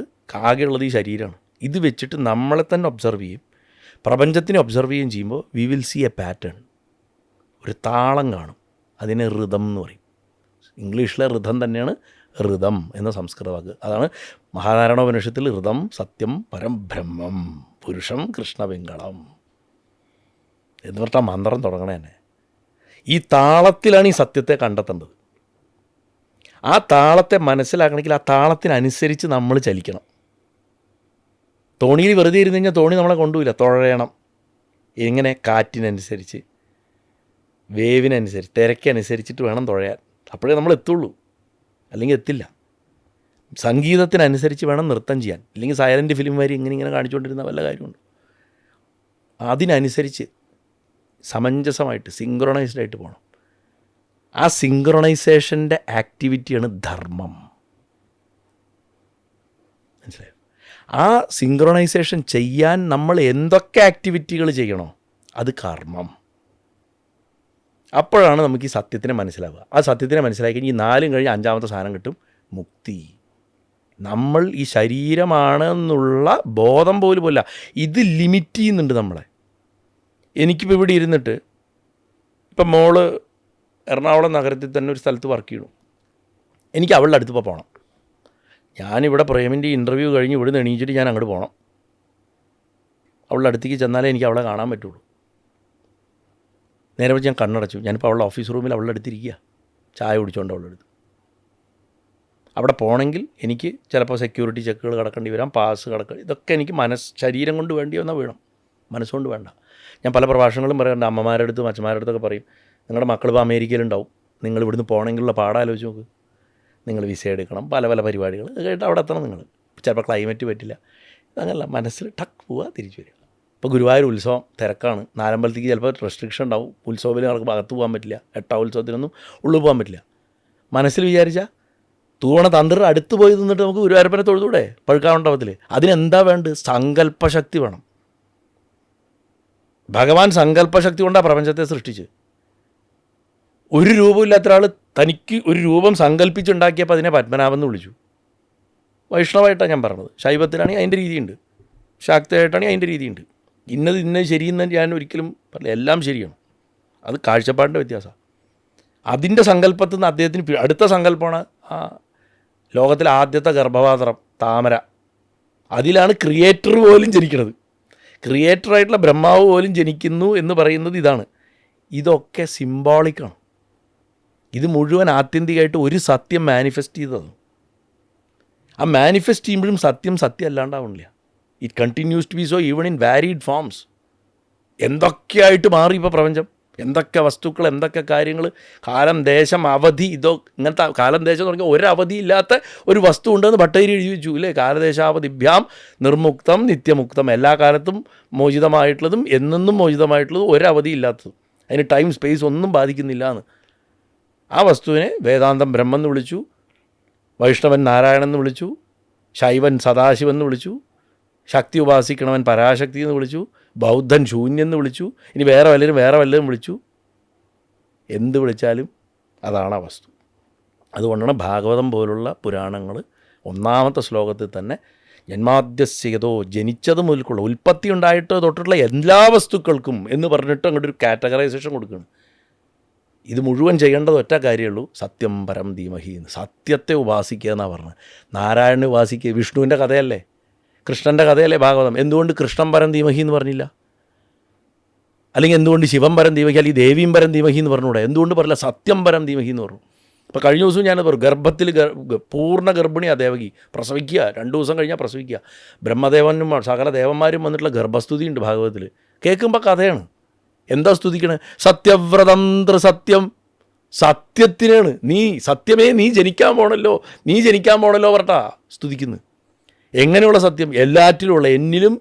ആകെയുള്ളത് ഈ ശരീരമാണ്. ഇത് വെച്ചിട്ട് നമ്മളെ തന്നെ ഒബ്സർവ് ചെയ്യും, പ്രപഞ്ചത്തിനെ ഒബ്സർവ് ചെയ്യുകയും ചെയ്യുമ്പോൾ we will see A pattern. ഒരു താളം കാണും. അതിനെ ഋതം എന്ന് പറയും. ഇംഗ്ലീഷിലെ ഋതം തന്നെയാണ് ഋതം എന്ന സംസ്കൃത വാക്ക്. അതാണ് മഹാനാരായണോപനിഷത്തിൽ ഋതം സത്യം പരം ബ്രഹ്മം പുരുഷം കൃഷ്ണപിംഗളം എന്ന് പറഞ്ഞാൽ മന്ത്രം തുടങ്ങണേ തന്നെ. ഈ താളത്തിലാണ് ഈ സത്യത്തെ കണ്ടെത്തേണ്ടത്. ആ താളത്തെ മനസ്സിലാക്കണമെങ്കിൽ ആ താളത്തിനനുസരിച്ച് നമ്മൾ ചലിക്കണം. തോണിയിൽ വെറുതെ ഇരുന്ന് കഴിഞ്ഞാൽ തോണി നമ്മളെ കൊണ്ടുപോയില്ല, തുഴയണം. എങ്ങനെ? കാറ്റിനനുസരിച്ച്, വേവിനനുസരിച്ച്, തിരക്കനുസരിച്ചിട്ട് വേണം തുഴയാൻ. അപ്പോഴേ നമ്മൾ എത്തുള്ളൂ, അല്ലെങ്കിൽ എത്തില്ല. സംഗീതത്തിനനുസരിച്ച് വേണം നൃത്തം ചെയ്യാൻ, അല്ലെങ്കിൽ സൈലൻറ്റ് ഫിലിം വരെ ഇങ്ങനെ കാണിച്ചുകൊണ്ടിരുന്ന വല്ല കാര്യമുണ്ട്. അതിനനുസരിച്ച് സമഞ്ജസമായിട്ട് സിങ്ക്രണൈസ്ഡായിട്ട് പോകണം. ആ സിങ്ക്രണൈസേഷൻ്റെ ആക്ടിവിറ്റിയാണ് ധർമ്മം. മനസ്സിലായോ? ആ സിങ്ക്രണൈസേഷൻ ചെയ്യാൻ നമ്മൾ എന്തൊക്കെ ആക്ടിവിറ്റികൾ ചെയ്യണോ അത് കർമ്മം. അപ്പോഴാണ് നമുക്ക് ഈ സത്യത്തിനെ മനസ്സിലാവുക. ആ സത്യത്തിനെ മനസ്സിലാക്കി കഴിഞ്ഞ് ഈ 4 കഴിഞ്ഞ് 5-ാമത്തെ സാധനം കിട്ടും, മുക്തി. നമ്മൾ ഈ ശരീരമാണെന്നുള്ള ബോധം പോലുമല്ല. ഇത് ലിമിറ്റ് ചെയ്യുന്നുണ്ട് നമ്മളെ. എനിക്കിപ്പോൾ ഇവിടെ ഇരുന്നിട്ട് ഇപ്പം മോള് എറണാകുളം നഗരത്തിൽ തന്നെ ഒരു സ്ഥലത്ത് വർക്ക് ചെയ്യണം, എനിക്ക് അവളുടെ അടുത്തിപ്പോൾ പോകണം. ഞാനിവിടെ പ്രേമിൻ്റെ ഇൻ്റർവ്യൂ കഴിഞ്ഞ് ഇവിടുന്ന് എണീച്ചിട്ട് ഞാൻ അങ്ങോട്ട് പോകണം. അവളുടെ അടുത്തേക്ക് ചെന്നാലേ എനിക്ക് അവളെ കാണാൻ പറ്റുള്ളൂ. നേരെ വെച്ച് ഞാൻ കണ്ണടച്ചു. ഞാനിപ്പോൾ അവളുടെ ഓഫീസ് റൂമിൽ അവളുടെ അടുത്തിരിക്കുക, ചായ കുടിച്ചുകൊണ്ട് അവളുടെ അടുത്ത്. അവിടെ പോകണമെങ്കിൽ എനിക്ക് ചിലപ്പോൾ സെക്യൂരിറ്റി ചെക്കുകൾ കടക്കേണ്ടി വരാം, പാസ് കടക്കേണ്ടി, ഇതൊക്കെ എനിക്ക് ശരീരം കൊണ്ട് വേണ്ടി വന്നാൽ വീണം, മനസ്സുകൊണ്ട് വേണ്ട. ഞാൻ പല പ്രഭാഷണങ്ങളും പറയാറുണ്ട്. അമ്മമാരുടെ അടുത്തും അച്ഛന്മാരുടെ അടുത്തൊക്കെ പറയും, നിങ്ങളുടെ മക്കൾ ഇപ്പോൾ അമേരിക്കയിലുണ്ടാവും, നിങ്ങൾ ഇവിടുന്ന് പോകണമെങ്കിലുള്ള പാഠം ആലോചിച്ച് നോക്ക്. നിങ്ങൾ വിസ എടുക്കണം, പല പല പരിപാടികൾ കേട്ട് അവിടെ എത്തണം. നിങ്ങൾ ചിലപ്പോൾ ക്ലൈമറ്റ് പറ്റില്ല, അങ്ങനല്ല, മനസ്സിൽ ടക്ക് പോവുക, തിരിച്ചു വരിക. ഇപ്പോൾ ഗുരുവായൂർ ഉത്സവം തിരക്കാണ്, നാലമ്പലത്തേക്ക് ചിലപ്പോൾ റെസ്ട്രിക്ഷൻ ഉണ്ടാവും, ഉത്സവത്തിൽ നടക്കുമ്പോൾ അകത്ത് പോകാൻ പറ്റില്ല, 8ാം ഉത്സവത്തിനൊന്നും ഉള്ളിൽ പോകാൻ പറ്റില്ല. മനസ്സിൽ വിചാരിച്ചാൽ തൂവണ തന്ത്രം അടുത്ത് പോയി നിന്നിട്ട് നമുക്ക് ഗുരുവായൂരപ്പനെ തൊഴുതൂടെ പഴുക്കാമണ്ഡപത്തിൽ? അതിനെന്താ വേണ്ടത്? സങ്കല്പശക്തി വേണം. ഭഗവാൻ സങ്കല്പശക്തി കൊണ്ടാണ് പ്രപഞ്ചത്തെ സൃഷ്ടിച്ച്. ഒരു രൂപമില്ലാത്ത ഒരാൾ തനിക്ക് ഒരു രൂപം സങ്കല്പിച്ചുണ്ടാക്കിയപ്പോൾ അതിനെ പത്മനാഭൻ എന്ന് വിളിച്ചു. വൈഷ്ണവായിട്ടാണ് ഞാൻ പറഞ്ഞത്. ശൈവത്തിലാണെങ്കിൽ അതിൻ്റെ രീതിയുണ്ട്, ശാക്തയായിട്ടാണെങ്കിൽ അതിൻ്റെ രീതിയുണ്ട്. ഇന്നത് ശരിയെന്ന് ഞാൻ ഒരിക്കലും പറയില്ല, എല്ലാം ശരിയാണ്. അത് കാഴ്ചപ്പാടിൻ്റെ വ്യത്യാസമാണ്. അതിൻ്റെ സങ്കല്പത്തിൽ നിന്ന് അദ്ദേഹത്തിന് അടുത്ത സങ്കല്പമാണ് ആ ലോകത്തിലെ ആദ്യത്തെ ഗർഭപാത്രം താമര. അതിലാണ് ക്രിയേറ്റർ പോലും ജനിക്കുന്നത്. ക്രിയേറ്ററായിട്ടുള്ള ബ്രഹ്മാവ് പോലും ജനിക്കുന്നു എന്ന് പറയുന്നത് ഇതാണ്. ഇതൊക്കെ സിംബോളിക്കാണ്. ഇത് മുഴുവൻ ആത്യന്തികമായിട്ട് ഒരു സത്യം മാനിഫെസ്റ്റ് ചെയ്തതാണ്. ആ മാനിഫെസ്റ്റ് ചെയ്യുമ്പോഴും സത്യം അല്ലാണ്ടാവണില്ല. It continues to be so even in varied forms. എന്തൊക്കെയായിട്ട് മാറി ഇപ്പോൾ പ്രപഞ്ചം, എന്തൊക്കെ വസ്തുക്കൾ, എന്തൊക്കെ കാര്യങ്ങൾ, കാലം, ദേശം, അവധി, ഇങ്ങനത്തെ കാലം, ദേശം തുടങ്ങിയ ഒരവധി ഇല്ലാത്ത ഒരു വസ്തു ഉണ്ടെന്ന് ഭട്ടതിരി എഴുതി വെച്ചു ഇല്ലേ? കാലദേശാവധിഭ്യാം നിർമുക്തം നിത്യമുക്തം. എല്ലാ കാലത്തും മോചിതമായിട്ടുള്ളതും എന്നെന്നും മോചിതമായിട്ടുള്ളതും ഒരവധി ഇല്ലാത്തതും, അതിന് ടൈം സ്പേസ് ഒന്നും ബാധിക്കുന്നില്ല എന്ന്. ആ വസ്തുവിനെ വേദാന്തം ബ്രഹ്മം എന്ന് വിളിച്ചു, വൈഷ്ണവൻ നാരായണൻ എന്ന് വിളിച്ചു, ശൈവൻ സദാശിവൻ എന്ന് വിളിച്ചു, ശക്തി ഉപാസിക്കണവൻ പരാശക്തി എന്ന് വിളിച്ചു, ബൗദ്ധൻ ശൂന്യം എന്ന് വിളിച്ചു, ഇനി വേറെ വല്ലതും വിളിച്ചു. എന്ത് വിളിച്ചാലും അതാണ് ആ വസ്തു. അതുകൊണ്ടാണ് ഭാഗവതം പോലുള്ള പുരാണങ്ങൾ ഒന്നാമത്തെ ശ്ലോകത്തിൽ തന്നെ ജന്മാദ്യസ്യതോ, ജനിച്ചത് മുതൽക്കുള്ള ഉൽപ്പത്തി ഉണ്ടായിട്ട് തൊട്ടുള്ള എല്ലാ വസ്തുക്കൾക്കും എന്ന് പറഞ്ഞിട്ട് അങ്ങോട്ടൊരു കാറ്റഗറൈസേഷൻ കൊടുക്കുകയാണ്. ഇത് മുഴുവൻ ചെയ്യേണ്ടത് ഒറ്റ കാര്യമുള്ളൂ, സത്യം പരം ധീമഹി എന്ന്. സത്യത്തെ ഉപാസിക്കുക എന്നാണ് പറഞ്ഞത്. നാരായണനെ ഉപാസിക്കുക, വിഷ്ണുവിൻ്റെ കഥയല്ലേ, കൃഷ്ണൻ്റെ കഥയല്ലേ ഭാഗവതം. എന്തുകൊണ്ട് കൃഷ്ണൻ പരം ധീമഹി എന്ന് പറഞ്ഞില്ല? അല്ലെങ്കിൽ എന്തുകൊണ്ട് ശിവൻ പരം ധീമഹി, അല്ലെങ്കിൽ ദേവിയും പരം ധീമഹി എന്ന് പറഞ്ഞുകൂടെ? എന്തുകൊണ്ട് പറഞ്ഞില്ല സത്യം പരം ധീമഹി എന്ന് പറഞ്ഞു? ഇപ്പോൾ കഴിഞ്ഞ ദിവസവും ഞാൻ പറഞ്ഞു, ഗർഭത്തിൽ പൂർണ്ണ ഗർഭിണിയാണ് ദേവകി, പ്രസവിക്കുക, 2 ദിവസം കഴിഞ്ഞാൽ പ്രസവിക്കുക. ബ്രഹ്മദേവനും സകല ദേവന്മാരും വന്നിട്ടുള്ള ഗർഭസ്തുതി ഉണ്ട് ഭാഗവതത്തിൽ. കേൾക്കുമ്പോൾ കഥയാണ്. എന്താ സ്തുതിക്കണേ? സത്യവ്രതം സത്യം, സത്യത്തിനാണ്. നീ ജനിക്കാൻ പോണല്ലോ പറഞ്ഞാ സ്തുതിക്കുന്നത്. എങ്ങനെയുള്ള സത്യം? എല്ലാറ്റിലുമുള്ള, എന്നിലും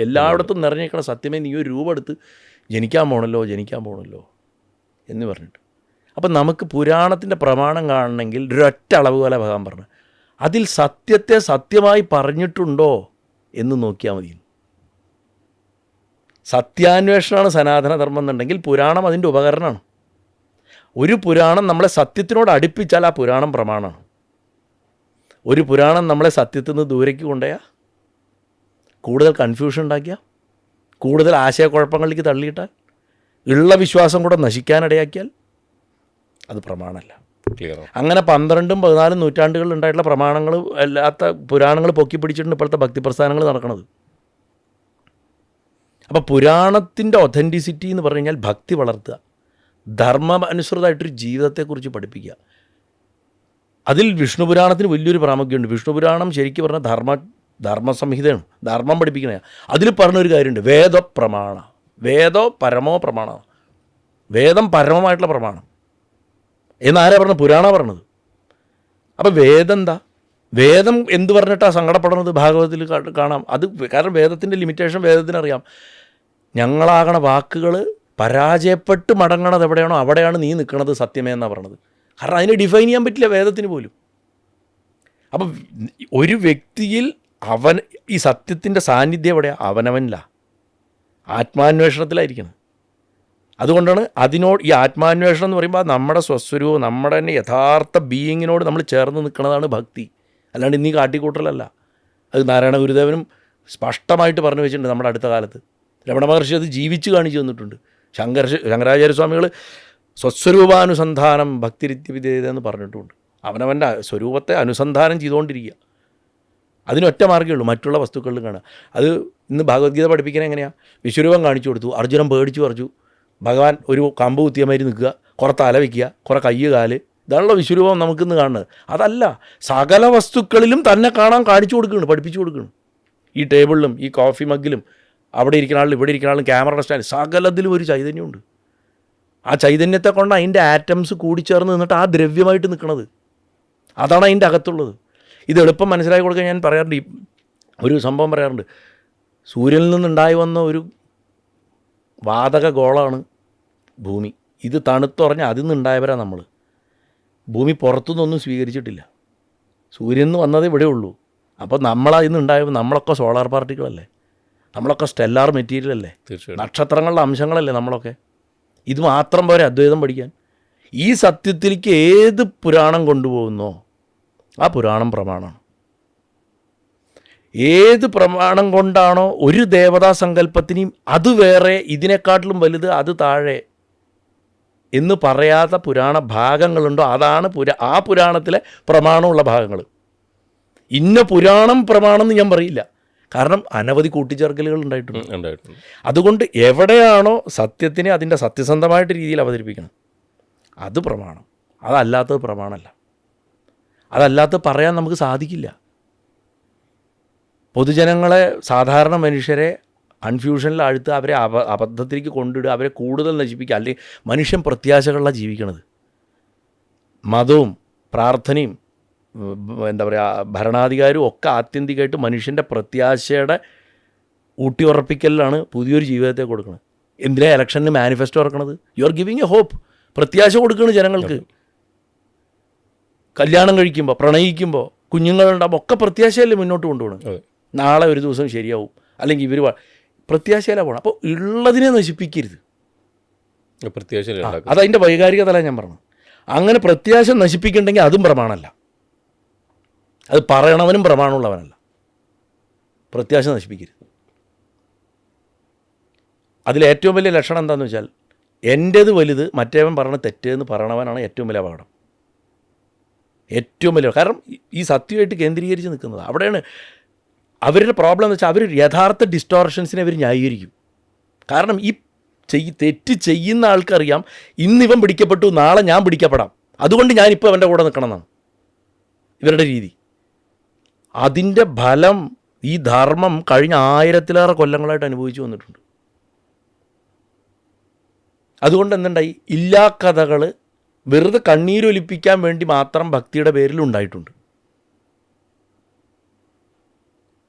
എല്ലായിടത്തും നിറഞ്ഞേക്കണ സത്യമേ, നീ ഒരു രൂപം എടുത്ത് ജനിക്കാൻ പോണല്ലോ എന്ന് പറഞ്ഞിട്ട്. അപ്പം നമുക്ക് പുരാണത്തിൻ്റെ പ്രമാണം കാണണമെങ്കിൽ ഒരൊറ്റ അളവ് പോലെ ഭഗവാൻ പറഞ്ഞു, അതിൽ സത്യത്തെ സത്യമായി പറഞ്ഞിട്ടുണ്ടോ എന്ന് നോക്കിയാൽ മതി. സത്യാന്വേഷണമാണ് സനാതനധർമ്മം എന്നുണ്ടെങ്കിൽ പുരാണം അതിൻ്റെ ഉപകരണമാണ്. ഒരു പുരാണം നമ്മളെ സത്യത്തിനോട് അടുപ്പിച്ചാൽ ആ പുരാണം പ്രമാണമാണ്. ഒരു പുരാണം നമ്മളെ സത്യത്തിൽ നിന്ന് ദൂരേക്ക് കൊണ്ടുപോയാൽ, കൂടുതൽ കൺഫ്യൂഷൻ ഉണ്ടാക്കിയാൽ, കൂടുതൽ ആശയക്കുഴപ്പങ്ങളിലേക്ക് തള്ളിയിട്ടാൽ, ഉള്ള വിശ്വാസം കൂടെ നശിക്കാനിടയാക്കിയാൽ അത് പ്രമാണമല്ല. അങ്ങനെ 12ഉം 14ഉം നൂറ്റാണ്ടുകളിൽ ഉണ്ടായിട്ടുള്ള പ്രമാണങ്ങൾ അല്ലാത്ത പുരാണങ്ങൾ പൊക്കി പിടിച്ചിട്ടുണ്ട് ഇപ്പോഴത്തെ ഭക്തി പ്രസ്ഥാനങ്ങൾ നടക്കുന്നത്. അപ്പോൾ പുരാണത്തിൻ്റെ ഒതൻറ്റിസിറ്റി എന്ന് പറഞ്ഞു കഴിഞ്ഞാൽ ഭക്തി വളർത്തുക, ധർമ്മനുസൃതമായിട്ടൊരു ജീവിതത്തെക്കുറിച്ച് പഠിപ്പിക്കുക. അതിൽ വിഷ്ണു പുരാണത്തിന് വലിയൊരു പ്രാമുഖ്യമുണ്ട്. വിഷ്ണു പുരാണം ശരിക്കും പറഞ്ഞാൽ ധർമ്മസംഹിതയാണ്, ധർമ്മം പഠിപ്പിക്കണേ. അതിൽ പറഞ്ഞൊരു കാര്യമുണ്ട്, വേദപ്രമാണ, വേദോ പരമോ പ്രമാണ, വേദം പരമമായിട്ടുള്ള പ്രമാണം എന്നാരാ പറഞ്ഞത്? പുരാണ പറഞ്ഞത്. അപ്പോൾ വേദം എന്താ? വേദം എന്ത് പറഞ്ഞിട്ടാണ് സങ്കടപ്പെടുന്നത്? ഭാഗവതത്തിൽ കാണാം. അത് കാരണം വേദത്തിൻ്റെ ലിമിറ്റേഷൻ വേദത്തിനറിയാം. ഞങ്ങളാകണ വാക്കുകൾ പരാജയപ്പെട്ട് മടങ്ങണത് എവിടെയാണോ അവിടെയാണ് നീ നിൽക്കുന്നത് സത്യമേ എന്നാണ് പറഞ്ഞത്. കാരണം അതിനെ ഡിഫൈൻ ചെയ്യാൻ പറ്റില്ല വേദത്തിന് പോലും. അപ്പം ഒരു വ്യക്തിയിൽ ഈ സത്യത്തിൻ്റെ സാന്നിധ്യം എവിടെയാണ്? അവനവനിലാണ്, ആത്മാന്വേഷണത്തിലായിരിക്കണം. അതുകൊണ്ടാണ് ഈ ആത്മാന്വേഷണം എന്ന് പറയുമ്പോൾ നമ്മുടെ സ്വസ്വരൂപം, നമ്മുടെ തന്നെ യഥാർത്ഥ ബീയിങ്ങിനോട് നമ്മൾ ചേർന്ന് നിൽക്കുന്നതാണ് ഭക്തി. അല്ലാണ്ട് ഇന്നീ കാട്ടിക്കൂട്ടലല്ല. അത് നാരായണ ഗുരുദേവനും സ്പഷ്ടമായിട്ട് പറഞ്ഞു വെച്ചിട്ടുണ്ട് നമ്മുടെ അടുത്ത കാലത്ത്. രമണ മഹർഷി അത് ജീവിച്ച് കാണിച്ചു തന്നിട്ടുണ്ട്. ശങ്കരാചാര്യസ്വാമികൾ സ്വസ്വരൂപാനുസന്ധാനം ഭക്തിരിത്യവിധേയത എന്ന് പറഞ്ഞിട്ടുമുണ്ട്. അവനവൻ്റെ സ്വരൂപത്തെ അനുസന്ധാനം ചെയ്തുകൊണ്ടിരിക്കുക. അതിനൊറ്റ മാർഗ്ഗമേ ഉള്ളൂ, മറ്റുള്ള വസ്തുക്കളിലും കാണുക. അത് ഇന്ന് ഭഗവത്ഗീത പഠിപ്പിക്കാൻ എങ്ങനെയാണ്? വിശ്വരൂപം കാണിച്ചു കൊടുത്തു, അർജുനൻ പേടിച്ചു പറഞ്ഞു. ഭഗവാൻ ഒരു കമ്പ് കുത്തിയമാതിരി നിൽക്കുക, കുറേ തല വയ്ക്കുക, കുറേ കയ്യ് കാല്, ഇതാണല്ലോ വിശ്വരൂപം നമുക്കിന്ന് കാണുന്നത്. അതല്ല, സകല വസ്തുക്കളിലും തന്നെ കാണാൻ കാണിച്ചു കൊടുക്കുകയാണ്, പഠിപ്പിച്ചു കൊടുക്കുകയാണ്. ഈ ടേബിളിലും ഈ കോഫി മഗ്ഗിലും അവിടെ ഇരിക്കുന്ന ആളിലും ഇവിടെ ഇരിക്കുന്ന ആളും ക്യാമറയുടെ സ്റ്റാൻഡ് സകലത്തിലും ഒരു ചൈതന്യമുണ്ട്. ആ ചൈതന്യത്തെ കൊണ്ട് അതിൻ്റെ ആറ്റംസ് കൂടിച്ചേർന്ന് നിന്നിട്ട് ആ ദ്രവ്യമായിട്ട് നിൽക്കുന്നത്. അതാണ് അതിൻ്റെ അകത്തുള്ളത്. ഇത് എളുപ്പം മനസ്സിലാക്കി കൊടുക്കാൻ ഞാൻ പറയാറുണ്ട്. ഒരു സംഭവം പറയാറുണ്ട്. സൂര്യനിൽ നിന്നുണ്ടായി വന്ന ഒരു വാതക ഗോളമാണ് ഭൂമി. ഇത് തണുത്തുറഞ്ഞ് അതിൽ നിന്നുണ്ടായവരാണ് നമ്മൾ. ഭൂമി പുറത്തുനിന്നൊന്നും സ്വീകരിച്ചിട്ടില്ല. സൂര്യനിൽ നിന്ന് വന്നതേ ഇവിടെ ഉള്ളൂ. അപ്പോൾ നമ്മളതിൽ നിന്നുണ്ടായപ്പോൾ നമ്മളൊക്കെ സോളാർ പാർട്ടിക്കിളല്ലേ, നമ്മളൊക്കെ സ്റ്റെല്ലാർ മെറ്റീരിയൽ അല്ലേ, നക്ഷത്രങ്ങളുടെ അംശങ്ങളല്ലേ നമ്മളൊക്കെ. ഇത് മാത്രം പോരെ അദ്വൈതം പഠിക്കാൻ. ഈ സത്യത്തിലേക്ക് ഏത് പുരാണം കൊണ്ടുപോകുന്നോ ആ പുരാണം പ്രമാണമാണ്. ഏത് പ്രമാണം കൊണ്ടാണോ ഒരു ദേവതാ സങ്കല്പത്തിനെയും അത് വേറെ, ഇതിനെക്കാട്ടിലും വലുത്, അത് താഴെ എന്ന് പറയാത്ത പുരാണ ഭാഗങ്ങളുണ്ടോ അതാണ് ആ പുരാണത്തിലെ പ്രമാണമുള്ള ഭാഗങ്ങൾ. ഇന്ന പുരാണം പ്രമാണം എന്ന് ഞാൻ പറയില്ല. കാരണം അനവധി കൂട്ടിച്ചേർക്കലുകൾ ഉണ്ടായിട്ടുണ്ട്. അതുകൊണ്ട് എവിടെയാണോ സത്യത്തിനെ അതിൻ്റെ സത്യസന്ധമായിട്ട് രീതിയിൽ അവതരിപ്പിക്കണം അത് പ്രമാണം. അതല്ലാത്തത് പ്രമാണമല്ല. അതല്ലാത്ത പറയാൻ നമുക്ക് സാധിക്കില്ല. പൊതുജനങ്ങളെ, സാധാരണ മനുഷ്യരെ കൺഫ്യൂഷനിൽ ആഴ്ത്തുക, അവരെ അബദ്ധത്തിലേക്ക് കൊണ്ടിടുക, അവരെ കൂടുതൽ നശിപ്പിക്കുക. അല്ലെങ്കിൽ മനുഷ്യൻ പ്രത്യാശകളിലാണ് ജീവിക്കണത്. മതവും പ്രാർത്ഥനയും എന്താ പറയുക ഭരണാധികാരവും ഒക്കെ ആത്യന്തികമായിട്ട് മനുഷ്യൻ്റെ പ്രത്യാശയുടെ ഊട്ടിയുറപ്പിക്കലിലാണ് പുതിയൊരു ജീവിതത്തെ കൊടുക്കുന്നത്. എന്തിനാണ് ഇലക്ഷന് മാനിഫെസ്റ്റോ ഇറക്കണത്? You are giving a hope. പ്രത്യാശ കൊടുക്കുകയാണ് ജനങ്ങൾക്ക്. കല്യാണം കഴിക്കുമ്പോൾ, പ്രണയിക്കുമ്പോൾ, കുഞ്ഞുങ്ങളുണ്ടാകുമ്പോൾ ഒക്കെ പ്രത്യാശയല്ലേ മുന്നോട്ട് കൊണ്ടുപോകണം. നാളെ ഒരു ദിവസം ശരിയാവും, അല്ലെങ്കിൽ ഇവർ പ്രത്യാശയിലാണ് പോകണം. അപ്പോൾ ഉള്ളതിനെ നശിപ്പിക്കരുത്. അതതിൻ്റെ വൈകാരിക തല ഞാൻ പറഞ്ഞു. അങ്ങനെ പ്രത്യാശ നശിപ്പിക്കണ്ടെങ്കിൽ അതും പ്രമാണമല്ല. അത് പറയണവനും പ്രമാണമുള്ളവനല്ല. പ്രത്യാശ നശിപ്പിക്കരുത്. അതിലേറ്റവും വലിയ ലക്ഷണം എന്താണെന്ന് വെച്ചാൽ എൻ്റേത് വലുത് മറ്റേവൻ പറയണ തെറ്റ് എന്ന് പറയണവനാണ് ഏറ്റവും വലിയ അപകടം. ഏറ്റവും വലിയ, കാരണം ഈ സത്യമായിട്ട് കേന്ദ്രീകരിച്ച് നിൽക്കുന്നത് അവിടെയാണ്. അവരുടെ പ്രോബ്ലം എന്ന് വെച്ചാൽ അവർ യഥാർത്ഥ ഡിസ്റ്റോർഷൻസിനെ അവർ ന്യായീകരിക്കും. കാരണം ഈ തെറ്റ് ചെയ്യുന്ന ആൾക്കറിയാം ഇന്നിവൻ പിടിക്കപ്പെട്ടു, നാളെ ഞാൻ പിടിക്കപ്പെടാം, അതുകൊണ്ട് ഞാനിപ്പോൾ അവൻ്റെ കൂടെ നിൽക്കണം എന്നാണ് ഇവരുടെ രീതി. അതിൻ്റെ ഫലം ഈ ധർമ്മം കഴിഞ്ഞ 1000-ലേറെ കൊല്ലങ്ങളായിട്ട് അനുഭവിച്ചു വന്നിട്ടുണ്ട്. അതുകൊണ്ട് എന്തുണ്ടായി? ഇല്ലാ കഥകൾ വെറുതെ കണ്ണീരൊലിപ്പിക്കാൻ വേണ്ടി മാത്രം ഭക്തിയുടെ പേരിൽ ഉണ്ടായിട്ടുണ്ട്.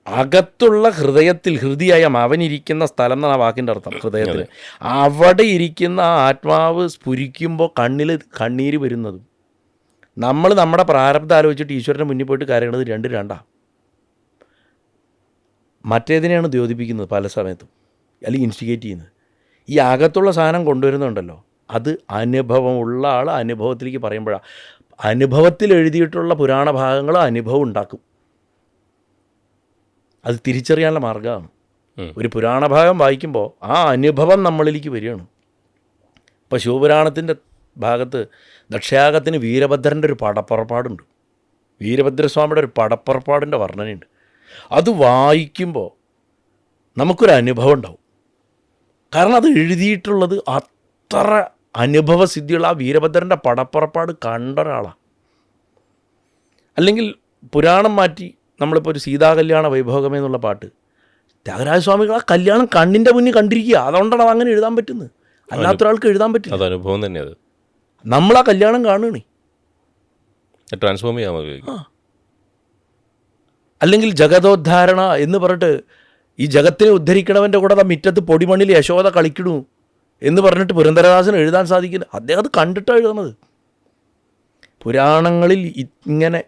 അകത്തുള്ള ഹൃദയത്തിൽ, ഹൃദയം അവനിരിക്കുന്ന സ്ഥലം എന്നാണ് ആ വാക്കിൻ്റെ അർത്ഥം, ഹൃദയത്തിൽ. അവിടെ ഇരിക്കുന്ന ആ ആത്മാവ് സ്ഫുരിക്കുമ്പോൾ കണ്ണിൽ കണ്ണീര് വരുന്നതും നമ്മൾ നമ്മുടെ പ്രാരബ്ധം ആലോചിച്ചിട്ട് ഈശ്വരൻ്റെ മുന്നിൽ പോയിട്ട് കരയണത് രണ്ടാണ്. മറ്റേതിനെയാണ് ദ്യോതിപ്പിക്കുന്നത് പല സമയത്തും, അല്ലെങ്കിൽ ഇൻസ്റ്റിഗേറ്റ് ചെയ്യുന്നത്. ഈ അകത്തുള്ള സാധനം കൊണ്ടുവരുന്നുണ്ടല്ലോ, അത് അനുഭവമുള്ള ആൾ അനുഭവത്തിലേക്ക് പറയുമ്പോഴാണ്. അനുഭവത്തിൽ എഴുതിയിട്ടുള്ള പുരാണ ഭാഗങ്ങൾ അനുഭവം ഉണ്ടാക്കും. അത് തിരിച്ചറിയാനുള്ള മാർഗ്ഗമാണ്. ഒരു പുരാണ ഭാഗം വായിക്കുമ്പോൾ ആ അനുഭവം നമ്മളിലേക്ക് വരികയാണ്. ഇപ്പോൾ ശിവപുരാണത്തിൻ്റെ ഭാഗത്ത് ദക്ഷയാഗത്തിന് വീരഭദ്രൻ്റെ ഒരു പടപ്പുറപ്പാടുണ്ട്. വീരഭദ്രസ്വാമിയുടെ ഒരു പടപ്പുറപ്പാടിൻ്റെ വർണ്ണനയുണ്ട്. അത് വായിക്കുമ്പോൾ നമുക്കൊരു അനുഭവം ഉണ്ടാവും. കാരണം അത് എഴുതിയിട്ടുള്ളത് അത്ര അനുഭവസിദ്ധിയുള്ള ആ വീരഭദ്രൻ്റെ പടപ്പുറപ്പാട് കണ്ട ഒരാളാണ്. അല്ലെങ്കിൽ പുരാണം മാറ്റി നമ്മളിപ്പോൾ ഒരു സീതാകല്യാണ വൈഭോഗമേ എന്നുള്ള പാട്ട്, ത്യാഗരാജസ്വാമികൾ ആ കല്യാണം കണ്ണിൻ്റെ മുന്നിൽ കണ്ടിരിക്കുക. അതുകൊണ്ടാണ് അത് അങ്ങനെ എഴുതാൻ പറ്റുന്നത്. അല്ലാത്തൊരാൾക്ക് എഴുതാൻ പറ്റില്ല. അത് അനുഭവം തന്നെ. അത് നമ്മൾ ആ കല്യാണം കാണുകയാണ്. ട്രാൻസ്ഫോം ചെയ്യാൻ മതി. അല്ലെങ്കിൽ ജഗതോദ്ധാരണ എന്ന് പറഞ്ഞിട്ട് ഈ ജഗത്തിനെ ഉദ്ധരിക്കണവൻ്റെ കൂടെ മിറ്റത്ത് പൊടിമണ്ണിൽ യശോദ കളിക്കണു എന്ന് പറഞ്ഞിട്ട് പുരന്ദരദാസന് എഴുതാൻ സാധിക്കില്ല. അദ്ദേഹം അത് കണ്ടിട്ടാണ് എഴുതുന്നത്. പുരാണങ്ങളിൽ ഇങ്ങനെ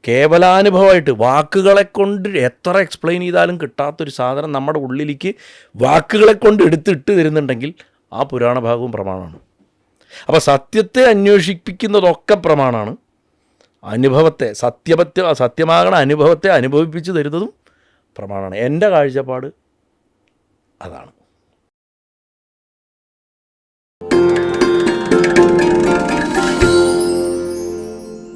കേവലാനുഭവമായിട്ട് വാക്കുകളെ കൊണ്ട് എത്ര എക്സ്പ്ലെയിൻ ചെയ്താലും കിട്ടാത്തൊരു സാധനം നമ്മുടെ ഉള്ളിലേക്ക് വാക്കുകളെ കൊണ്ട് എടുത്തിട്ട് തരുന്നുണ്ടെങ്കിൽ ആ പുരാണ ഭാഗവും പ്രമാണമാണ്. അപ്പോൾ സത്യത്തെ അന്വേഷിപ്പിക്കുന്നതൊക്കെ പ്രമാണമാണ്. അനുഭവത്തെ സത്യമാകണ അനുഭവത്തെ അനുഭവിപ്പിച്ച് തരുന്നതും പ്രമാണമാണ്. എൻ്റെ കാഴ്ചപ്പാട് അതാണ്.